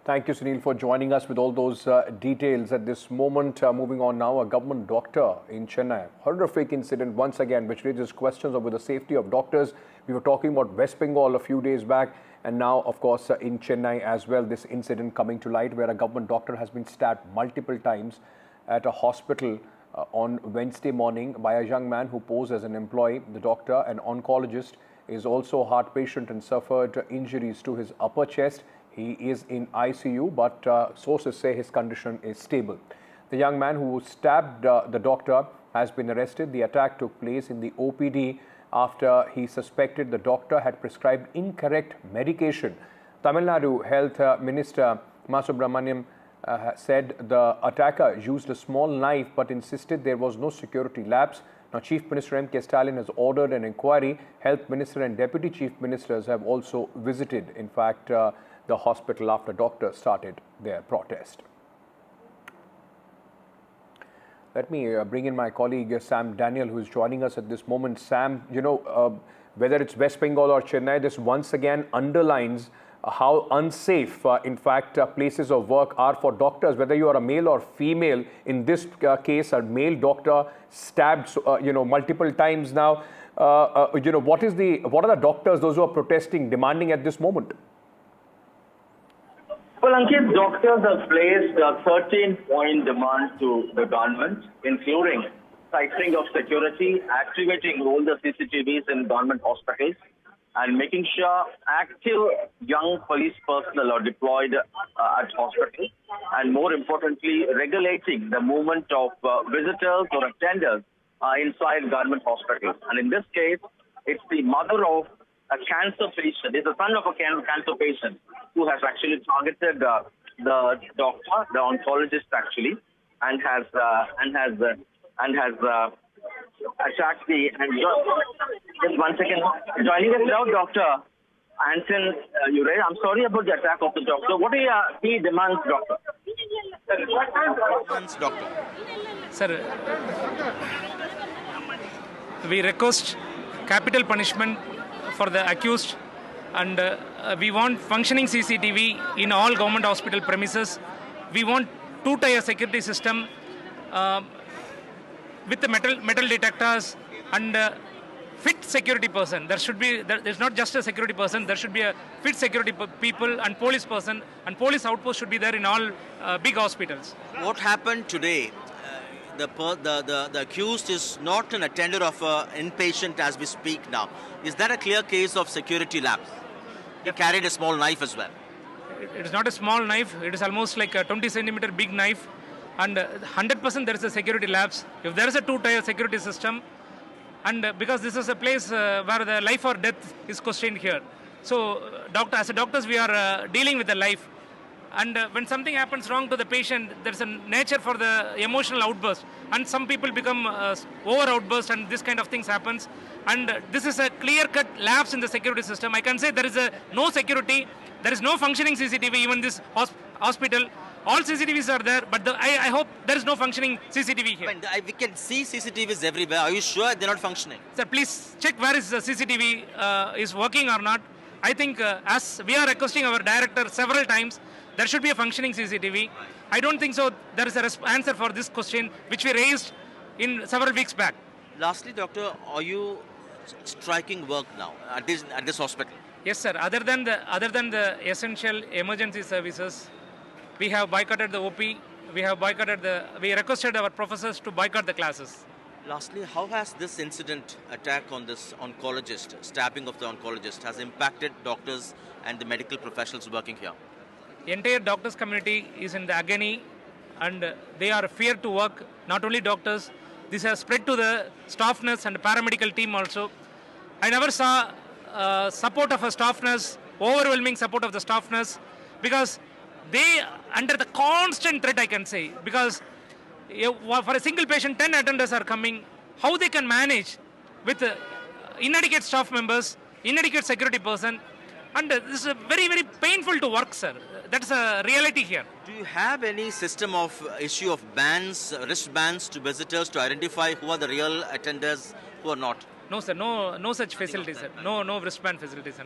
Thank you, Sunil, for joining us with all those details at this moment. Moving on now, a government doctor in Chennai. Horrific incident once again, which raises questions over the safety of doctors. We were talking about West Bengal a few days back, and now, of course, in Chennai as well, this incident coming to light where a government doctor has been stabbed multiple times at a hospital on Wednesday morning by a young man who posed as an employee. The doctor, an oncologist, is also a heart patient and suffered injuries to his upper chest. He is in ICU, but sources say his condition is stable. The young man who stabbed the doctor has been arrested. The attack took place in the OPD after he suspected the doctor had prescribed incorrect medication. Tamil Nadu Health Minister Masubramaniam said the attacker used a small knife but insisted there was no security lapse. Now, Chief Minister M.K. Stalin has ordered an inquiry. Health Minister and Deputy Chief Ministers have also visited, in fact, the hospital after doctors started their protest. Let me bring in my colleague Sam Daniel, who is joining us at this moment. Sam, whether it's West Bengal or Chennai, this once again underlines how unsafe, in fact, places of work are for doctors, whether you are a male or female. In this case, a male doctor stabbed, multiple times now. What are the doctors, those who are protesting, demanding at this moment? Well, Ankit, doctors have placed 13-point demands to the government, including tightening of security, activating all the CCTVs in government hospitals, and making sure active young police personnel are deployed at hospitals, and more importantly, regulating the movement of visitors or attenders inside government hospitals. And in this case, it's the mother of a cancer patient. It's the son of a cancer patient who has actually targeted the doctor, the oncologist actually, and has attacked the. Just 1 second. Joining us now, Dr. Anton Ure. I'm sorry about the attack of the doctor. What are your key demands, doctor? Demands, doctor. Sir, we request capital punishment for the accused, and we want functioning CCTV in all government hospital premises. We want two-tier security system with the metal detectors and fit security person. There's not just a security person, there should be a fit security people and police person, and police outpost should be there in all big hospitals. What happened today? The accused is not an attender of an inpatient as we speak now. Is that a clear case of security lapse? He carried a small knife as well. It is not a small knife. It is almost like a 20 centimeter big knife. And 100% there is a security lapse. If there is a two-tier security system, and because this is a place where the life or death is questioned here. So as a doctors, we are dealing with the life. And when something happens wrong to the patient, there's a nature for the emotional outburst. And some people become over outburst, and this kind of things happens. And this is a clear-cut lapse in the security system. I can say there is no security, there is no functioning CCTV, even this hospital. All CCTVs are there, but I hope there is no functioning CCTV here. We can see CCTVs everywhere. Are you sure they're not functioning? Sir, please check where is the CCTV is working or not. I think as we are requesting our director several times, there should be a functioning CCTV. I don't think so. There is an answer for this question, which we raised in several weeks back. Lastly, doctor, are you striking work now at this hospital? Yes, sir. Other than the essential emergency services, we have boycotted the OP. We requested our professors to boycott the classes. Lastly, how has this incident, attack on this oncologist, stabbing of the oncologist, has impacted doctors and the medical professionals working here? The entire doctors community is in the agony, and they are feared to work. Not only doctors, this has spread to the staff nurse and the paramedical team also. I never saw support of a staff nurse, overwhelming support of the staff nurse, because they under the constant threat, I can say, because for a single patient, 10 attenders are coming. How they can manage with inadequate staff members, inadequate security person, and this is very, very painful to work, sir. That's a reality here. Do you have any system of issue of bans, wristbands to visitors to identify who are the real attenders, who are not? No, sir. No such facilities, sir. No wristband facilities, sir.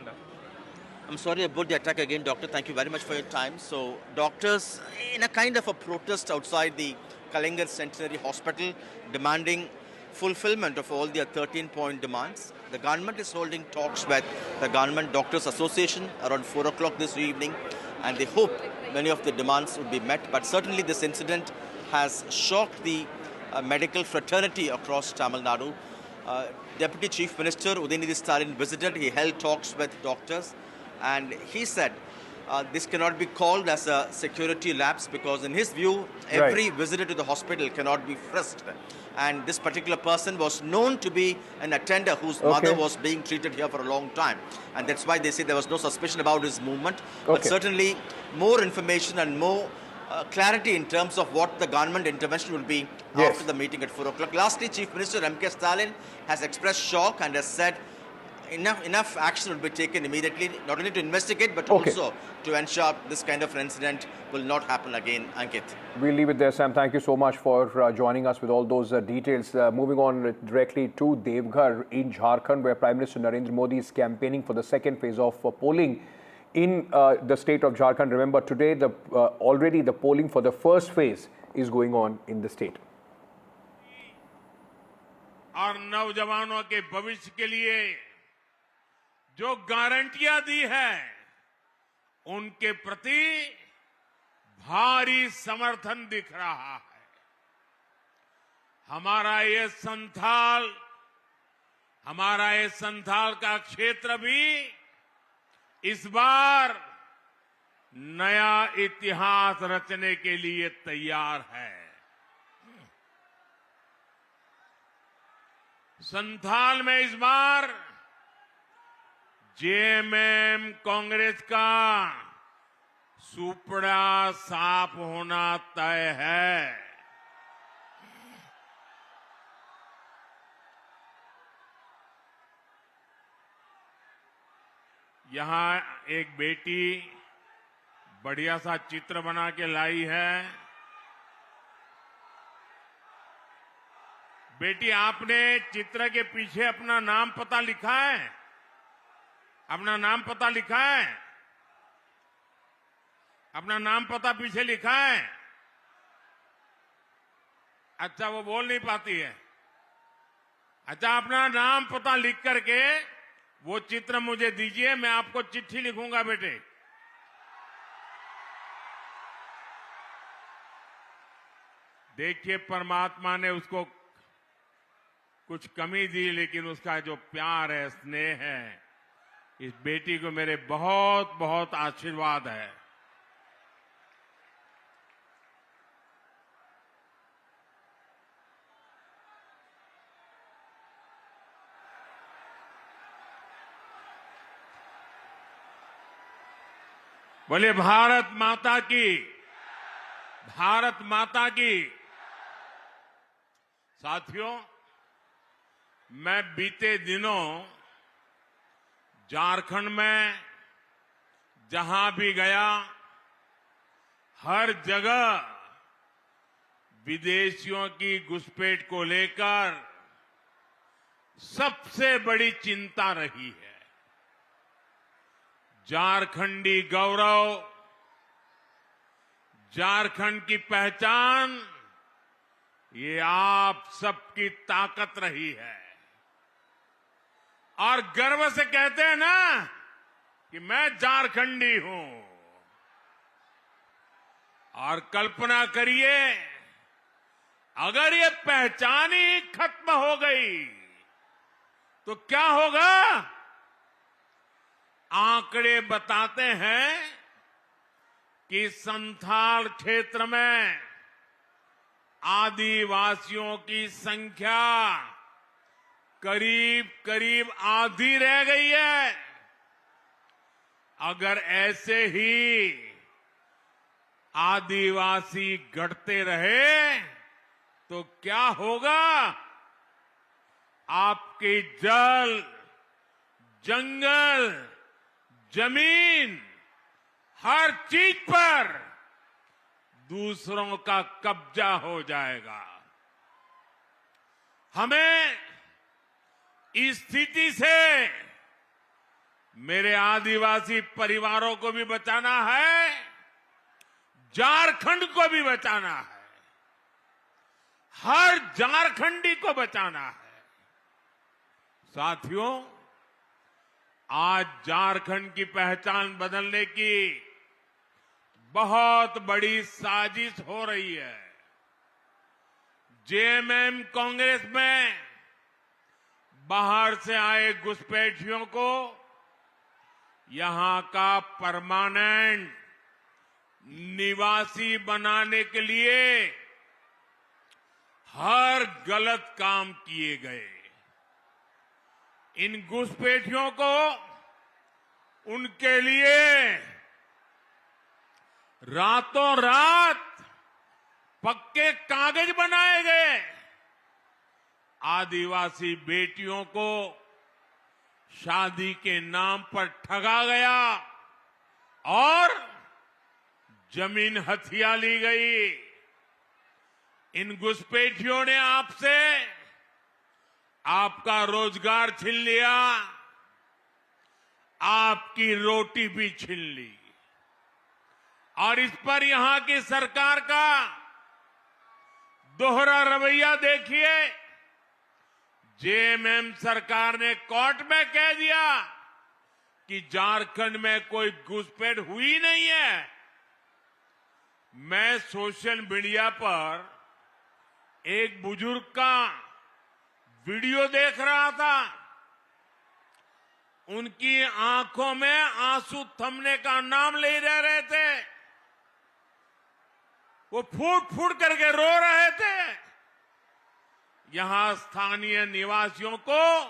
I'm sorry about the attack again, doctor. Thank you very much for your time. So, doctors, in a kind of a protest outside the Kalingar Centenary Hospital, demanding fulfillment of all their 13-point demands. The government is holding talks with the Government Doctors Association around 4 o'clock this evening, and they hope many of the demands would be met. But certainly this incident has shocked the medical fraternity across Tamil Nadu. Deputy Chief Minister Udayanidhi Stalin visited. He held talks with doctors, and he said this cannot be called as a security lapse, because in his view, every visitor to the hospital cannot be frisked. And this particular person was known to be an attender whose mother was being treated here for a long time. And that's why they say there was no suspicion about his movement. But certainly more information and more clarity in terms of what the government intervention will be after the meeting at 4 o'clock. Lastly, Chief Minister M.K. Stalin has expressed shock and has said enough action will be taken immediately, not only to investigate but Okay. also to ensure this kind of incident will not happen again. Ankit. We'll leave it there, Sam. Thank you so much for joining us with all those details. Moving on directly to Devghar in Jharkhand, where Prime Minister Narendra Modi is campaigning for the second phase of polling in the state of Jharkhand. Remember, today already the polling for the first phase is going on in the state. और नौजवानों के भविष्य के लिए जो गारंटियां दी है उनके प्रति भारी समर्थन दिख रहा है। हमारा ये संथाल का क्षेत्र भी इस बार नया इतिहास रचने के लिए तैयार है। संथाल में इस बार जेएमएम कांग्रेस का सुपड़ा साफ होना तय है। यहां एक बेटी बढ़िया सा चित्र बना के लाई है। बेटी, आपने चित्र के पीछे अपना नाम पता लिखा है? अपना नाम पता लिखा है? अपना नाम पता पीछे लिखा है? अच्छा, वो बोल नहीं पाती है। अच्छा, अपना नाम पता लिख करके वो चित्र मुझे दीजिए, मैं आपको चिट्ठी लिखूंगा बेटे। देखिए, परमात्मा ने उसको कुछ कमी दी, लेकिन उसका जो प्यार है, स्नेह है, इस बेटी को मेरे बहुत बहुत आशीर्वाद है। बोले भारत माता की, भारत माता की। साथियों, मैं बीते दिनों झारखंड में जहां भी गया, हर जगह विदेशियों की घुसपैठ को लेकर सबसे बड़ी चिंता रही है। झारखंडी गौरव, झारखंड की पहचान, ये आप सबकी ताकत रही है। और गर्व से कहते हैं ना कि मैं झारखंडी हूं। और कल्पना करिए, अगर ये पहचान ही खत्म हो गई तो क्या होगा? आंकड़े बताते हैं कि संथाल क्षेत्र में आदिवासियों की संख्या करीब करीब आधी रह गई है। अगर ऐसे ही आदिवासी घटते रहे तो क्या होगा? आपकी जल, जंगल, जमीन, हर चीज पर दूसरों का कब्जा हो जाएगा। हमें इस स्थिति से मेरे आदिवासी परिवारों को भी बचाना है, झारखंड को भी बचाना है, हर झारखंडी को बचाना है। साथियों, आज झारखंड की पहचान बदलने की बहुत बड़ी साजिश हो रही है। जेएमएम कांग्रेस में बाहर से आए घुसपैठियों को यहां का परमानेंट निवासी बनाने के लिए हर गलत काम किए गए। इन घुसपैठियों को उनके लिए रातों रात पक्के कागज बनाए गए। आदिवासी बेटियों को शादी के नाम पर ठगा गया और जमीन हथिया ली गई। इन घुसपैठियों ने आपसे आपका रोजगार छीन लिया, आपकी रोटी भी छीन ली। और इस पर यहां की सरकार का दोहरा रवैया देखिए। जेएमएम सरकार ने कोर्ट में कह दिया कि झारखंड में कोई घुसपैठ हुई नहीं है। मैं सोशल मीडिया पर एक बुजुर्ग का वीडियो देख रहा था। उनकी आंखों में आंसू थमने का नाम ले रहे थे। वो फूट फूट करके रो रहे थे। यहां स्थानीय निवासियों को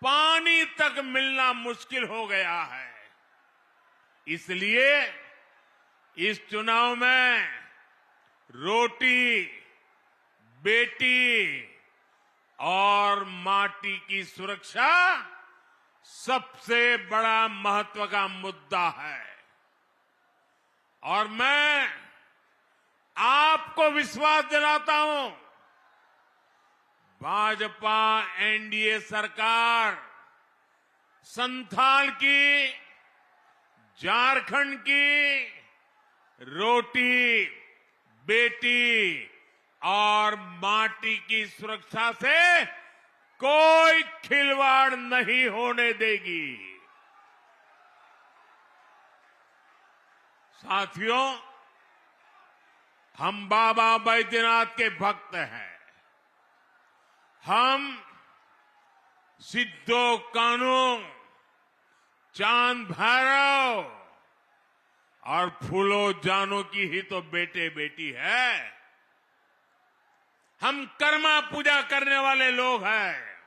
पानी तक मिलना मुश्किल हो गया है। इसलिए इस चुनाव में रोटी, बेटी और माटी की सुरक्षा सबसे बड़ा महत्व का मुद्दा है। और मैं आपको विश्वास दिलाता हूं, भाजपा एनडीए सरकार संथाल की, झारखंड की रोटी, बेटी और माटी की सुरक्षा से कोई खिलवाड़ नहीं होने देगी। साथियों, हम बाबा बैद्यनाथ के भक्त हैं। हम सिद्धो कान्हू, चांद भैरव और फूलो जानू की ही तो बेटे बेटी है। हम कर्मा पूजा करने वाले लोग हैं,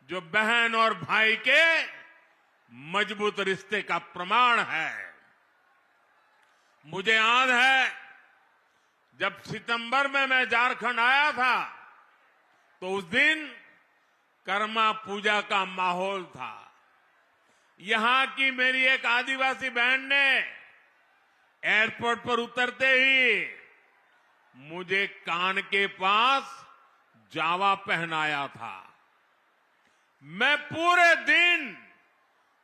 जो बहन और भाई के मजबूत रिश्ते का प्रमाण है। मुझे याद है, जब सितंबर में मैं झारखंड आया था तो उस दिन कर्मा पूजा का माहौल था। यहां की मेरी एक आदिवासी बहन ने एयरपोर्ट पर उतरते ही मुझे कान के पास जावा पहनाया था। मैं पूरे दिन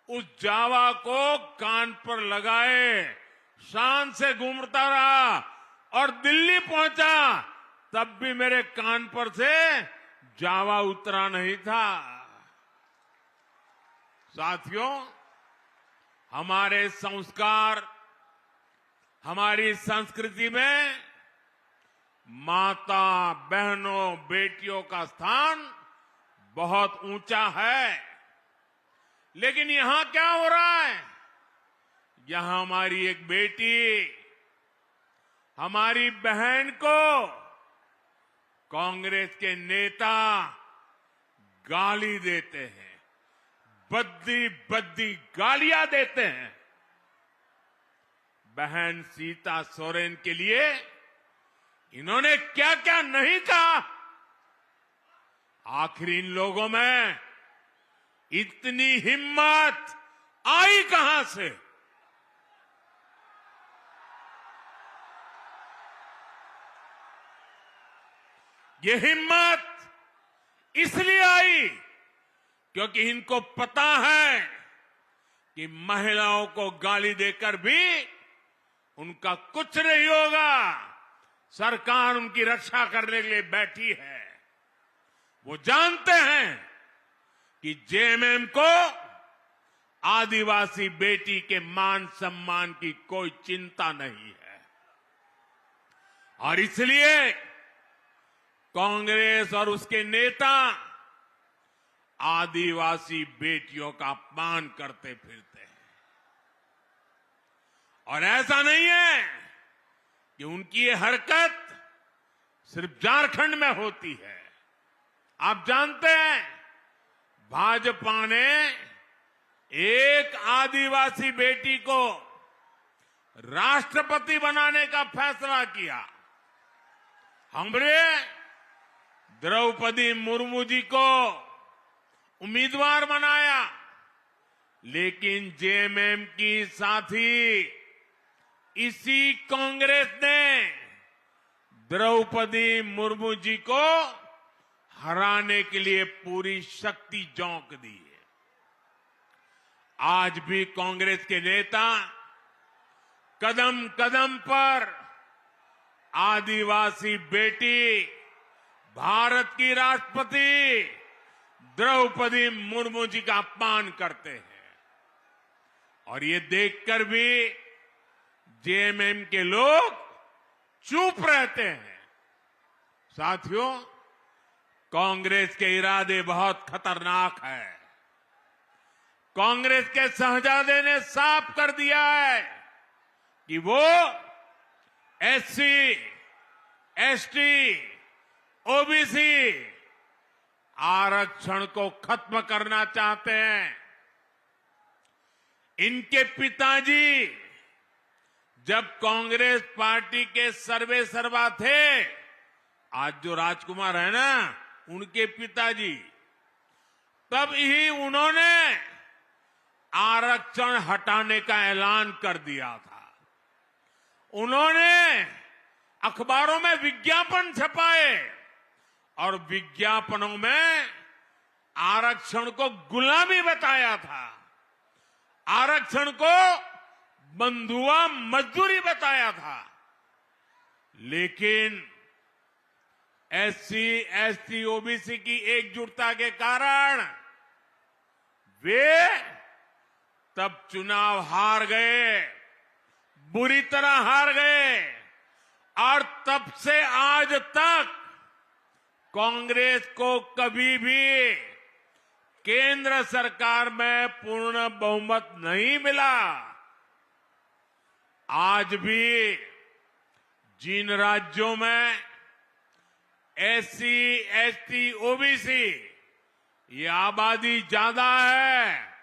उस जावा को कान पर लगाए शान से घूमता रहा और दिल्ली पहुंचा, तब भी मेरे कान पर से जावा उतरा नहीं था। साथियों, हमारे संस्कार, हमारी संस्कृति में माता, बहनों, बेटियों का स्थान बहुत ऊंचा है। लेकिन यहां क्या हो रहा है? यहां हमारी एक बेटी, हमारी बहन को कांग्रेस के नेता गाली देते हैं, बद्दी बद्दी गालियां देते हैं। बहन सीता सोरेन के लिए इन्होंने क्या क्या नहीं कहा। आखिर इन लोगों में इतनी हिम्मत आई कहां से? ये हिम्मत इसलिए आई क्योंकि इनको पता है कि महिलाओं को गाली देकर भी उनका कुछ नहीं होगा। सरकार उनकी रक्षा करने के लिए बैठी है। वो जानते हैं कि जेएमएम को आदिवासी बेटी के मान सम्मान की कोई चिंता नहीं है। और इसलिए कांग्रेस और उसके नेता आदिवासी बेटियों का अपमान करते फिरते हैं। और ऐसा नहीं है कि उनकी ये हरकत सिर्फ झारखंड में होती है। आप जानते हैं, भाजपा ने एक आदिवासी बेटी को राष्ट्रपति बनाने का फैसला किया। हमने द्रौपदी मुर्मू जी को उम्मीदवार बनाया, लेकिन जेएमएम की साथी इसी कांग्रेस ने द्रौपदी मुर्मू जी को हराने के लिए पूरी शक्ति झोंक दी है। आज भी कांग्रेस के नेता कदम कदम पर आदिवासी बेटी भारत की राष्ट्रपति द्रौपदी मुर्मू जी का अपमान करते हैं, और ये देखकर भी जेएमएम के लोग चुप रहते हैं। साथियों, कांग्रेस के इरादे बहुत खतरनाक है। कांग्रेस के शहजादे ने साफ कर दिया है कि वो एससी, एसटी, ओबीसी आरक्षण को खत्म करना चाहते हैं। इनके पिताजी जब कांग्रेस पार्टी के सर्वे सर्वा थे, आज जो राजकुमार है ना, उनके पिताजी, तब ही उन्होंने आरक्षण हटाने का ऐलान कर दिया था। उन्होंने अखबारों में विज्ञापन छपाए और विज्ञापनों में आरक्षण को गुलामी बताया था, आरक्षण को बंधुआ मजदूरी बताया था। लेकिन एससी, एसटी, ओबीसी की एकजुटता के कारण वे तब चुनाव हार गए, बुरी तरह हार गए, और तब से आज तक कांग्रेस को कभी भी केंद्र सरकार में पूर्ण बहुमत नहीं मिला। आज भी जिन राज्यों में एससी, एसटी, ओबीसी ये आबादी ज्यादा है,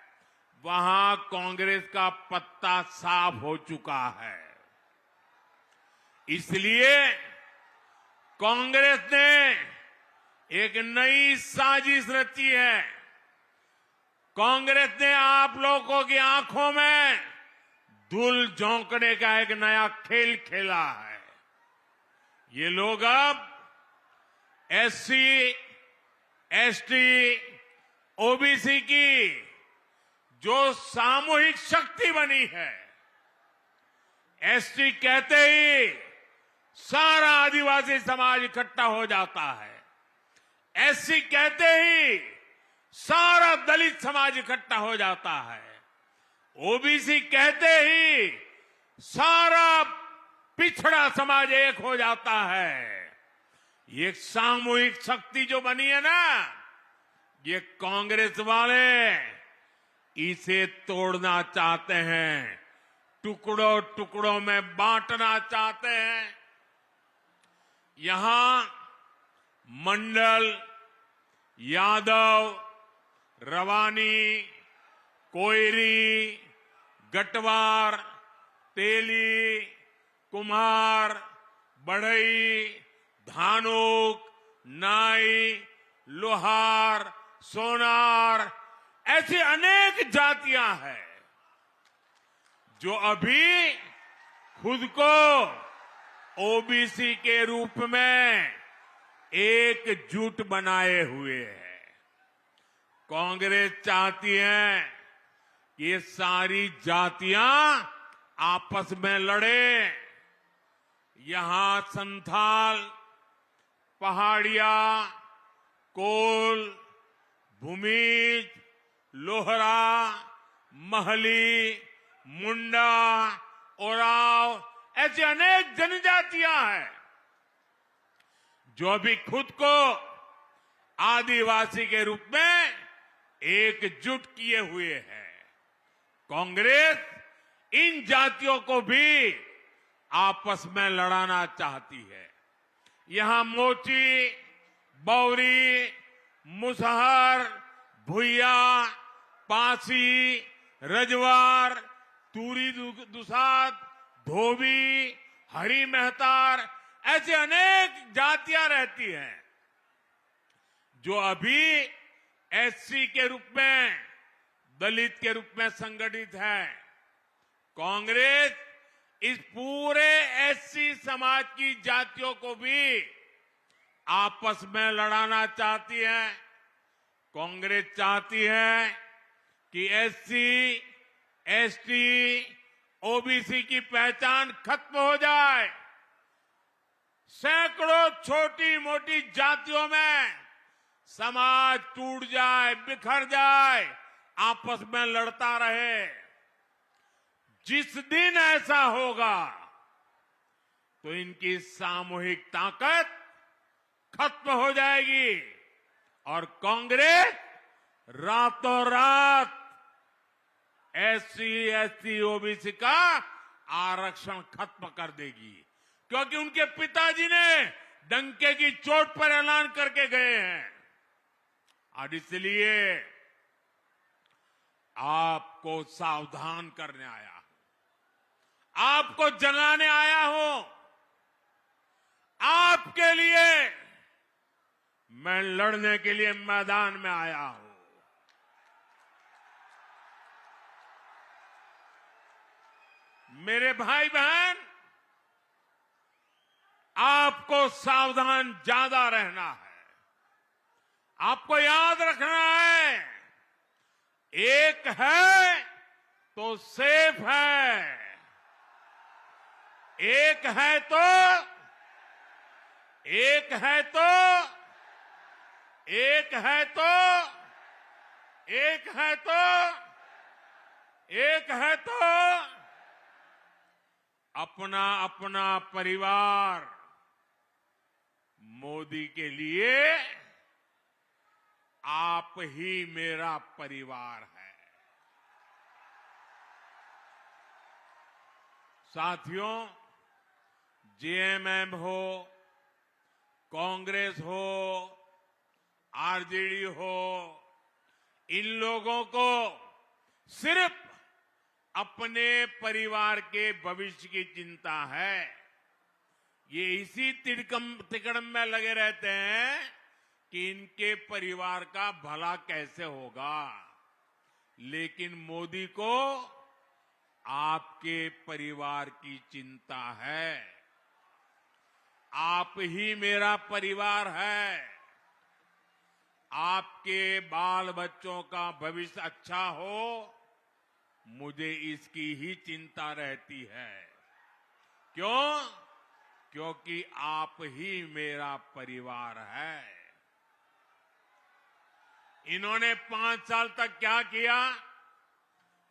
वहां कांग्रेस का पत्ता साफ हो चुका है। इसलिए कांग्रेस ने एक नई साजिश रची है। कांग्रेस ने आप लोगों की आंखों में धूल झोंकने का एक नया खेल खेला है। ये लोग अब एससी, एसटी, ओबीसी की जो सामूहिक शक्ति बनी है, एसटी कहते ही सारा आदिवासी समाज इकट्ठा हो जाता है, एससी कहते ही सारा दलित समाज इकट्ठा हो जाता है, ओबीसी कहते ही सारा पिछड़ा समाज एक हो जाता है। ये सामूहिक शक्ति जो बनी है ना, ये कांग्रेस वाले इसे तोड़ना चाहते हैं, टुकड़ों टुकड़ों में बांटना चाहते हैं। यहां मंडल, यादव, रवानी, कोयरी, गटवार, तेली, कुम्हार, बढ़ई, धानुक, नाई, लोहार, सोनार, ऐसी अनेक जातियां हैं जो अभी खुद को ओबीसी के रूप में एकजुट बनाए हुए हैं। कांग्रेस चाहती है कि ये सारी जातियां आपस में लड़े। यहां संथाल, पहाड़िया, कोल, भूमिज, लोहरा, महली, मुंडा, ओराव, ऐसी अनेक जनजातियां हैं जो अभी खुद को आदिवासी के रूप में एकजुट किए हुए हैं। कांग्रेस इन जातियों को भी आपस में लड़ाना चाहती है। यहां मोची, बौरी, मुसहर, भुइया, पासी, रजवार, तूरी दुसाद, धोबी, हरी मेहतार, ऐसे अनेक जातियां रहती हैं जो अभी एससी के रूप में, दलित के रूप में संगठित है। कांग्रेस इस पूरे एससी समाज की जातियों को भी आपस में लड़ाना चाहती है। कांग्रेस चाहती है कि एससी, एसटी, ओबीसी की पहचान खत्म हो जाए। सैकड़ों छोटी मोटी जातियों में समाज टूट जाए, बिखर जाए, आपस में लड़ता रहे। जिस दिन ऐसा होगा तो इनकी सामूहिक ताकत खत्म हो जाएगी और कांग्रेस रातों रात एससी, एसटी, ओबीसी का आरक्षण खत्म कर देगी, क्योंकि उनके पिताजी ने डंके की चोट पर ऐलान करके गए हैं। और इसलिए आपको सावधान करने आया हूं, आपको जगाने आया हूं। आपके लिए मैं लड़ने के लिए मैदान में आया हूं। मेरे भाई बहन, आपको सावधान ज्यादा रहना है। आपको याद रखना है, एक है तो सेफ है, एक है तो एक है तो एक है तो एक है तो एक है तो अपना अपना परिवार। मोदी के लिए आप ही मेरा परिवार है। साथियों, जेएमएम हो, कांग्रेस हो, आरजेडी हो, इन लोगों को सिर्फ अपने परिवार के भविष्य की चिंता है। ये इसी तिकड़म में लगे रहते हैं कि इनके परिवार का भला कैसे होगा, लेकिन मोदी को आपके परिवार की चिंता है। आप ही मेरा परिवार है। आपके बाल बच्चों का भविष्य अच्छा हो, मुझे इसकी ही चिंता रहती है। क्यों? क्योंकि आप ही मेरा परिवार है। इन्होंने 5 साल तक क्या किया?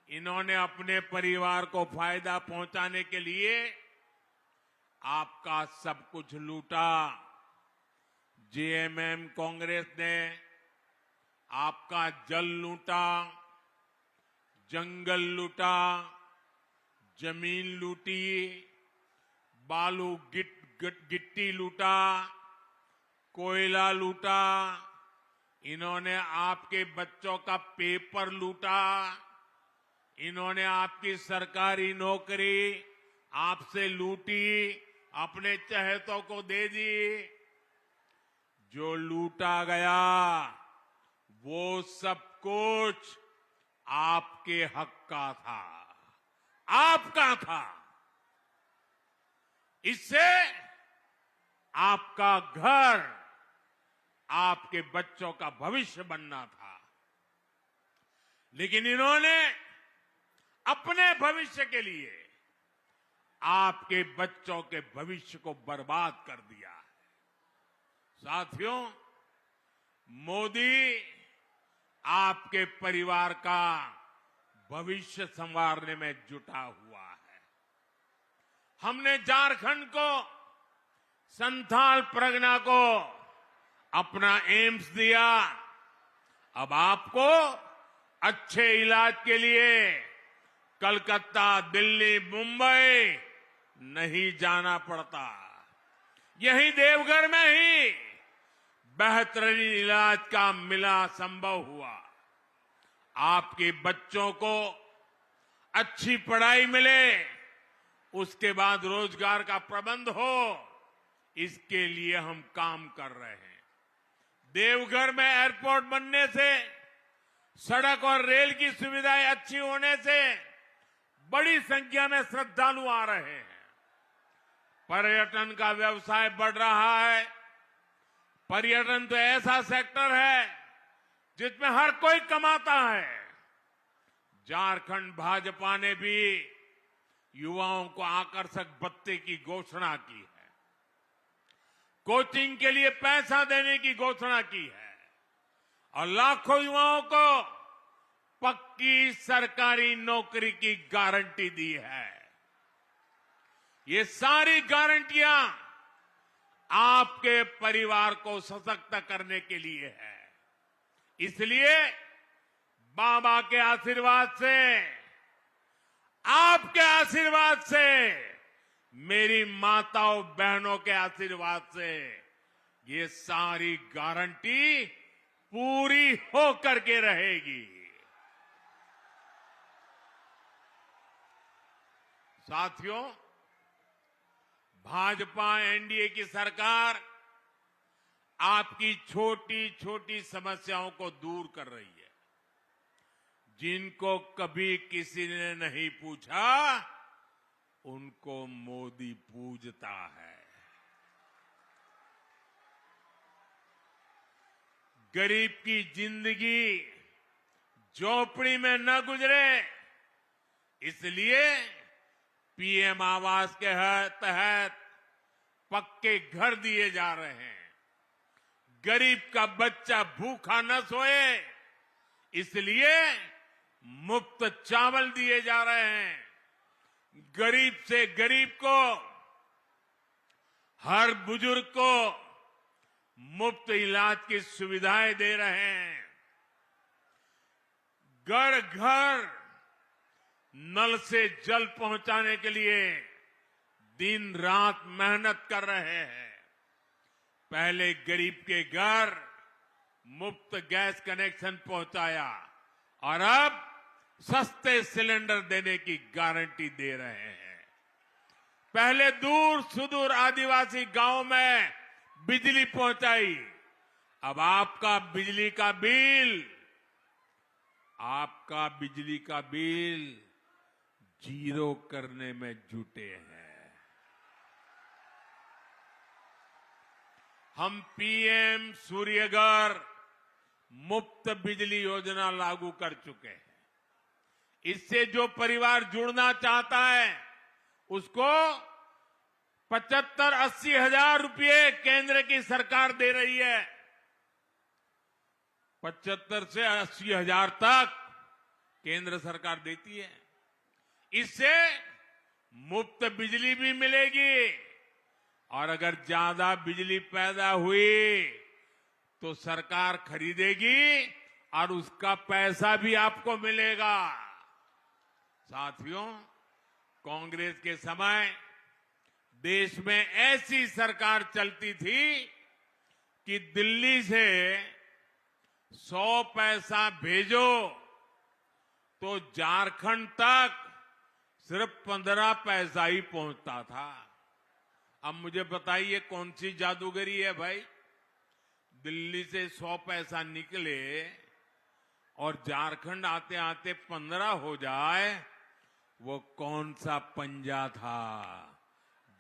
इन्होंने अपने परिवार को फायदा पहुंचाने के लिए आपका सब कुछ लूटा। जेएमएम कांग्रेस ने आपका जल लूटा, जंगल लूटा, जमीन लूटी, बालू गिट्टी लूटा, कोयला लूटा। इन्होंने आपके बच्चों का पेपर लूटा। इन्होंने आपकी सरकारी नौकरी आपसे लूटी, अपने चहेतों को दे दी। जो लूटा गया वो सब कुछ आपके हक का था, आपका था। इससे आपका घर, आपके बच्चों का भविष्य बनना था। लेकिन इन्होंने अपने भविष्य के लिए आपके बच्चों के भविष्य को बर्बाद कर दिया है। साथियों, मोदी आपके परिवार का भविष्य संवारने में जुटा हुआ है। हमने झारखंड को, संथाल परगना को अपना एम्स दिया। अब आपको अच्छे इलाज के लिए कलकत्ता, दिल्ली, मुंबई नहीं जाना पड़ता। यही देवघर में ही बेहतरीन इलाज का मिला संभव हुआ। आपके बच्चों को अच्छी पढ़ाई मिले, उसके बाद रोजगार का प्रबंध हो, इसके लिए हम काम कर रहे हैं। देवघर में एयरपोर्ट बनने से, सड़क और रेल की सुविधाएं अच्छी होने से बड़ी संख्या में श्रद्धालु आ रहे हैं। पर्यटन का व्यवसाय बढ़ रहा है। पर्यटन तो ऐसा सेक्टर है जिसमें हर कोई कमाता है। झारखंड भाजपा ने भी युवाओं को आकर्षक भत्ते की घोषणा की है। कोचिंग के लिए पैसा देने की घोषणा की है और लाखों युवाओं को पक्की सरकारी नौकरी की गारंटी दी है। ये सारी गारंटियां आपके परिवार को सशक्त करने के लिए है। इसलिए बाबा के आशीर्वाद से, आपके आशीर्वाद से, मेरी माताओं बहनों के आशीर्वाद से ये सारी गारंटी पूरी होकर के रहेगी। साथियों, भाजपा एनडीए की सरकार आपकी छोटी छोटी समस्याओं को दूर कर रही है। जिनको कभी किसी ने नहीं पूछा, उनको मोदी पूजता है। गरीब की जिंदगी झोपड़ी में न गुजरे, इसलिए पीएम आवास के तहत पक्के घर दिए जा रहे हैं। गरीब का बच्चा भूखा न सोए, इसलिए मुफ्त चावल दिए जा रहे हैं। गरीब से गरीब को, हर बुजुर्ग को मुफ्त इलाज की सुविधाएं दे रहे हैं। घर घर नल से जल पहुंचाने के लिए दिन रात मेहनत कर रहे हैं। पहले गरीब के घर मुफ्त गैस कनेक्शन पहुंचाया और अब सस्ते सिलेंडर देने की गारंटी दे रहे हैं। पहले दूर सुदूर आदिवासी गांव में बिजली पहुंचाई, अब आपका बिजली का बिल जीरो करने में जुटे हैं। हम पीएम सूर्यघर मुफ्त बिजली योजना लागू कर चुके हैं। इससे जो परिवार जुड़ना चाहता है उसको 75-80 हजार रुपये केंद्र की सरकार दे रही है। 75 से 80 हजार तक केंद्र सरकार देती है। इससे मुफ्त बिजली भी मिलेगी और अगर ज्यादा बिजली पैदा हुई तो सरकार खरीदेगी और उसका पैसा भी आपको मिलेगा। साथियों, कांग्रेस के समय देश में ऐसी सरकार चलती थी कि दिल्ली से 100 पैसा भेजो तो झारखंड तक सिर्फ 15 पैसा ही पहुंचता था। अब मुझे बताइए कौन सी जादूगरी है भाई? दिल्ली से 100 पैसा निकले और झारखंड आते आते 15 हो जाए, वो कौन सा पंजा था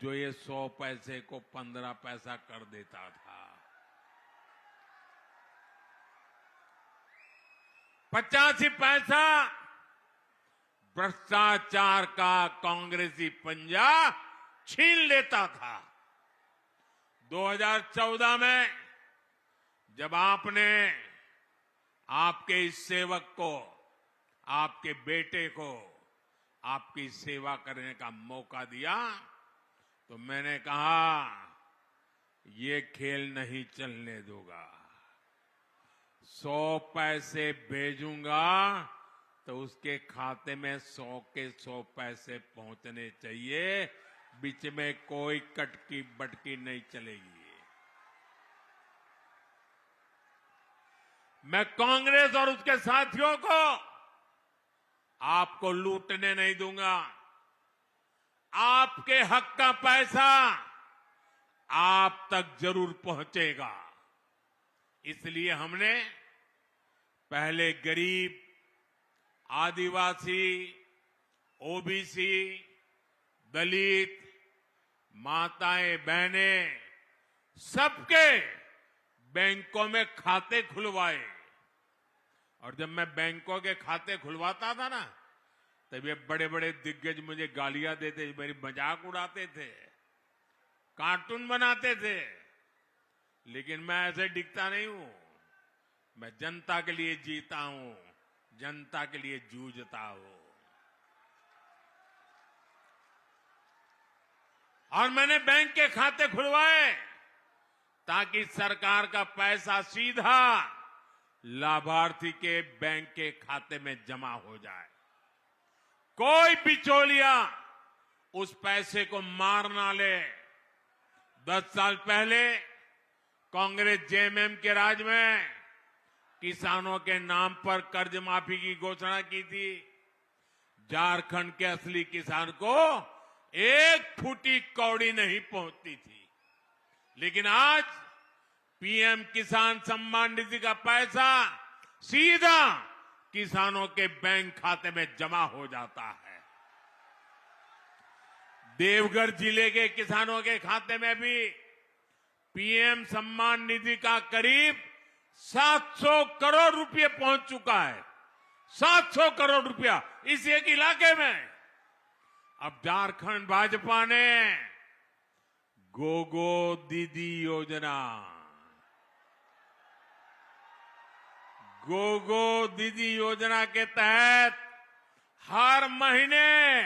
जो ये 100 पैसे को 15 पैसा कर देता था? 85 पैसा भ्रष्टाचार का कांग्रेसी पंजा छीन लेता था। 2014 में जब आपने आपके इस सेवक को, आपके बेटे को आपकी सेवा करने का मौका दिया तो मैंने कहा ये खेल नहीं चलने दूंगा। 100 पैसे भेजूंगा तो उसके खाते में 100 के 100 पैसे पहुंचने चाहिए, बीच में कोई कटकी बटकी नहीं चलेगी। मैं कांग्रेस और उसके साथियों को आपको लूटने नहीं दूंगा। आपके हक का पैसा आप तक जरूर पहुंचेगा। इसलिए हमने पहले गरीब, आदिवासी, ओबीसी, दलित, माताएं, बहनें, सबके बैंकों में खाते खुलवाए। और जब मैं बैंकों के खाते खुलवाता था ना, तब ये बड़े बड़े दिग्गज मुझे गालियां देते, मेरी मजाक उड़ाते थे, कार्टून बनाते थे। लेकिन मैं ऐसे दिखता नहीं हूं। मैं जनता के लिए जीता हूं, जनता के लिए जूझता हूं। और मैंने बैंक के खाते खुलवाए ताकि सरकार का पैसा सीधा लाभार्थी के बैंक के खाते में जमा हो जाए। कोई बिचौलिया उस पैसे को मार ना ले। 10 साल पहले कांग्रेस जेएमएम के राज में किसानों के नाम पर कर्ज माफी की घोषणा की थी। झारखंड के असली किसान को एक फूटी कौड़ी नहीं पहुंचती थी। लेकिन आज पीएम किसान सम्मान निधि का पैसा सीधा किसानों के बैंक खाते में जमा हो जाता है। देवघर जिले के किसानों के खाते में भी पीएम सम्मान निधि का करीब 700 करोड़ रुपए पहुंच चुका है। 700 करोड़ रुपया इस एक इलाके में। अब झारखंड भाजपा ने गोगो दीदी योजना, गोगो दीदी योजना के तहत हर महीने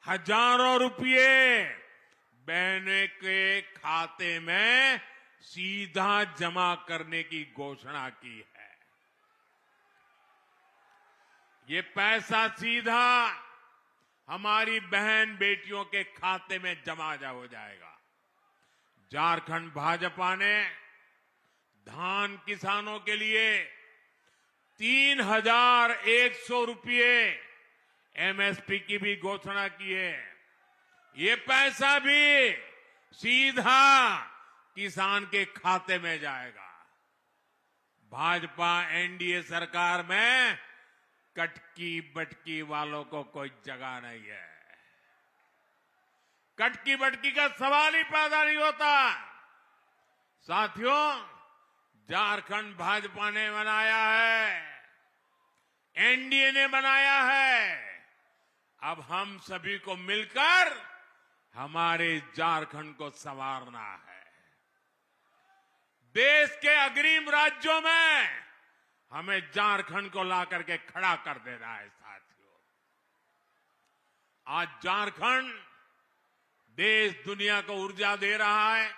हजारों रुपये बहने के खाते में सीधा जमा करने की घोषणा की है। ये पैसा सीधा हमारी बहन बेटियों के खाते में जमा हो जाएगा। झारखंड भाजपा ने धान किसानों के लिए 3,100 रुपये एमएसपी की भी घोषणा की है। ये पैसा भी सीधा किसान के खाते में जाएगा। भाजपा एनडीए सरकार में कटकी बटकी वालों को कोई जगह नहीं है। कटकी बटकी का सवाल ही पैदा नहीं होता। साथियों, झारखंड भाजपा ने बनाया है, एनडीए ने बनाया है। अब हम सभी को मिलकर हमारे झारखंड को संवारना है। देश के अग्रिम राज्यों में हमें झारखंड को ला करके खड़ा कर देना है। साथियों, आज झारखंड देश दुनिया को ऊर्जा दे रहा है,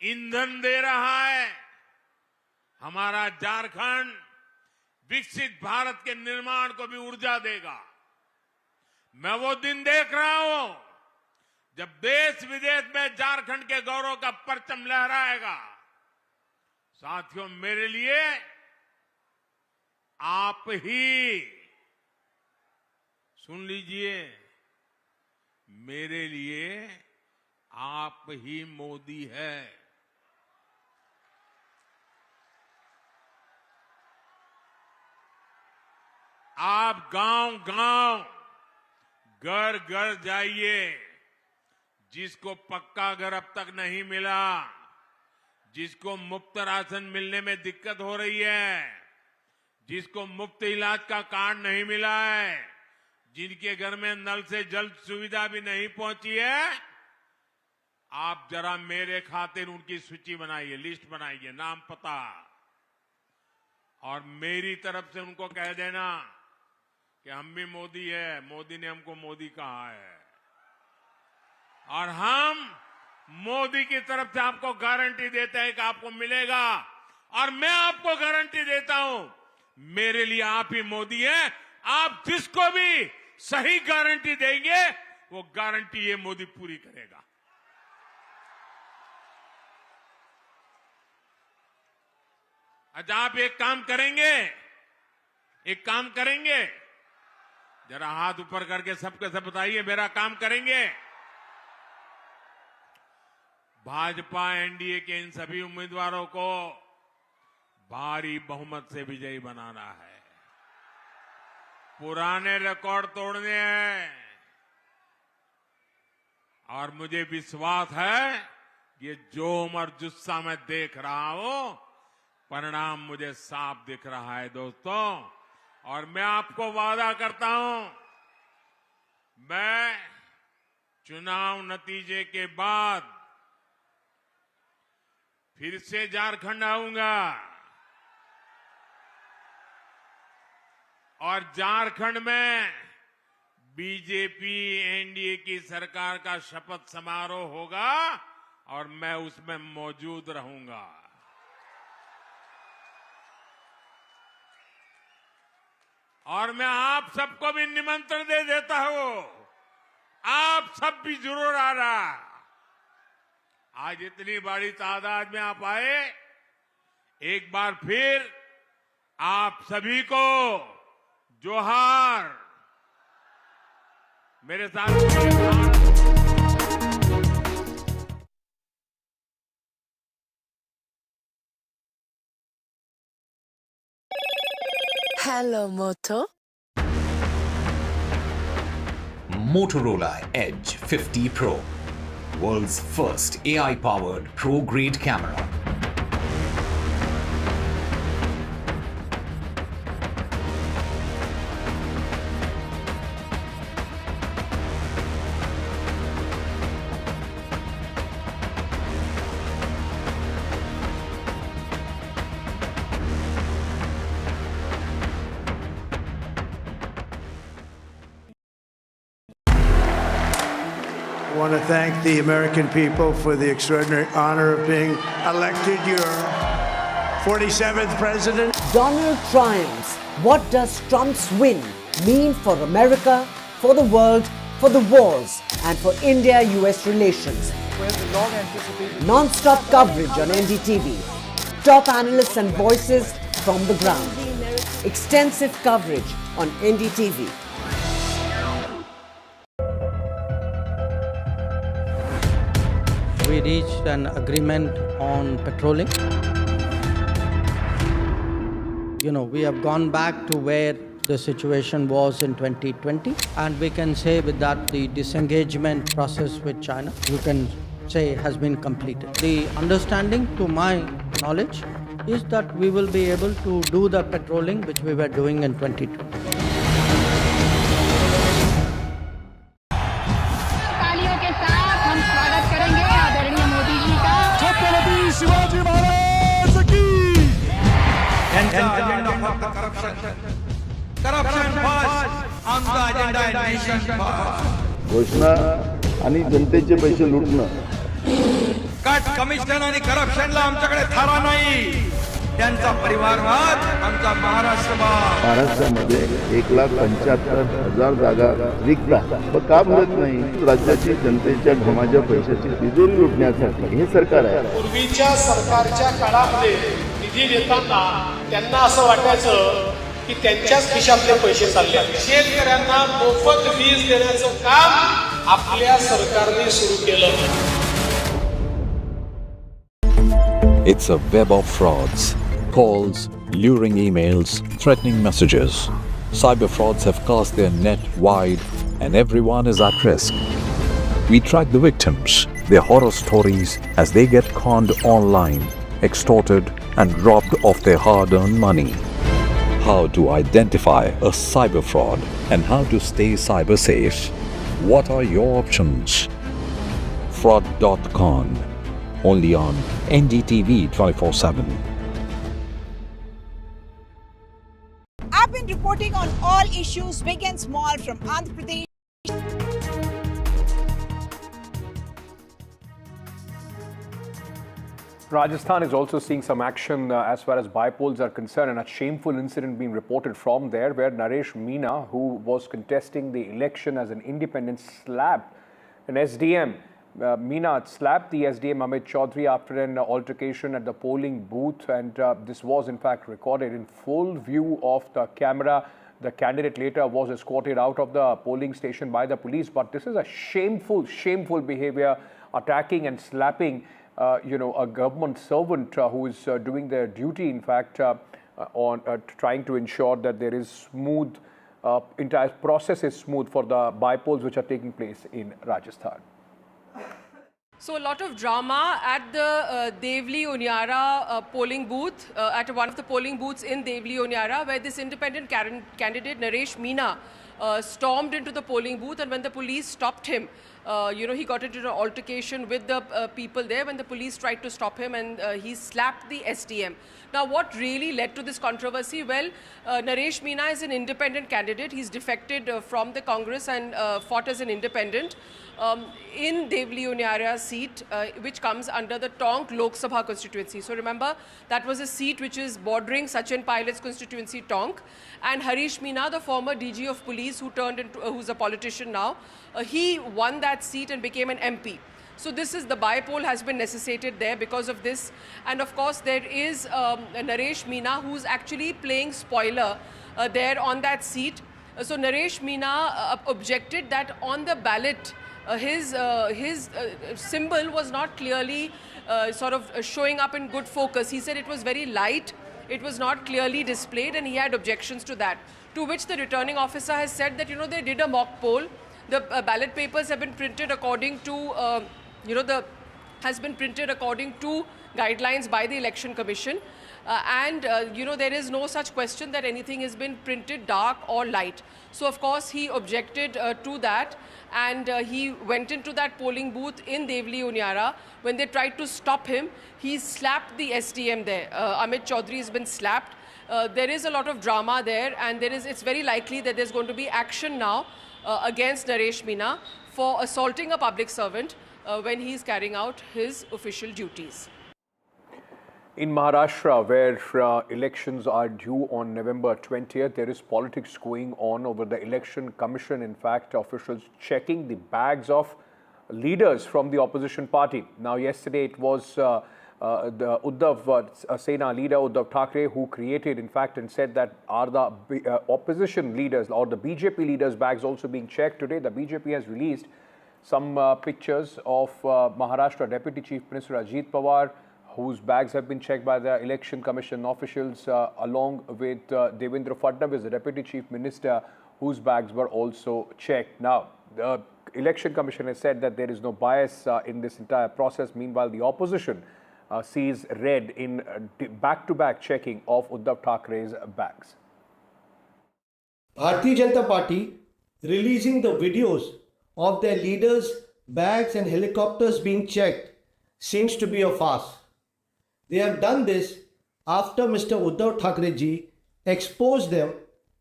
ईंधन दे रहा है। हमारा झारखंड विकसित भारत के निर्माण को भी ऊर्जा देगा। मैं वो दिन देख रहा हूं जब देश विदेश में झारखंड के गौरव का परचम लहराएगा। साथियों, मेरे लिए आप ही, सुन लीजिए, मेरे लिए आप ही मोदी है। आप गांव-गांव, घर-घर जाइए। जिसको पक्का घर अब तक नहीं मिला, जिसको मुफ्त राशन मिलने में दिक्कत हो रही है, जिसको मुफ्त इलाज का कार्ड नहीं मिला है, जिनके घर में नल से जल सुविधा भी नहीं पहुंची है, आप जरा मेरे खातिर उनकी सूची बनाइए, लिस्ट बनाइए, नाम पता, और मेरी तरफ से उनको कह देना कि हम भी मोदी है, मोदी ने हमको मोदी कहा है, और हम मोदी की तरफ से आपको गारंटी देते हैं कि आपको मिलेगा। और मैं आपको गारंटी देता हूं, मेरे लिए आप ही मोदी हैं। आप जिसको भी सही गारंटी देंगे, वो गारंटी ये मोदी पूरी करेगा। अच्छा, आप एक काम करेंगे, एक काम करेंगे, जरा हाथ ऊपर करके सबके सब बताइए, मेरा काम करेंगे। भाजपा एनडीए के इन सभी उम्मीदवारों को भारी बहुमत से विजयी बनाना है, पुराने रिकॉर्ड तोड़ने हैं। और मुझे विश्वास है ये जोम और जुस्सा मैं देख रहा हूं, परिणाम मुझे साफ दिख रहा है दोस्तों। और मैं आपको वादा करता हूं, मैं चुनाव नतीजे के बाद फिर से झारखंड आऊंगा और झारखंड में बीजेपी एनडीए की सरकार का शपथ समारोह होगा और मैं उसमें मौजूद रहूंगा। और मैं आप सबको भी निमंत्रण दे देता हूं, आप सब भी जरूर आना। आज इतनी बड़ी तादाद में आप आए, एक बार फिर आप सभी को जोहार। मेरे साथ Hello, Moto. Motorola Edge 50 Pro, world's first AI-powered pro-grade camera. I want to thank the American people for the extraordinary honor of being elected your 47th president. Donald triumphs. What does Trump's win mean for America, for the world, for the wars, and for India-US relations? Non-stop coverage on NDTV. Top analysts and voices from the ground. Extensive coverage on NDTV. We reached an agreement on patrolling. We have gone back to where the situation was in 2020, and we can say with that the disengagement process with China, you can say, has been completed. The understanding, to my knowledge, is that we will be able to do the patrolling which we were doing in 2020. Shivaji Maharaj की त्यांचा agenda फक्त corruption first आमचा agenda आहे nation first घोषणा आणि जनतेचे पैसे लुटणं cut commission आणि करप्शनला आमच्याकडे थारा नाही त्यांचा परिवारवाद आमचा महाराष्ट्रामध्ये 1,75,000 जागा रिक्त आहेत का भरत नाही राज्याची जनतेच्या घमाच्या पैशाची तिजोरी लुटण्यासाठी हे सरकार आहे पूर्वीच्या सरकारच्या काळामध्ये निधी देताना त्यांना असं वाटायचं की त्यांच्याच खिशातले पैसे चालले शेतकऱ्यांना मोफत वीज देण्याचं काम आपल्या सरकारने सुरू केलं It's a web of frauds, calls, luring emails, threatening messages. Cyber frauds have cast their net wide and everyone is at risk. We track the victims, their horror stories as they get conned online, extorted and robbed of their hard-earned money. How to identify a cyber fraud and how to stay cyber safe? What are your options? Fraud.con. Only on NDTV 24/7. I've been reporting on all issues, big and small, from Andhra Pradesh. Rajasthan is also seeing some action as far as bipolls are concerned, and a shameful incident being reported from there where Naresh Meena, who was contesting the election as an independent, slapped an SDM. Meena slapped the SDM Amit Chaudhary after an altercation at the polling booth, and this was in fact recorded in full view of the camera. The candidate later was escorted out of the polling station by the police, but this is a shameful behavior, attacking and slapping a government servant who is doing their duty, in fact, on trying to ensure that there is smooth, entire process is smooth for the by-polls which are taking place in Rajasthan. So a lot of drama at the Devli Unyara polling booth, at one of the polling booths in Devli Unyara, where this independent candidate Naresh Meena stormed into the polling booth, and when the police stopped him, he got into an altercation with the people there when the police tried to stop him, and he slapped the STM. Now, what really led to this controversy? Well, Naresh Meena is an independent candidate. He's defected from the Congress and fought as an independent in Devli Unyara seat, which comes under the Tonk Lok Sabha constituency. So remember, that was a seat which is bordering Sachin Pilot's constituency, Tonk. And Harish Meena, the former DG of police who's a politician now, he won that seat and became an MP. So the by-poll has been necessitated there because of this. And of course, there is Naresh Meena, who's actually playing spoiler there on that seat. So Naresh Meena objected that on the ballot, his symbol was not clearly showing up in good focus. He said it was very light, it was not clearly displayed, and he had objections to that. To which the returning officer has said that, they did a mock poll. The ballot papers have been printed according to, has been printed according to guidelines by the Election Commission. There is no such question that anything has been printed dark or light. So, of course, he objected to that, and he went into that polling booth in Devli Unyara. When they tried to stop him, he slapped the STM there. Amit Chaudhary has been slapped. There is a lot of drama there, and it's very likely that there's going to be action now against Naresh Meena for assaulting a public servant when he's carrying out his official duties. In Maharashtra, where elections are due on November 20th, there is politics going on over the Election Commission. In fact, officials checking the bags of leaders from the opposition party. Now, yesterday it was the Uddhav Sena leader, Uddhav Thackeray, who created, in fact, and said that are the opposition leaders or the BJP leaders' bags also being checked. Today, the BJP has released some pictures of Maharashtra Deputy Chief Minister Ajit Pawar, whose bags have been checked by the Election Commission officials, along with Devendra Fadnavis, the Deputy Chief Minister, whose bags were also checked. Now, the Election Commission has said that there is no bias in this entire process. Meanwhile, the opposition sees red in back-to-back checking of Uddhav Thackeray's bags. Bharatiya Janata Party releasing the videos of their leaders' bags and helicopters being checked seems to be a farce. They have done this after Mr. Uddhav Thackeray ji exposed them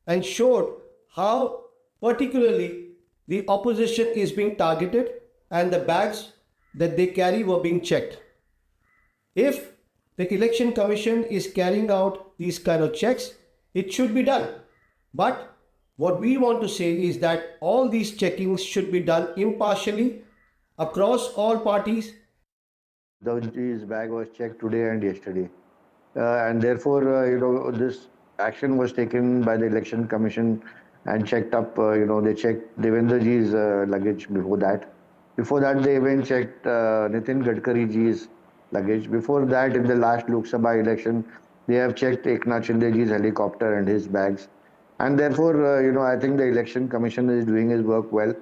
and showed how particularly the opposition is being targeted and the bags that they carry were being checked. If the Election Commission is carrying out these kind of checks, it should be done. But what we want to say is that all these checkings should be done impartially across all parties. His bag was checked today and yesterday. And therefore, this action was taken by the Election Commission and checked up, they checked Devendra ji's luggage before that. Before that, they even checked Nitin Gadkari ji's luggage. Before that, in the last Lok Sabha election, they have checked Eknath Shinde ji's helicopter and his bags. And therefore, I think the Election Commission is doing his work well.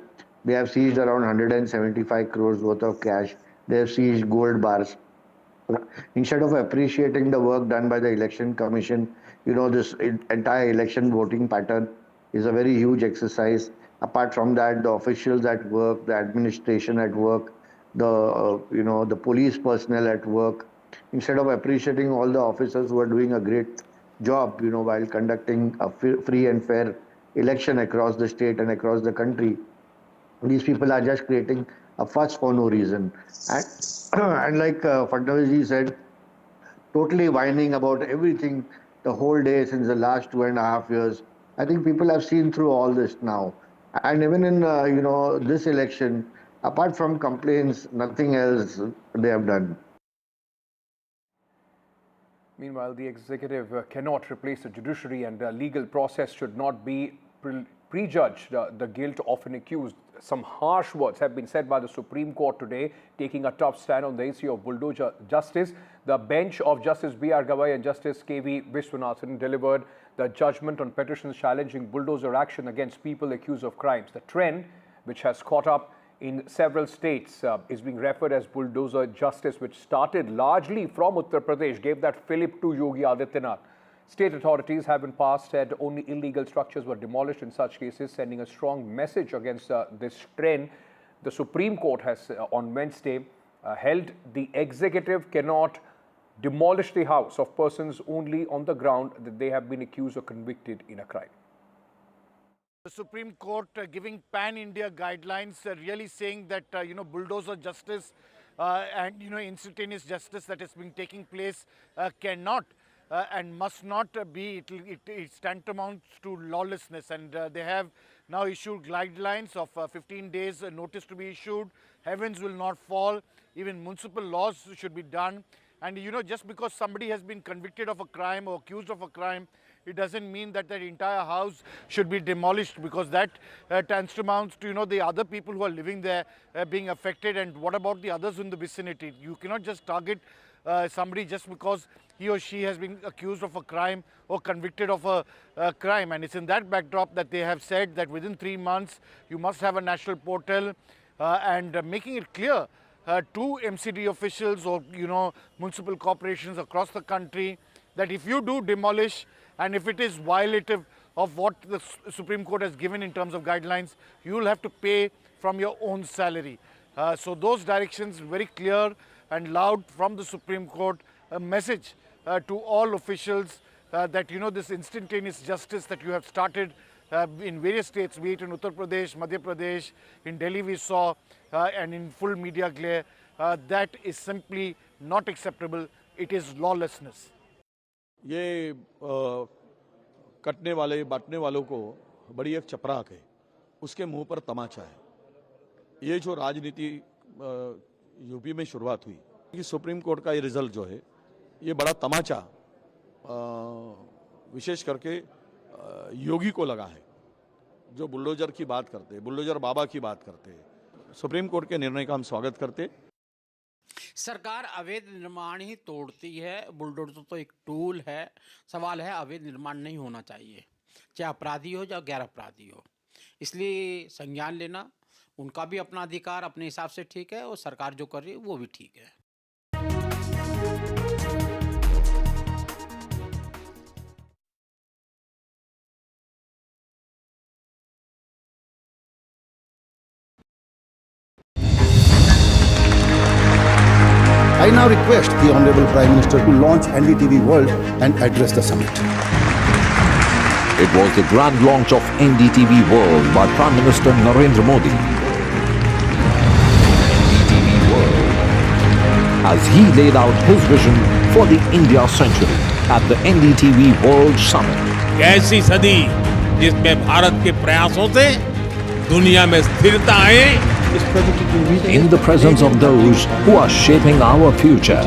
They have seized around 175 crores worth of cash. They have seized gold bars. Instead of appreciating the work done by the Election Commission, this entire election voting pattern is a very huge exercise. Apart from that, the officials at work, the administration at work, the police personnel at work, instead of appreciating all the officers who are doing a great job, while conducting a free and fair election across the state and across the country, these people are just creating a fuss for no reason. And like Fadnavis ji said, totally whining about everything the whole day since the last 2.5 years. I think people have seen through all this now. And even in, this election, apart from complaints, nothing else they have done. Meanwhile, the executive cannot replace the judiciary, and the legal process should not be prejudge the guilt of an accused. Some harsh words have been said by the Supreme Court today, taking a tough stand on the issue of bulldozer justice. The bench of Justice B.R. Gavai and Justice K.V. Viswanathan delivered the judgment on petitions challenging bulldozer action against people accused of crimes. The trend, which has caught up in several states, is being referred as bulldozer justice, which started largely from Uttar Pradesh, gave that fillip to Yogi Adityanath. State authorities have in past said only illegal structures were demolished in such cases, sending a strong message against this trend. The Supreme Court has on Wednesday held the executive cannot demolish the house of persons only on the ground that they have been accused or convicted in a crime. The Supreme Court giving pan-India guidelines, really saying that, bulldozer justice and, instantaneous justice that has been taking place cannot and must not be, it's tantamounts to lawlessness. And they have now issued guidelines of 15 days notice to be issued. Heavens will not fall. Even municipal laws should be done. And, just because somebody has been convicted of a crime or accused of a crime, it doesn't mean that that entire house should be demolished, because that tantamounts to, the other people who are living there being affected. And what about the others in the vicinity? You cannot just target somebody just because he or she has been accused of a crime or convicted of a crime. And it's in that backdrop that they have said that within 3 months, you must have a national portal and making it clear to MCD officials or, municipal corporations across the country that if you do demolish and if it is violative of what the Supreme Court has given in terms of guidelines, you will have to pay from your own salary. So those directions very clear and loud from the Supreme Court, a message to all officials that, this instantaneous justice that you have started in various states, be it in Uttar Pradesh, Madhya Pradesh, in Delhi we saw, and in full media glare, that is simply not acceptable. It is lawlessness. ये कटने वाले बांटने वालों को बड़ी एक चपराक है, उसके मुंह पर तमाचा है। ये जो राजनीति यूपी में शुरुआत हुई, कि सुप्रीम कोर्ट का ये रिजल्ट जो है, ये बड़ा तमाचा विशेष करके योगी को लगा है, जो बुलडोजर की बात करते, बुलडोजर बाबा की बात करते। सुप्रीम कोर्ट के निर्णय का हम स्वागत करते। सरकार अवैध निर्माण ही तोड़ती है। बुलडोजर तो एक टूल है। सवाल है अवैध निर्माण नहीं होना चाहिए, चाहे अपराधी हो या गैर अपराधी हो। इसलिए संज्ञान लेना उनका भी अपना अधिकार अपने हिसाब से ठीक है, और सरकार जो कर रही है वो भी ठीक है। I now request the Honorable Prime Minister to launch NDTV World and address the summit. It was the grand launch of NDTV World by Prime Minister Narendra Modi. NDTV World, as he laid out his vision for the India century at the NDTV World Summit. ऐसी सदी जिसमें भारत के प्रयासों से दुनिया में स्थिरता आए, in the presence of those who are shaping our future.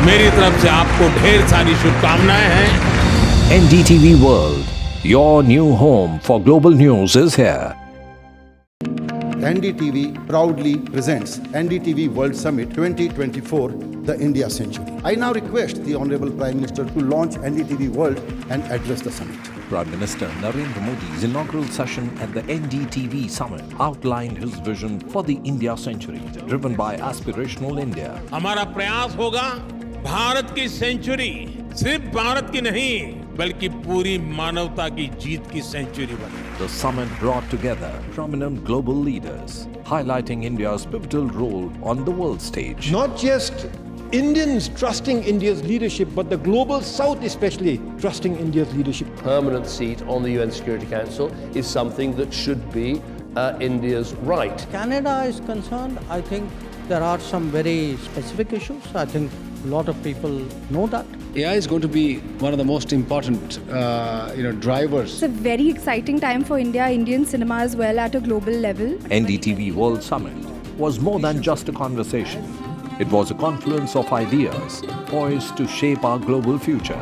मेरी तरफ से आपको ढेर सारी शुभकामनाएं हैं। NDTV World, your new home for global news is here. NDTV proudly presents NDTV World Summit 2024, the India Century. I now request the Honorable Prime Minister to launch NDTV World and address the summit. Prime Minister Narendra Modi's inaugural session at the NDTV Summit outlined his vision for the India century, driven by aspirational India. हमारा प्रयास होगा भारत की century सिर्फ भारत की नहीं, बल्कि पूरी मानवता की जीत की सेंचुरी बने। The summit brought together prominent global leaders, highlighting India's pivotal role on the world stage. Not just Indians trusting India's leadership, but the global South especially trusting India's leadership. Permanent seat on the UN Security Council is something that should be India's right. Canada is concerned, I think there are some very specific issues. I think a lot of people know that. AI is going to be one of the most important, drivers. It's a very exciting time for India, Indian cinema as well at a global level. NDTV World Summit was more than just a conversation. It was a confluence of ideas poised to shape our global future.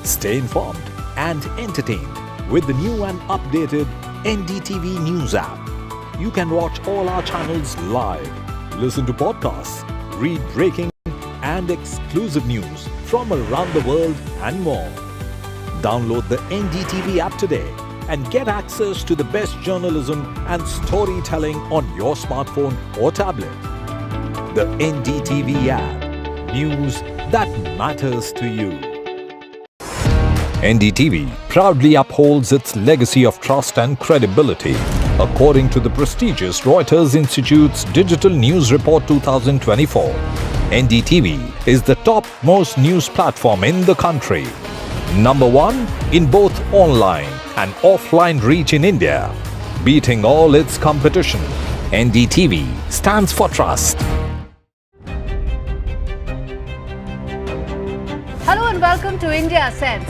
Stay informed and entertained with the new and updated NDTV News app. You can watch all our channels live, listen to podcasts, read breaking and exclusive news from around the world and more. Download the NDTV app today and get access to the best journalism and storytelling on your smartphone or tablet. The NDTV app. News that matters to you. NDTV proudly upholds its legacy of trust and credibility. According to the prestigious Reuters Institute's Digital News Report 2024, NDTV is the topmost news platform in the country. Number 1 in both online and offline reach in India. Beating all its competition, NDTV stands for trust. Hello and welcome to India Sense,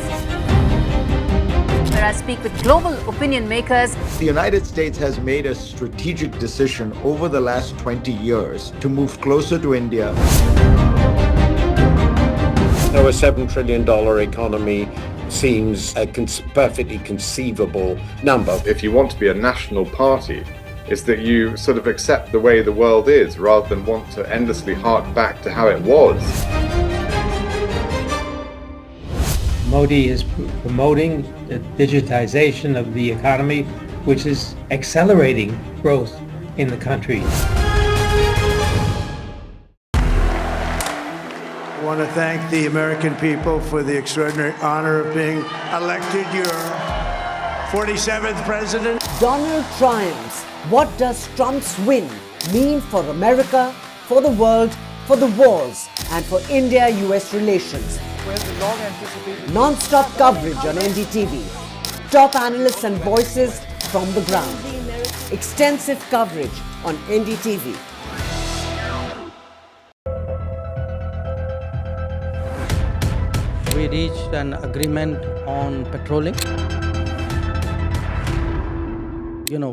where I speak with global opinion makers. The United States has made a strategic decision over the last 20 years to move closer to India. So a $7 trillion economy seems a perfectly conceivable number. If you want to be a national party, it's that you sort of accept the way the world is rather than want to endlessly hark back to how it was. Modi is promoting the digitization of the economy, which is accelerating growth in the country. I want to thank the American people for the extraordinary honor of being elected your 47th president. Donald triumphs. What does Trump's win mean for America, for the world, for the wars, and for India-US relations? Non-stop coverage on NDTV. Top analysts and voices from the ground. Extensive coverage on NDTV. We reached an agreement on petroling.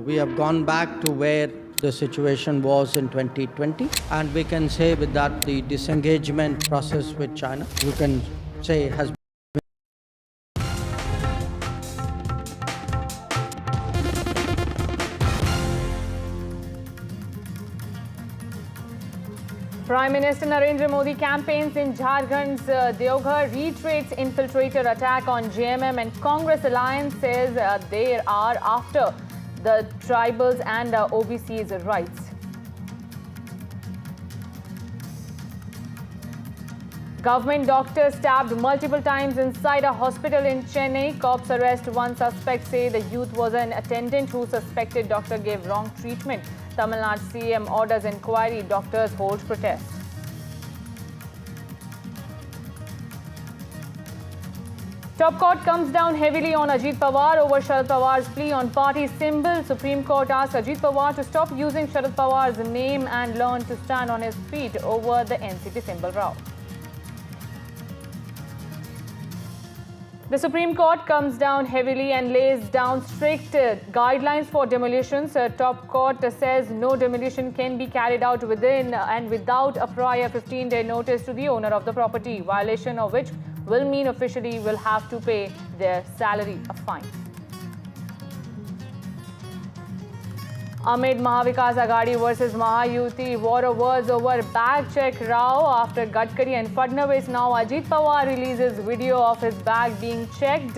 We have gone back to where the situation was in 2020, and we can say with that the disengagement process with China, you can say, has been. Prime Minister Narendra Modi campaigns in Jharkhand's Deoghar, reiterates infiltrator attack on JMM, and Congress alliance says they are after the tribals and OBC's rights. Government doctor stabbed multiple times inside a hospital in Chennai. Cops arrest one suspect, say the youth was an attendant who suspected doctor gave wrong treatment. Tamil Nadu CM orders inquiry, doctors hold protest. Top court comes down heavily on Ajit Pawar over Sharad Pawar's plea on party symbol. Supreme Court asks Ajit Pawar to stop using Sharad Pawar's name and learn to stand on his feet over the NCP symbol row. The Supreme Court comes down heavily and lays down strict guidelines for demolitions. Top court says no demolition can be carried out within and without a prior 15-day notice to the owner of the property, violation of which will mean officially will have to pay their salary a fine. Amid Mahavikas Aghadi versus Mahayuti, war of words over bag check row after Gadkari and Fadnavis. Now Ajit Pawar releases video of his bag being checked.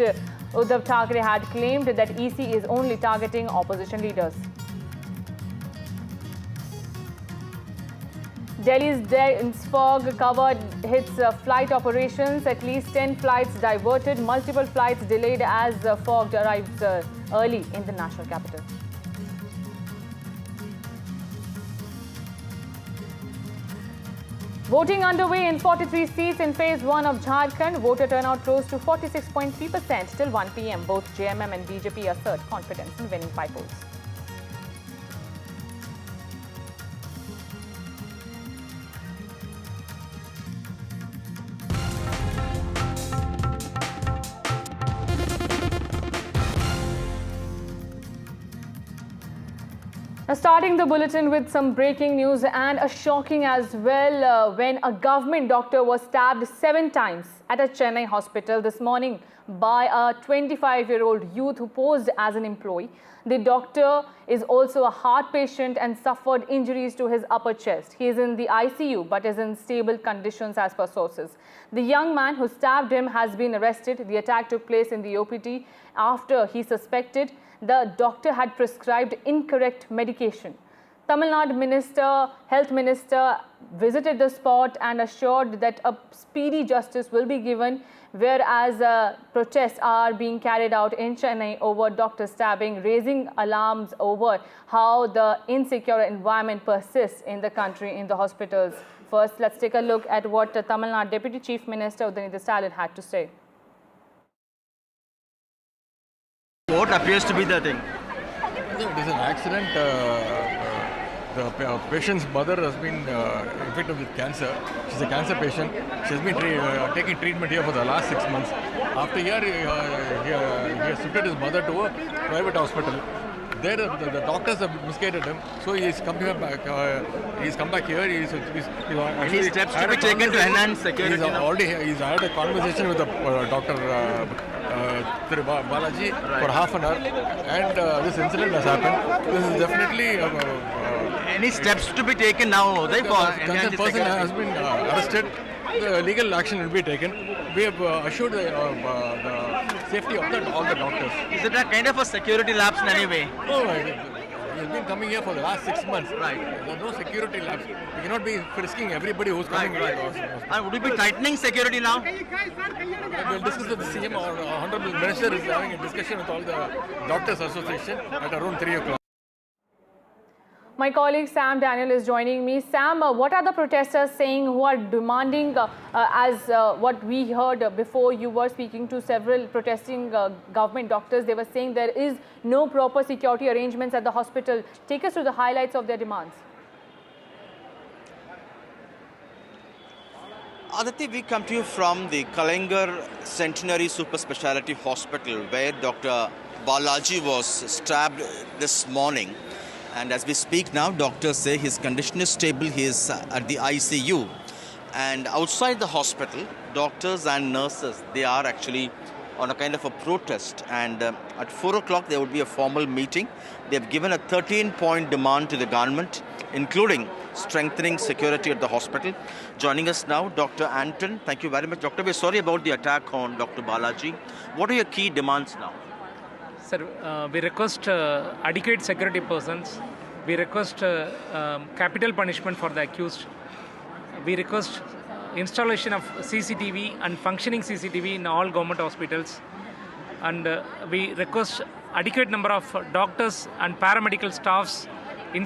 Uddhav Thackeray had claimed that EC is only targeting opposition leaders. Delhi's dense fog covered hits flight operations. At least 10 flights diverted, multiple flights delayed as fog arrives early in the national capital. Voting underway in 43 seats in Phase 1 of Jharkhand. Voter turnout rose to 46.3% till 1 p.m. Both JMM and BJP assert confidence in winning by polls. Starting the bulletin with some breaking news and a shocking as well when a government doctor was stabbed 7 times at a Chennai hospital this morning by a 25-year-old youth who posed as an employee. The doctor is also a heart patient and suffered injuries to his upper chest. He is in the ICU but is in stable conditions as per sources. The young man who stabbed him has been arrested. The attack took place in the OPD after he suspected the doctor had prescribed incorrect medication. Tamil Nadu Health Minister visited the spot and assured that a speedy justice will be given, whereas protests are being carried out in Chennai over doctor stabbing, raising alarms over how the insecure environment persists in the country, in the hospitals. First, let's take a look at what Tamil Nadu Deputy Chief Minister Udhanidhi Stalin had to say. What appears to be the thing? It is an accident. The patient's mother has been infected with cancer. She's a cancer patient. She has been taking treatment here for the last 6 months. After here, he has shifted his mother to a private hospital. There, the doctors have misguided him, so he is coming back. He's come back here. Any steps to be taken to enhance security? He's had a conversation with the Dr. Balaji for half an hour, and this incident has happened. This is definitely. Any steps to be taken now? The concerned person has been arrested. The legal action will be taken. We have assured the safety of all the doctors. Is it a kind of a security lapse in any way? No, he's been coming here for the last 6 months. Right. There's no security lapse. We cannot be frisking everybody who's coming. Right. And would you be tightening security now? We'll discuss with the CM or Honorable Minister is having a discussion with all the Doctors Association at around 3 o'clock. My colleague Sam Daniel is joining me. Sam, what are the protesters saying who are demanding, as what we heard before you were speaking to several protesting government doctors, they were saying there is no proper security arrangements at the hospital. Take us through the highlights of their demands. Aditi, we come to you from the Kalangar Centenary Super Speciality Hospital, where Dr. Balaji was stabbed this morning. And as we speak now, doctors say his condition is stable. He is at the ICU. And outside the hospital, doctors and nurses, they are actually on a kind of a protest. And at 4 o'clock, there would be a formal meeting. They have given a 13-point demand to the government, including strengthening security at the hospital. Joining us now, Dr. Anton. Thank you very much. Doctor, we're sorry about the attack on Dr. Balaji. What are your key demands now? Sir, we request adequate security persons. We request capital punishment for the accused. We request installation of CCTV and functioning CCTV in all government hospitals. And we request adequate number of doctors and paramedical staffs in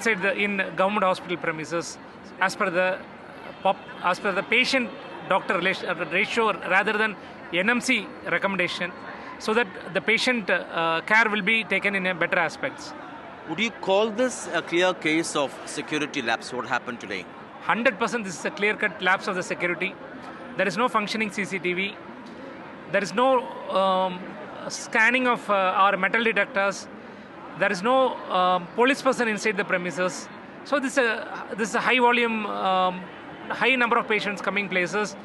government hospital premises as per the patient-doctor ratio rather than NMC recommendation, so that the patient care will be taken in a better aspects. Would you call this a clear case of security lapse, what happened today? 100% this is a clear-cut lapse of the security. There is no functioning CCTV. There is no scanning of our metal detectors. There is no police person inside the premises. So this is a high volume, high number of patients coming places,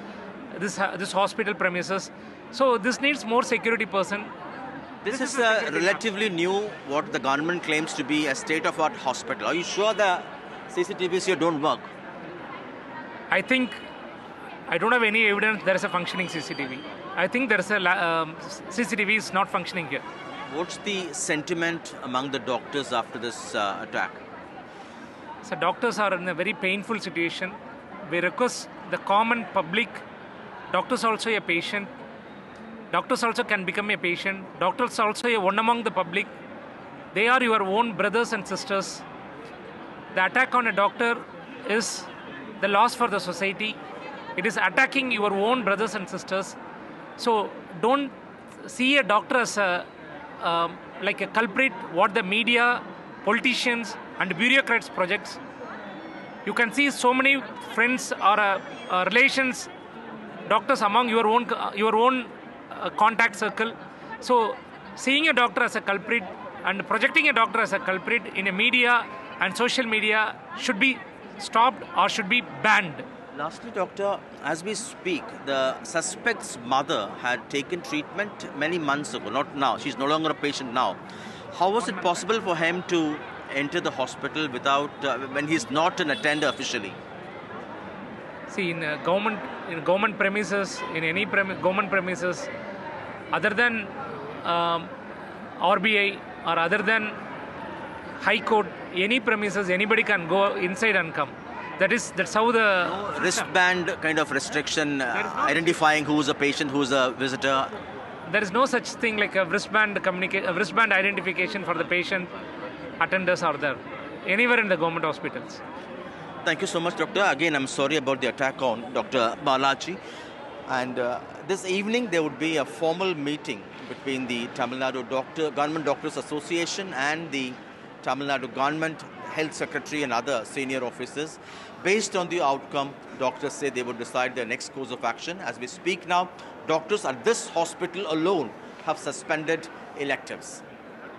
this hospital premises. So this needs more security person. This is relatively new, what the government claims to be a state-of-art hospital. Are you sure the CCTVs here don't work? I think, I don't have any evidence there is a functioning CCTV. I think there is a CCTV is not functioning here. What's the sentiment among the doctors after this attack? So doctors are in a very painful situation. We request the common public, doctors also a patient. Doctors also can become a patient. Doctors also a one among the public. They are your own brothers and sisters. The attack on a doctor is the loss for the society. It is attacking your own brothers and sisters. So don't see a doctor as like a culprit, what the media, politicians and bureaucrats projects. You can see so many friends or relations, doctors among your own contact circle. So seeing a doctor as a culprit and projecting a doctor as a culprit in a media and social media should be stopped or should be banned. Lastly, doctor, as we speak, the suspect's mother had taken treatment many months ago, not now. She's no longer a patient now. How was it possible for him to enter the hospital without, when he's not an attender officially? See, in government premises, in any government premises, other than RBI or other than High Court, any premises, anybody can go inside and come. That's how the wristband kind of restriction, identifying who's a patient, who's a visitor. There is no such thing like a wristband identification for the patient. Attenders are there anywhere in the government hospitals. Thank you so much, doctor. Again, I'm sorry about the attack on Dr. Balaji. And this evening there would be a formal meeting between the Tamil Nadu Government Doctors Association and the Tamil Nadu Government Health Secretary and other senior officers. Based on the outcome, doctors say they would decide their next course of action. As we speak now, doctors at this hospital alone have suspended electives.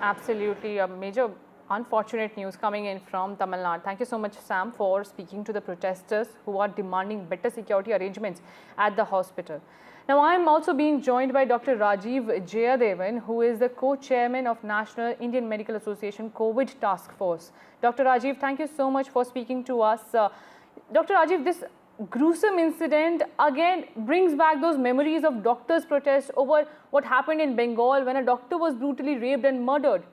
Absolutely, a major unfortunate news coming in from Tamil Nadu. Thank you so much, Sam, for speaking to the protesters who are demanding better security arrangements at the hospital. Now, I am also being joined by Dr. Rajiv Jayadevan, who is the co-chairman of National Indian Medical Association COVID Task Force. Dr. Rajiv, thank you so much for speaking to us. Dr. Rajiv, this gruesome incident again brings back those memories of doctors' protests over what happened in Bengal when a doctor was brutally raped and murdered.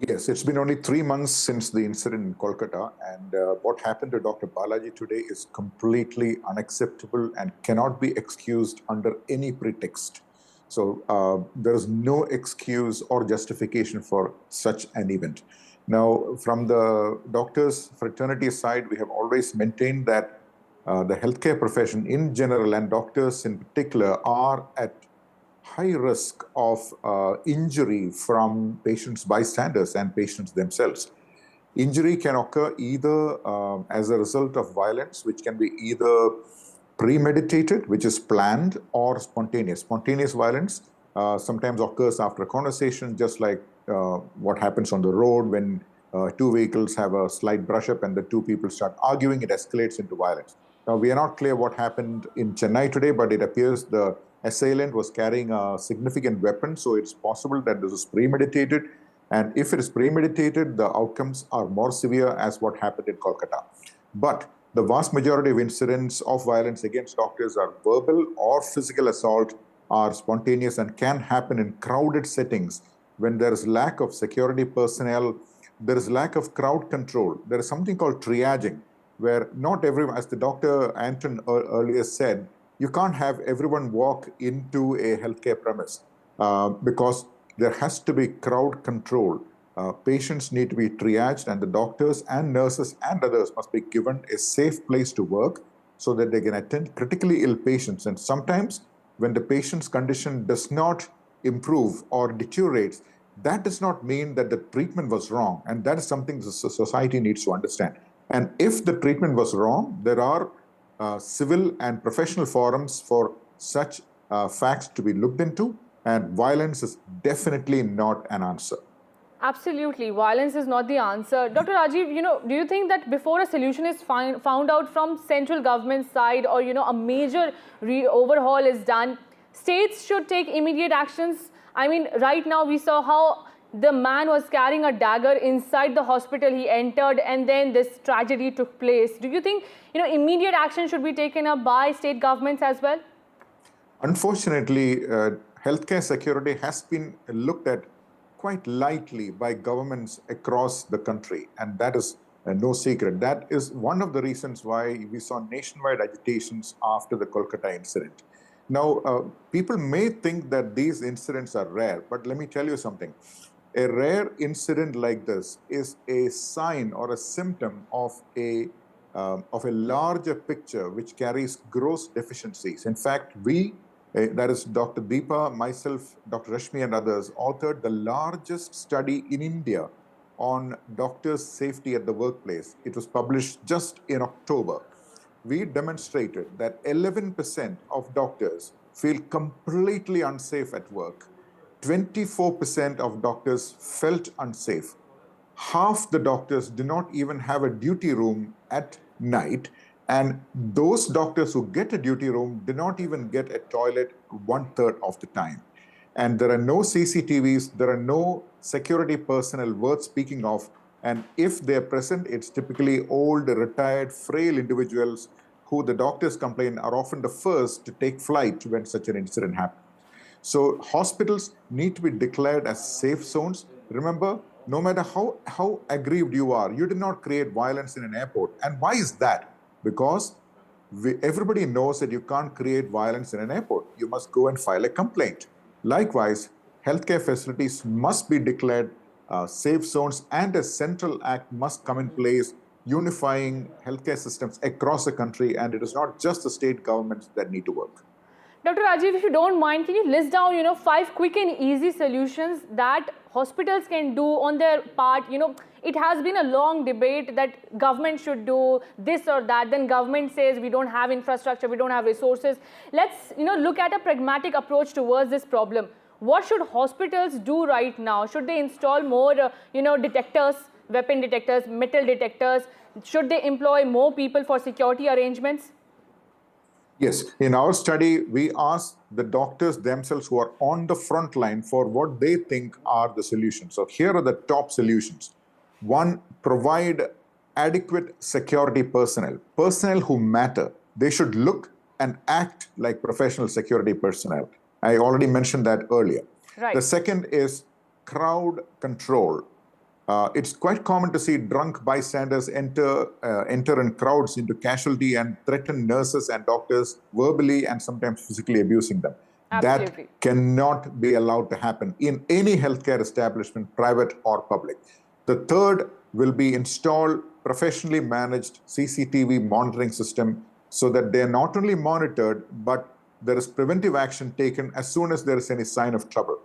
Yes, it's been only 3 months since the incident in Kolkata, and what happened to Dr. Balaji today is completely unacceptable and cannot be excused under any pretext. So there is no excuse or justification for such an event. Now, from the doctors' fraternity side, we have always maintained that the healthcare profession in general and doctors in particular are at high risk of injury from patients' bystanders and patients themselves. Injury can occur either as a result of violence, which can be either premeditated, which is planned, or spontaneous. Spontaneous violence sometimes occurs after a conversation, just like what happens on the road when two vehicles have a slight brush up and the two people start arguing, it escalates into violence. Now, we are not clear what happened in Chennai today, but it appears the assailant was carrying a significant weapon, so it's possible that this is premeditated. And if it is premeditated, the outcomes are more severe as what happened in Kolkata. But the vast majority of incidents of violence against doctors are verbal or physical assault, are spontaneous and can happen in crowded settings when there is lack of security personnel, there is lack of crowd control. There is something called triaging, where not everyone, as the Dr. Anton earlier said, you can't have everyone walk into a healthcare premise because there has to be crowd control. Patients need to be triaged, and the doctors and nurses and others must be given a safe place to work so that they can attend critically ill patients. And sometimes when the patient's condition does not improve or deteriorates, that does not mean that the treatment was wrong. And that is something the society needs to understand. And if the treatment was wrong, there are civil and professional forums for such facts to be looked into, and violence is definitely not an answer. Absolutely, violence is not the answer. Dr. Rajiv, do you think that before a solution is found out from central government side, or a major overhaul is done, states should take immediate actions? I mean, right now we saw how the man was carrying a dagger inside the hospital. He entered and then this tragedy took place. Do you think, immediate action should be taken up by state governments as well? Unfortunately, healthcare security has been looked at quite lightly by governments across the country, and that is no secret. That is one of the reasons why we saw nationwide agitations after the Kolkata incident. Now, people may think that these incidents are rare, but let me tell you something. A rare incident like this is a sign or a symptom of a larger picture which carries gross deficiencies. In fact, that is Dr. Deepa, myself, Dr. Rashmi and others, authored the largest study in India on doctors' safety at the workplace. It was published just in October. We demonstrated that 11% of doctors feel completely unsafe at work. 24% of doctors felt unsafe. half the doctors do not even have a duty room at night, and those doctors who get a duty room do not even get a toilet 1/3 of the time. And there are no CCTVs, there are no security personnel worth speaking of, and if they're present, it's typically old, retired, frail individuals who the doctors complain are often the first to take flight when such an incident happens. So hospitals need to be declared as safe zones. Remember, no matter how aggrieved you are, you did not create violence in an airport. And why is that? Because everybody knows that you can't create violence in an airport. You must go and file a complaint. Likewise, healthcare facilities must be declared safe zones, and a central act must come in place unifying healthcare systems across the country. And it is not just the state governments that need to work. Dr. Rajiv, if you don't mind, can you list down, 5 quick and easy solutions that hospitals can do on their part? It has been a long debate that government should do this or that. Then government says we don't have infrastructure, we don't have resources. Let's, look at a pragmatic approach towards this problem. What should hospitals do right now? Should they install more, detectors, weapon detectors, metal detectors? Should they employ more people for security arrangements? Yes, in our study, we asked the doctors themselves who are on the front line for what they think are the solutions. So here are the top solutions. One, provide adequate security personnel who matter. They should look and act like professional security personnel. I already mentioned that earlier. Right. The second is crowd control. It's quite common to see drunk bystanders enter in crowds into casualty and threaten nurses and doctors verbally and sometimes physically abusing them. Absolutely. That cannot be allowed to happen in any healthcare establishment, private or public. The third will be install professionally managed CCTV monitoring system so that they're not only monitored, but there is preventive action taken as soon as there is any sign of trouble.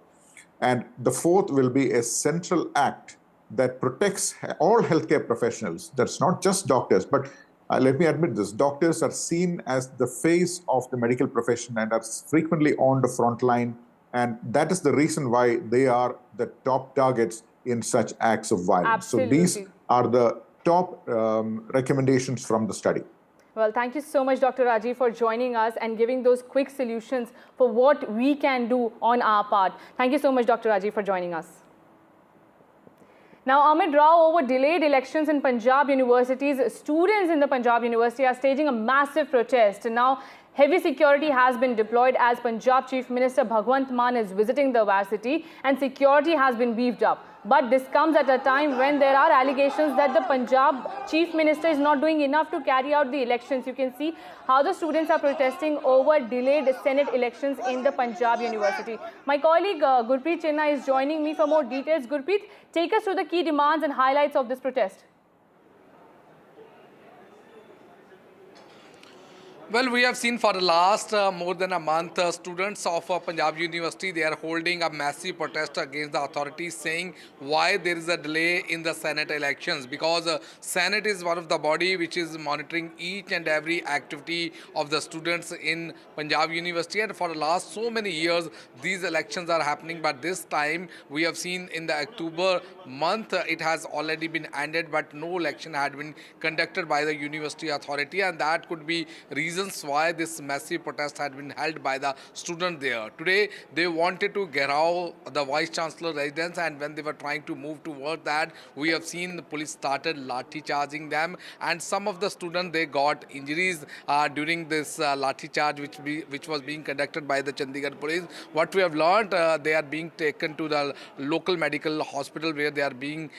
And the fourth will be a central act that protects all healthcare professionals. That's not just doctors, but let me admit this, doctors are seen as the face of the medical profession and are frequently on the front line. And that is the reason why they are the top targets in such acts of violence. Absolutely. So these are the top recommendations from the study. Well, thank you so much, Dr. Rajiv, for joining us and giving those quick solutions for what we can do on our part. Thank you so much, Dr. Rajiv, for joining us. Now, amid row over delayed elections in Punjab universities, students in the Punjab University are staging a massive protest. Now, heavy security has been deployed as Punjab Chief Minister Bhagwant Mann is visiting the varsity, and security has been beefed up. But this comes at a time when there are allegations that the Punjab Chief Minister is not doing enough to carry out the elections. You can see how the students are protesting over delayed Senate elections in the Punjab University. My colleague Gurpreet Chinna is joining me for more details. Gurpreet, take us through the key demands and highlights of this protest. Well, we have seen for the last more than a month, students of Punjab University, they are holding a massive protest against the authorities, saying why there is a delay in the Senate elections, because Senate is one of the body which is monitoring each and every activity of the students in Punjab University, and for the last so many years these elections are happening. But this time we have seen in the October month it has already been ended, but no election had been conducted by the university authority, and that could be reasons why this massive protest had been held by the students there. Today, they wanted to Gavai, the Vice Chancellor residence, and when they were trying to move toward that, we have seen the police started lathi charging them, and some of the students, they got injuries during this lathi charge which was being conducted by the Chandigarh police. What we have learned, they are being taken to the local medical hospital where they are being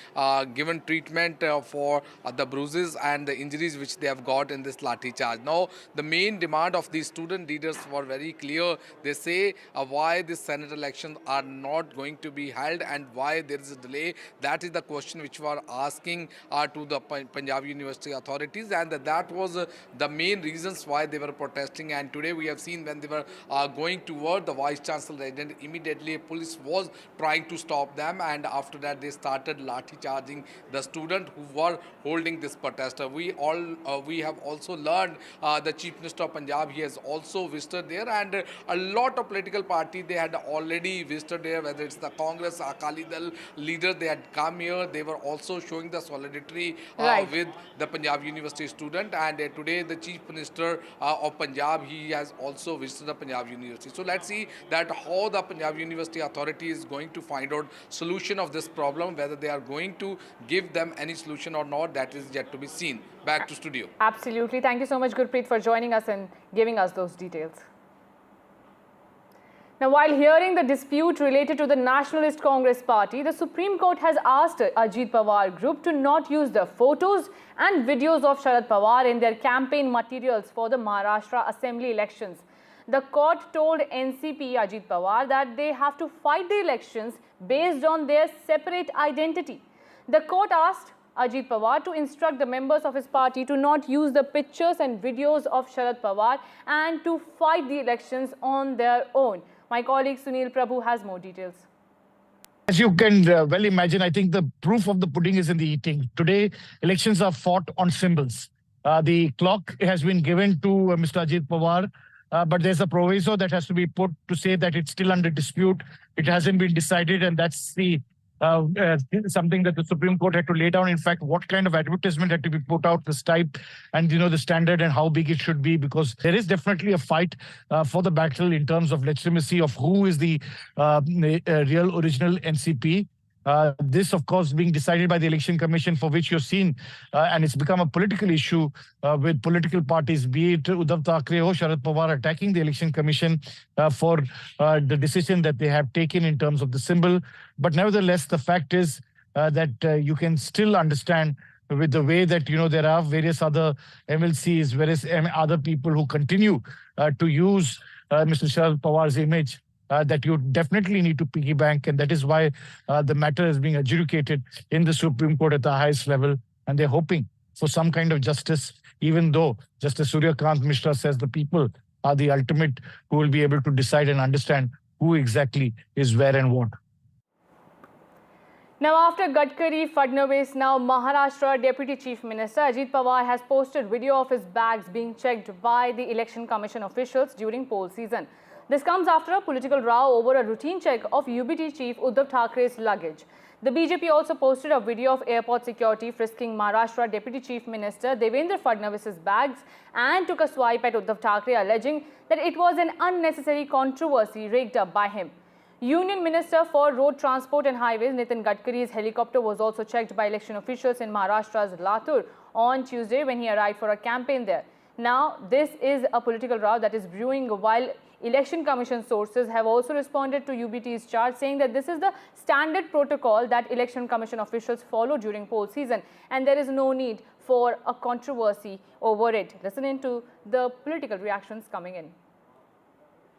given treatment for the bruises and the injuries which they have got in this lathi charge. Now, the main demand of these student leaders were very clear. They say why these Senate elections are not going to be held and why there is a delay. That is the question which we are asking to the Punjab University authorities, and that was the main reasons why they were protesting. And today we have seen when they were going toward the Vice Chancellor residence, immediately police was trying to stop them, and after that they started lathi charging the student who were holding this protest. We have also learned the Chief Minister of Punjab, he has also visited there, and a lot of political parties, they had already visited there, whether it's the Congress, Akali Dal leaders, they had come here. They were also showing the solidarity with the Punjab University student, and today the Chief Minister of Punjab, he has also visited the Punjab University. So let's see that how the Punjab University Authority is going to find out solution of this problem, whether they are going to give them any solution or not, that is yet to be seen. Back to studio. Absolutely. Thank you so much, Gurpreet, for joining us and giving us those details. Now, while hearing the dispute related to the Nationalist Congress Party, the Supreme Court has asked Ajit Pawar Group to not use the photos and videos of Sharad Pawar in their campaign materials for the Maharashtra Assembly elections. The court told NCP Ajit Pawar that they have to fight the elections based on their separate identity. The court asked Ajit Pawar to instruct the members of his party to not use the pictures and videos of Sharad Pawar and to fight the elections on their own. My colleague Sunil Prabhu has more details. As you can well imagine, I think the proof of the pudding is in the eating. Today, elections are fought on symbols. The clock has been given to Mr. Ajit Pawar, but there's a proviso that has to be put to say that it's still under dispute. It hasn't been decided, and that's the something that the Supreme Court had to lay down. In fact, what kind of advertisement had to be put out, this type, and the standard and how big it should be, because there is definitely a fight for the battle in terms of legitimacy of who is the real original NCP. This, of course, being decided by the Election Commission, for which you've seen, and it's become a political issue with political parties, be it Uddhav Thackeray or Sharad Pawar, attacking the Election Commission for the decision that they have taken in terms of the symbol. But nevertheless, the fact is that you can still understand with the way that, there are various other MLCs, various other people who continue to use Mr. Sharad Pawar's image, that you definitely need to piggy bank, and that is why the matter is being adjudicated in the Supreme Court at the highest level, and they're hoping for some kind of justice, even though Justice Suryakant Mishra says the people are the ultimate who will be able to decide and understand who exactly is where and what. Now, after Gadkari, Fadnavis, now Maharashtra Deputy Chief Minister Ajit Pawar has posted video of his bags being checked by the Election Commission officials during poll season. This comes after a political row over a routine check of UBT Chief Uddhav Thackeray's luggage. The BJP also posted a video of airport security frisking Maharashtra Deputy Chief Minister Devendra Fadnavis's bags and took a swipe at Uddhav Thackeray, alleging that it was an unnecessary controversy rigged up by him. Union Minister for Road Transport and Highways Nitin Gadkari's helicopter was also checked by election officials in Maharashtra's Latur on Tuesday when he arrived for a campaign there. Now, this is a political row that is brewing, while Election Commission sources have also responded to UBT's charge, saying that this is the standard protocol that Election Commission officials follow during poll season, and there is no need for a controversy over it. Listen in to the political reactions coming in.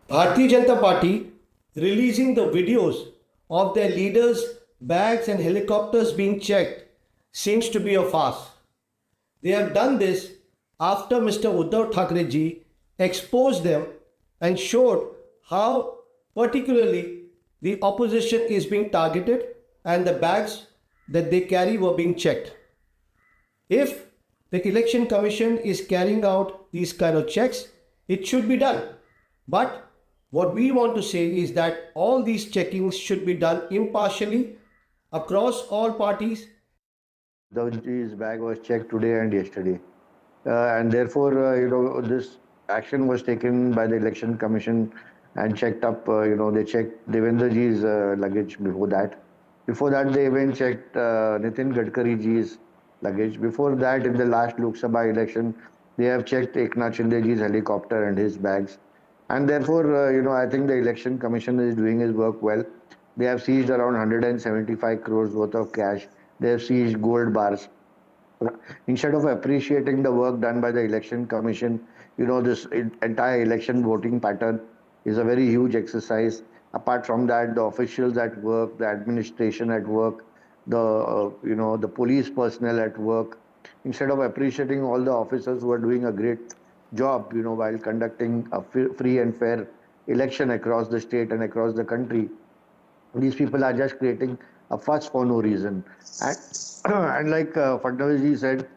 Bharatiya Janata Party releasing the videos of their leaders' bags and helicopters being checked seems to be a farce. They have done this after Mr. Uddhav Thackeray ji exposed them and showed how particularly the opposition is being targeted and the bags that they carry were being checked. If the Election Commission is carrying out these kind of checks, it should be done. But what we want to say is that all these checkings should be done impartially across all parties. His bag was checked today and yesterday. And therefore, this action was taken by the Election Commission and checked up, they checked Devendra ji's luggage before that. Before that, they even checked Nitin Gadkari ji's luggage. Before that, in the last Lok Sabha election, they have checked Eknath Shinde ji's helicopter and his bags. And therefore, I think the Election Commission is doing his work well. They have seized around 175 crores worth of cash. They have seized gold bars. Instead of appreciating the work done by the Election Commission, this entire election voting pattern is a very huge exercise. Apart from that, the officials at work, the administration at work, the police personnel at work, instead of appreciating all the officers who are doing a great job, while conducting a free and fair election across the state and across the country, these people are just creating a fuss for no reason. And like Fadnavis ji said,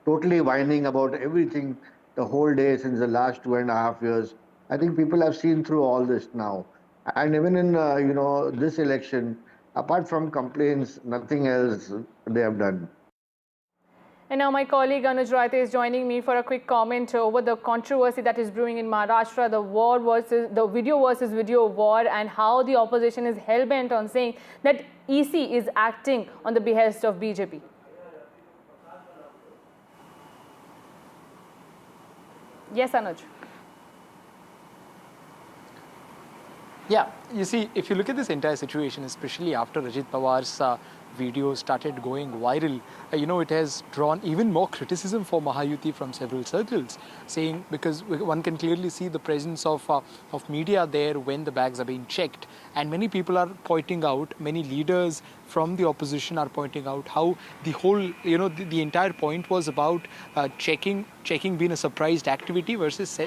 totally whining about everything the whole day since the last 2.5 years. I think people have seen through all this now. And even in, this election, apart from complaints, nothing else they have done. And now my colleague Anuj Raite is joining me for a quick comment over the controversy that is brewing in Maharashtra, the video versus video war, and how the opposition is hell-bent on saying that EC is acting on the behest of BJP. Yes, Anuj. Yeah, you see, if you look at this entire situation, especially after Ajit Pawar's video started going viral, it has drawn even more criticism for Mahayuti from several circles, saying, because one can clearly see the presence of media there when the bags are being checked. And many people are pointing out, many leaders from the opposition are pointing out how the whole, the entire point was about checking being a surprised activity versus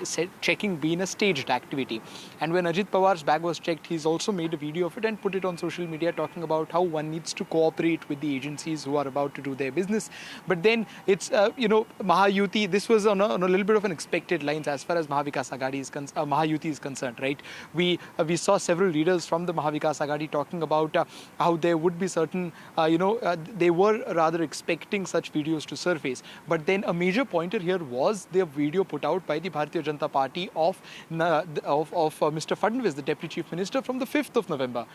checking being a staged activity. And when Ajit Pawar's bag was checked, he's also made a video of it and put it on social media, talking about how one needs to cooperate with the agencies who are about to do their business. But then it's, Mahayuti, this was on a little bit of an expected lines as far as Mahavikas Aghadi is Mahayuti is concerned, right? We saw several leaders from the Mahavikas Aghadi talking about how there would be certain, they were rather expecting such videos to surface. But then a major pointer here was the video put out by the Bharatiya Janata Party of Mr. Fadnavis, the Deputy Chief Minister, from the 5th of November,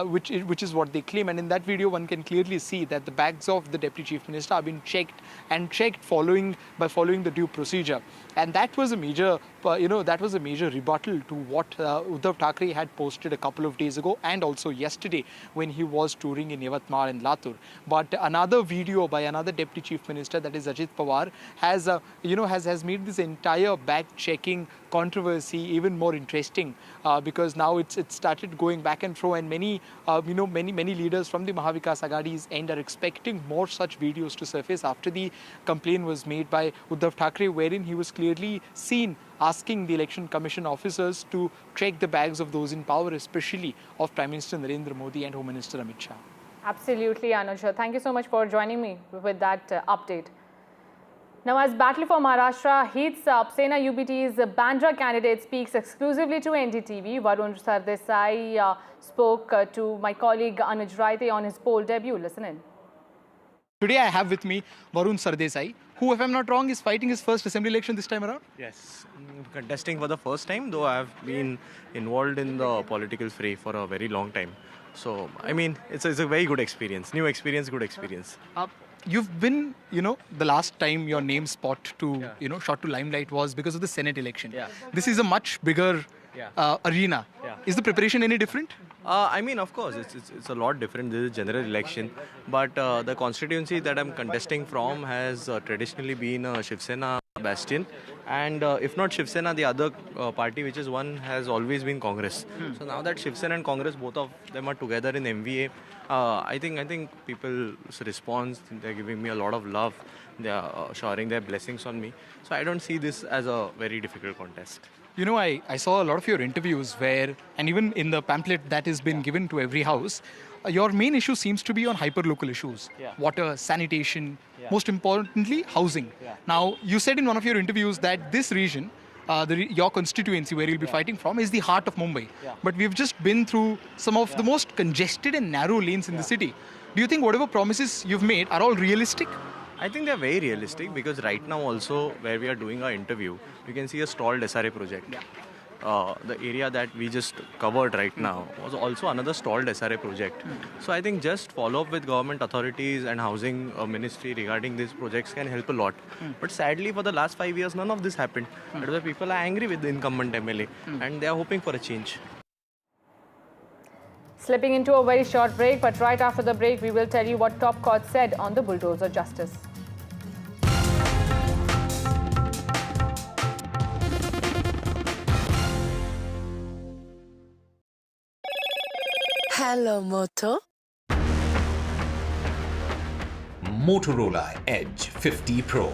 which is what they claim. And in that video, one can clearly see that the bags of the Deputy Chief Minister have been checked following the due procedure. And that was a major, rebuttal to what Uddhav Thackeray had posted a couple of days ago and also yesterday when he was touring in Yavatmal and Latur. But another video by another Deputy Chief Minister, that is Ajit Pawar, has made this entire bag checking controversy even more interesting, because now it's started going back and fro, and many leaders from the Mahavikas Aghadi's end are expecting more such videos to surface after the complaint was made by Uddhav Thackeray, wherein he was clearly seen asking the Election Commission officers to check the bags of those in power, especially of Prime Minister Narendra Modi and Home Minister Amit Shah. Absolutely, Anuj. Thank you so much for joining me with that update. Now, as Battle for Maharashtra heats up, Sena UBT's Bandra candidate speaks exclusively to NDTV. Varun Sardesai spoke to my colleague Anuj Raite on his poll debut. Listen in. Today I have with me Varun Sardesai, who, if I'm not wrong, is fighting his first assembly election this time around? Yes, contesting for the first time, though I've been involved in the political fray for a very long time. So, I mean, it's a very good experience. New experience, good experience. You've been, the last time your name shot to limelight was because of the Senate election. Yeah. This is a much bigger arena. Yeah. Is the preparation any different? I mean, of course, it's a lot different. This is a general election. But the constituency that I'm contesting from has traditionally been a Shiv Sena bastion. And if not Shiv Sena, the other party which is one has always been Congress. So now that Shiv Sena and Congress, both of them are together in MVA, I think people's response, they're giving me a lot of love. They are showering their blessings on me. So I don't see this as a very difficult contest. I saw a lot of your interviews where, and even in the pamphlet that has been given to every house, your main issue seems to be on hyper-local issues. Water, sanitation, most importantly, housing. Now, you said in one of your interviews that this region, your constituency where you'll be fighting from, is the heart of Mumbai. But we've just been through some of the most congested and narrow lanes in the city. Do you think whatever promises you've made are all realistic? I think they're very realistic, because right now also where we are doing our interview, you can see a stalled SRA project. The area that we just covered right now was also another stalled SRA project. So I think just follow up with government authorities and housing ministry regarding these projects can help a lot. But sadly, for the last 5 years, none of this happened. That's why people are angry with the incumbent MLA and they are hoping for a change. Slipping into a very short break, but right after the break, we will tell you what top court said on the Bulldozer justice. Hello, Moto. Motorola Edge 50 Pro,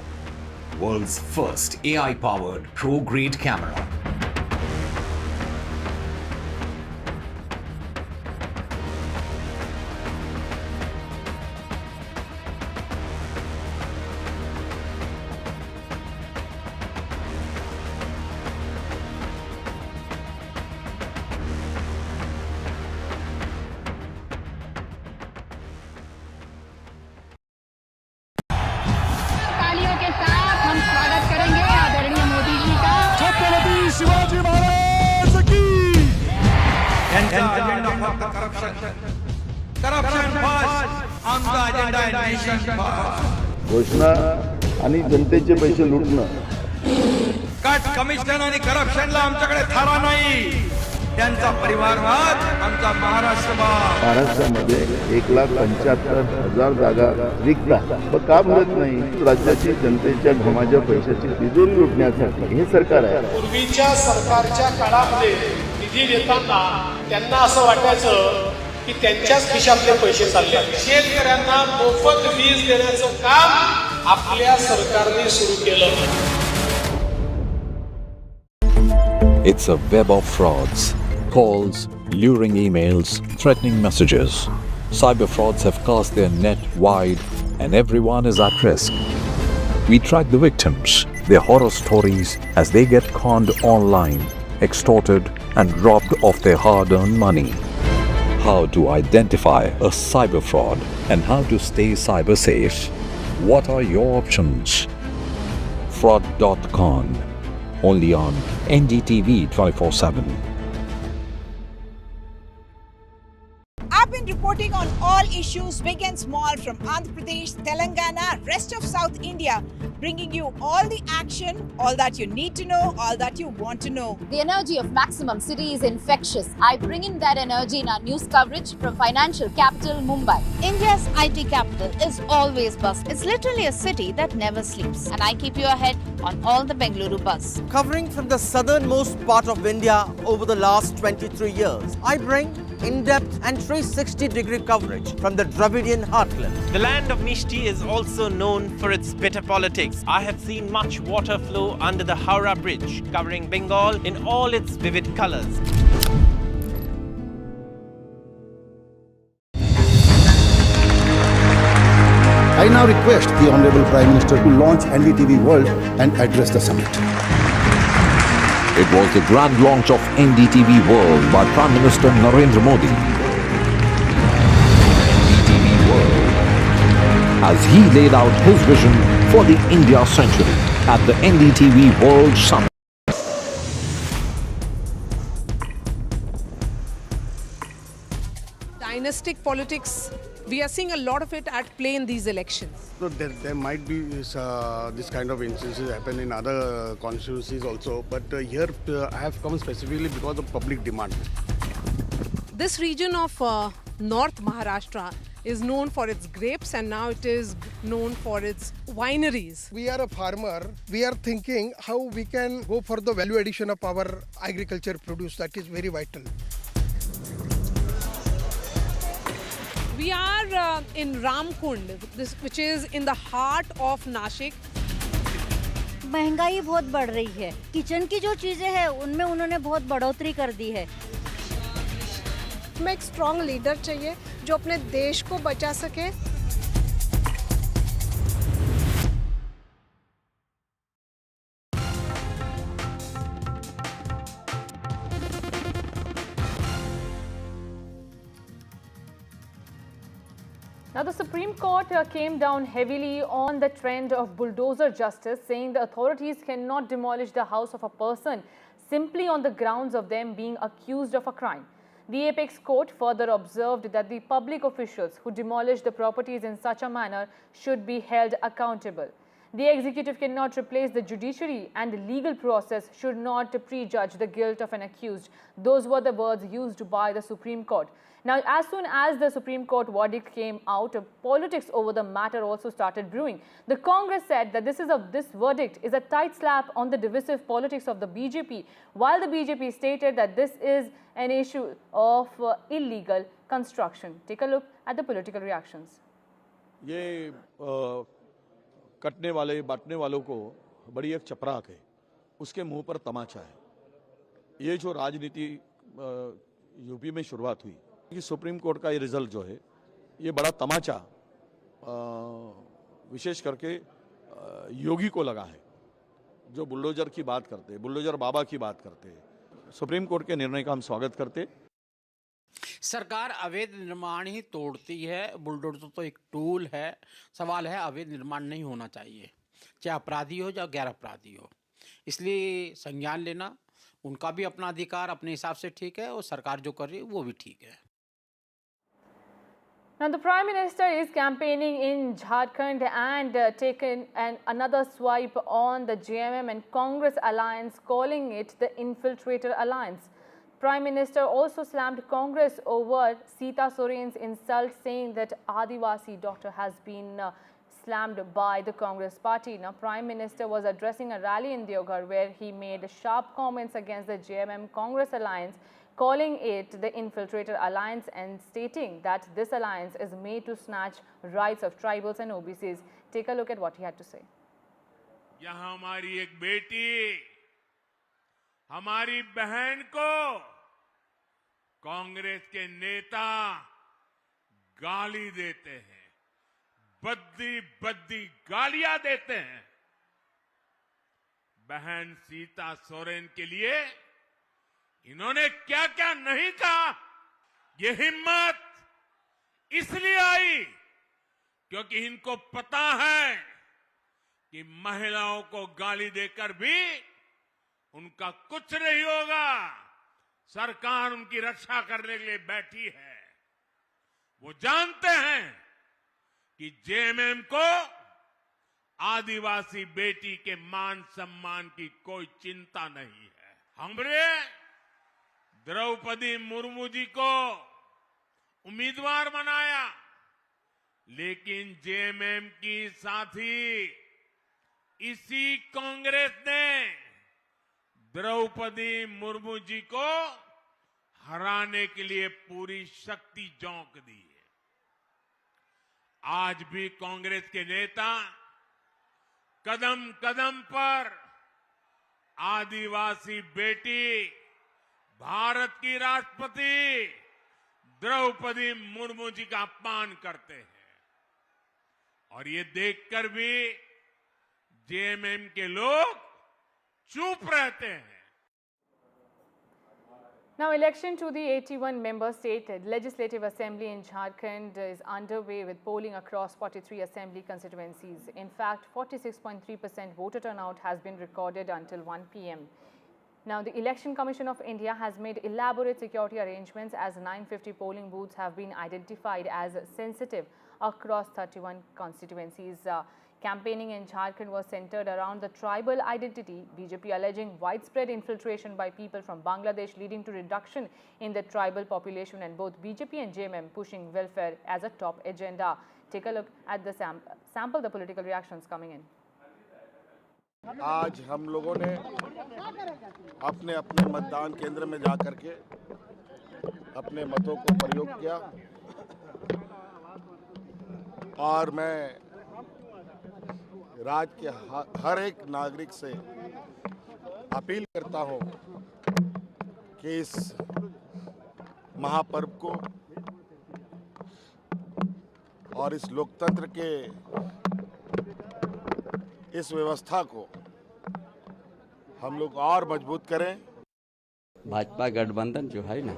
world's first AI-powered pro-grade camera. Agenda फक्त corruption first, आमचा agenda आहे nation first. घोषणा आणि जनतेचे पैसे लुटणं, cut commission आणि करप्शनला आमच्याकडे थारा नाही. त्यांचा परिवारवाद, आमचा महाराष्ट्रवाद. महाराष्ट्रामध्ये 1,75,000 जागा रिक्त आहेत. मग का भरत नाही? राज्याची जनतेच्या घमाच्या पैशाची तिजोरी लुटण्यासाठी हे सरकार आहे. पूर्वीच्या सरकारच्या काळामध्ये निधी देताना त्यांना असं वाटायचं की त्यांच्याच खिशातले पैसे चालले. शेतकऱ्यांना मोफत वीज देण्याचं काम आपल्या सरकारने सुरू केलं. It's a web of frauds, calls, luring emails, threatening messages. Cyber frauds have cast their net wide and everyone is at risk. We track the victims, their horror stories as they get conned online, extorted and robbed of their hard-earned money. How to identify a cyber fraud and how to stay cyber safe. What are your options? Fraud.con. Only on NDTV 24/7. I've been reporting on all issues, big and small, from Andhra Pradesh, Telangana, rest of South India, bringing you all the action, all that you need to know, all that you want to know. The energy of Maximum City is infectious. I bring in that energy in our news coverage from financial capital Mumbai. India's IT capital is always buzz. It's literally a city that never sleeps. And I keep you ahead on all the Bengaluru buzz. Covering from the southernmost part of India over the last 23 years, I bring in-depth and 360-degree coverage from the Dravidian heartland. The land of Mishti is also known for its bitter politics. I have seen much water flow under the Howrah Bridge, covering Bengal in all its vivid colors. I now request the Honorable Prime Minister to launch NDTV World and address the summit. It was the grand launch of NDTV World by Prime Minister Narendra Modi. NDTV World, as he laid out his vision for the India century at the NDTV World Summit. Dynastic politics, we are seeing a lot of it at play in these elections. So there might be this kind of instances happen in other constituencies also, but here I have come specifically because of public demand. This region of North Maharashtra is known for its grapes and now it is known for its wineries. We are a farmer. We are thinking how we can go for the value addition of our agriculture produce. That is very vital. We are in Ramkund, which is in the heart of Nashik. महंगाई बहुत बढ़ रही है. Kitchen की जो चीजें हैं उनमें उन्होंने बहुत बढ़ोतरी कर दी है. हमें एक स्ट्रॉन्ग लीडर चाहिए जो अपने देश को बचा सके. Now, the Supreme Court came down heavily on the trend of bulldozer justice, saying the authorities cannot demolish the house of a person simply on the grounds of them being accused of a crime. The apex court further observed that the public officials who demolish the properties in such a manner should be held accountable. The executive cannot replace the judiciary and the legal process should not prejudge the guilt of an accused. Those were the words used by the Supreme Court. Now, as soon as the Supreme Court verdict came out, politics over the matter also started brewing. The Congress said that this verdict is a tight slap on the divisive politics of the BJP, while the BJP stated that this is an issue of illegal construction. Take a look at the political reactions. ये कटने वाले बांटने वालों को बड़ी एक चपराक है, उसके मुंह पर तमाचा है। ये जो राजनीति यूपी में शुरुआत हुई कि सुप्रीम कोर्ट का ये रिजल्ट जो है ये बड़ा तमाचा विशेष करके योगी को लगा है, जो बुलडोजर की बात करते हैं, बुलडोजर बाबा की बात करते हैं। सुप्रीम कोर्ट के निर्णय का हम स्वागत करते। सरकार अवैध निर्माण ही तोड़ती है, बुलडोजर तो एक टूल है। सवाल है अवैध निर्माण नहीं होना चाहिए, चाहे अपराधी हो चाहे गैर अपराधी हो। इसलिए संज्ञान लेना उनका भी अपना अधिकार अपने हिसाब से ठीक है और सरकार जो कर रही है वो भी ठीक है। Now, the Prime Minister is campaigning in Jharkhand and taken another swipe on the JMM and Congress alliance, calling it the infiltrator alliance. Prime Minister also slammed Congress over Sita Soren's insult, saying that Adivasi doctor has been slammed by the Congress party. Now, Prime Minister was addressing a rally in Deoghar where he made sharp comments against the JMM Congress alliance, calling it the infiltrator alliance and stating that this alliance is made to snatch rights of tribals and OBCs. Take a look at what he had to say. यहाँ हमारी एक बेटी, हमारी बहन को कांग्रेस के नेता गाली देते हैं, बद्दी गालियां देते हैं। बहन सीता सोरेन के लिए इन्होंने क्या क्या नहीं कहा। ये हिम्मत इसलिए आई क्योंकि इनको पता है कि महिलाओं को गाली देकर भी उनका कुछ नहीं होगा। सरकार उनकी रक्षा करने के लिए बैठी है। वो जानते हैं कि जेएमएम को आदिवासी बेटी के मान सम्मान की कोई चिंता नहीं है। हमने द्रौपदी मुर्मू जी को उम्मीदवार बनाया, लेकिन जेएमएम की साथी इसी कांग्रेस ने द्रौपदी मुर्मू जी को हराने के लिए पूरी शक्ति झोंक दी है। आज भी कांग्रेस के नेता कदम कदम पर आदिवासी बेटी, भारत की राष्ट्रपति द्रौपदी मुर्मू जी का अपमान करते हैं और ये देखकर भी जेएमएम के लोग चुप रहते हैं। Now, election to the 81-member state legislative assembly in Jharkhand is underway with polling across 43 assembly constituencies. In fact, 46.3% voter turnout has been recorded until 1 p.m. Now, the Election Commission of India has made elaborate security arrangements as 950 polling booths have been identified as sensitive across 31 constituencies. Campaigning in Jharkhand was centered around the tribal identity, BJP alleging widespread infiltration by people from Bangladesh leading to reduction in the tribal population, and both BJP and JMM pushing welfare as a top agenda. Take a look at the sample the political reactions coming in. आज हम लोगों ने अपने अपने मतदान केंद्र में जाकर के अपने मतों को प्रयोग किया और मैं राज्य के हर एक नागरिक से अपील करता हूं कि इस महापर्व को और इस लोकतंत्र के इस व्यवस्था को हम लोग और मजबूत करें। भाजपा गठबंधन जो है ना,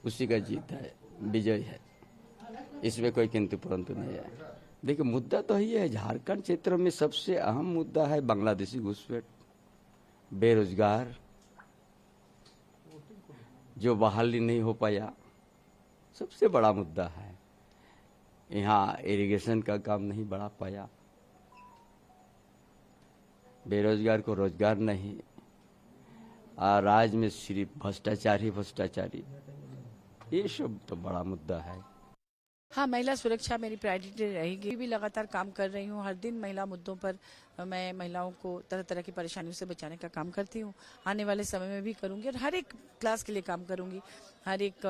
उसी का जीत है, विजय है, इसमें कोई किंतु परंतु नहीं है। देखिए, मुद्दा तो ही है, झारखंड क्षेत्र में सबसे अहम मुद्दा है बांग्लादेशी घुसपैठ, बेरोजगार जो बहाली नहीं हो पाया, सबसे बड़ा मुद्दा है। यहाँ इरिगेशन का काम नहीं बढ़ा पाया, बेरोजगार को रोजगार नहीं, और राज्य में सिर्फ भ्रष्टाचारी, ये सब तो बड़ा मुद्दा है। हाँ, महिला सुरक्षा मेरी प्रायोरिटी रहेगी। भी लगातार काम कर रही हूँ। हर दिन महिला मुद्दों पर मैं महिलाओं को तरह तरह की परेशानियों से बचाने का काम करती हूँ। आने वाले समय में भी करूँगी और हर एक क्लास के लिए काम करूँगी। हर एक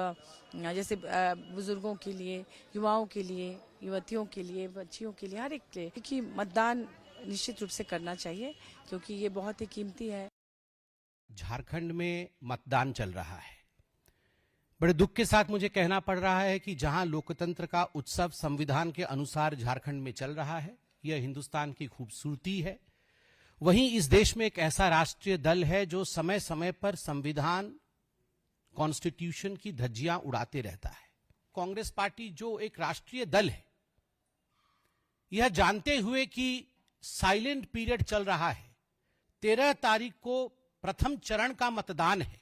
जैसे बुजुर्गों के लिए, युवाओं के लिए, युवतियों के लिए, बच्चियों के लिए, हर एक के लिए, क्योंकि मतदान निश्चित रूप से करना चाहिए क्योंकि ये बहुत ही कीमती है। झारखंड में मतदान चल रहा है। बड़े दुख के साथ मुझे कहना पड़ रहा है कि जहां लोकतंत्र का उत्सव संविधान के अनुसार झारखंड में चल रहा है, यह हिंदुस्तान की खूबसूरती है, वहीं इस देश में एक ऐसा राष्ट्रीय दल है जो समय समय पर संविधान, कॉन्स्टिट्यूशन की धज्जियां उड़ाते रहता है। कांग्रेस पार्टी जो एक राष्ट्रीय दल है, यह जानते हुए कि साइलेंट पीरियड चल रहा है, 13 तारीख को प्रथम चरण का मतदान है।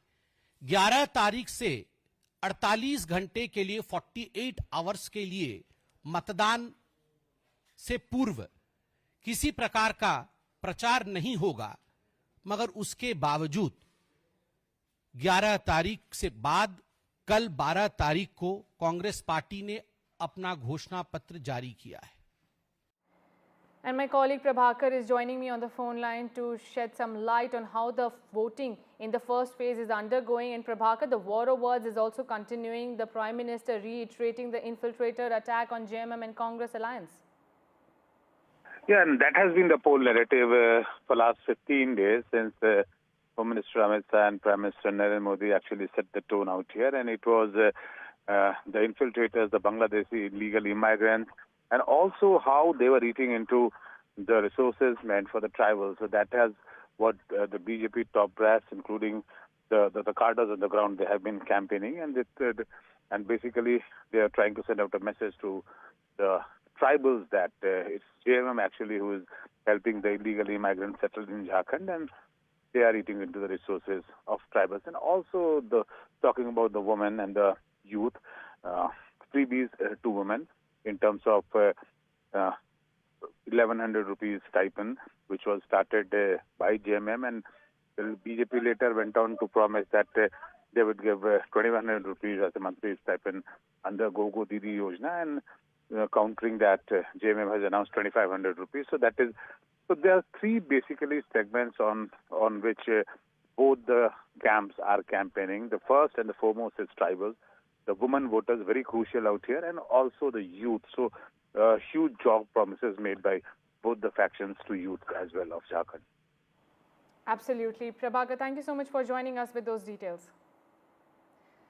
11 तारीख से 48 घंटे के लिए 48 आवर्स के लिए मतदान से पूर्व किसी प्रकार का प्रचार नहीं होगा, मगर उसके बावजूद 11 तारीख से बाद कल 12 तारीख को कांग्रेस पार्टी ने अपना घोषणा पत्र जारी किया है। And my colleague Prabhakar is joining me on the phone line to shed some light on how the voting in the first phase is undergoing. And Prabhakar, the war of words is also continuing. The Prime Minister reiterating the infiltrator attack on JMM and Congress alliance. Yeah, and that has been the poll narrative for last 15 days since Home Minister Amit Shah and Prime Minister Narendra Modi actually set the tone out here. And it was the infiltrators, the Bangladeshi illegal immigrants, and also how they were eating into the resources meant for the tribals. So that has what the BJP top brass, including the cadres on the ground, they have been campaigning, and basically they are trying to send out a message to the tribals that it's JMM actually who is helping the illegal immigrants settled in Jharkhand, and they are eating into the resources of tribals. And also talking about the women and the youth, freebies to women in terms of 1,100 rupees stipend, which was started by JMM, and the BJP later went on to promise that they would give 2,100 rupees as a monthly stipend under Go Didi Yojana, and countering that JMM has announced 2,500 rupees. So there are three basically segments on which both the camps are campaigning. The first and the foremost is tribals. The women voters, very crucial out here, and also the youth. So huge job promises made by both the factions to youth as well of Jharkhand. Absolutely. Prabhakar, thank you so much for joining us with those details.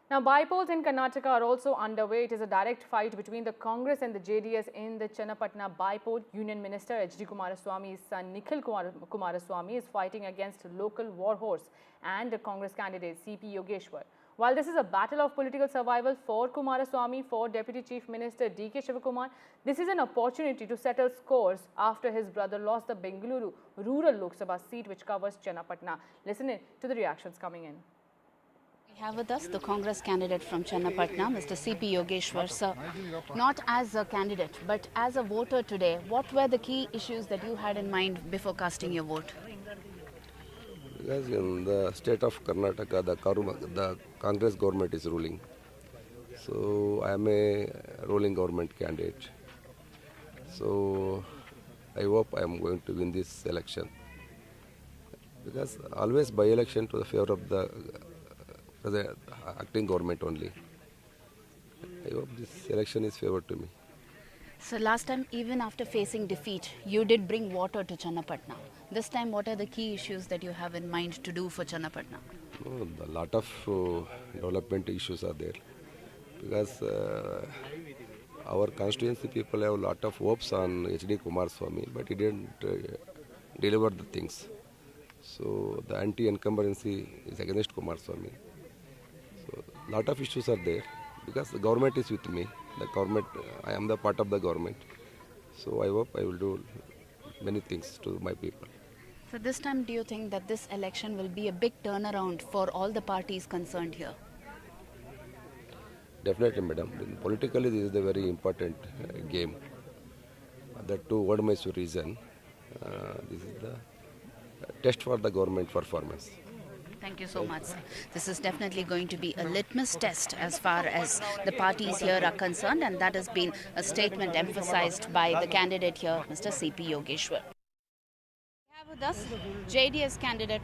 Now, bypolls in Karnataka are also underway. It is a direct fight between the Congress and the JDS in the Channapatna bypoll. Union Minister H.D. Kumaraswamy's son Nikhil Kumaraswamy is fighting against local warhorse and the Congress candidate C.P. Yogeshwar. While this is a battle of political survival for Kumaraswamy, for Deputy Chief Minister D.K. Shivakumar, this is an opportunity to settle scores after his brother lost the Bengaluru rural Lok Sabha seat which covers Channapatna. Listen in to the reactions coming in. We have with us the Congress candidate from Channapatna, Mr. C.P. Yogeshwar. Sir, not as a candidate, but as a voter today, what were the key issues that you had in mind before casting your vote? Because in the state of Karnataka, the Congress government is ruling. So I am a ruling government candidate. So I hope I am going to win this election. Because always by election to the favor of the acting government only. I hope this election is favored to me. So last time, even after facing defeat, you did bring water to Channapatna. This time, what are the key issues that you have in mind to do for Channapatna? A lot of development issues are there. Because our constituency people have a lot of hopes on H.D. Kumaraswamy, but he didn't deliver the things. So the anti-incumbency is against Kumaraswamy. So a lot of issues are there because the government is with me. The government, I am the part of the government. So I hope I will do many things to my people. So this time, do you think that this election will be a big turnaround for all the parties concerned here? Definitely, madam. Politically, this is a very important game. That too, what makes reason? This is the test for the government performance. Thank you so much. This is definitely going to be a litmus test as far as the parties here are concerned, and that has been a statement emphasized by the candidate here, Mr. C.P. Yogeshwar. We have with us JDS candidate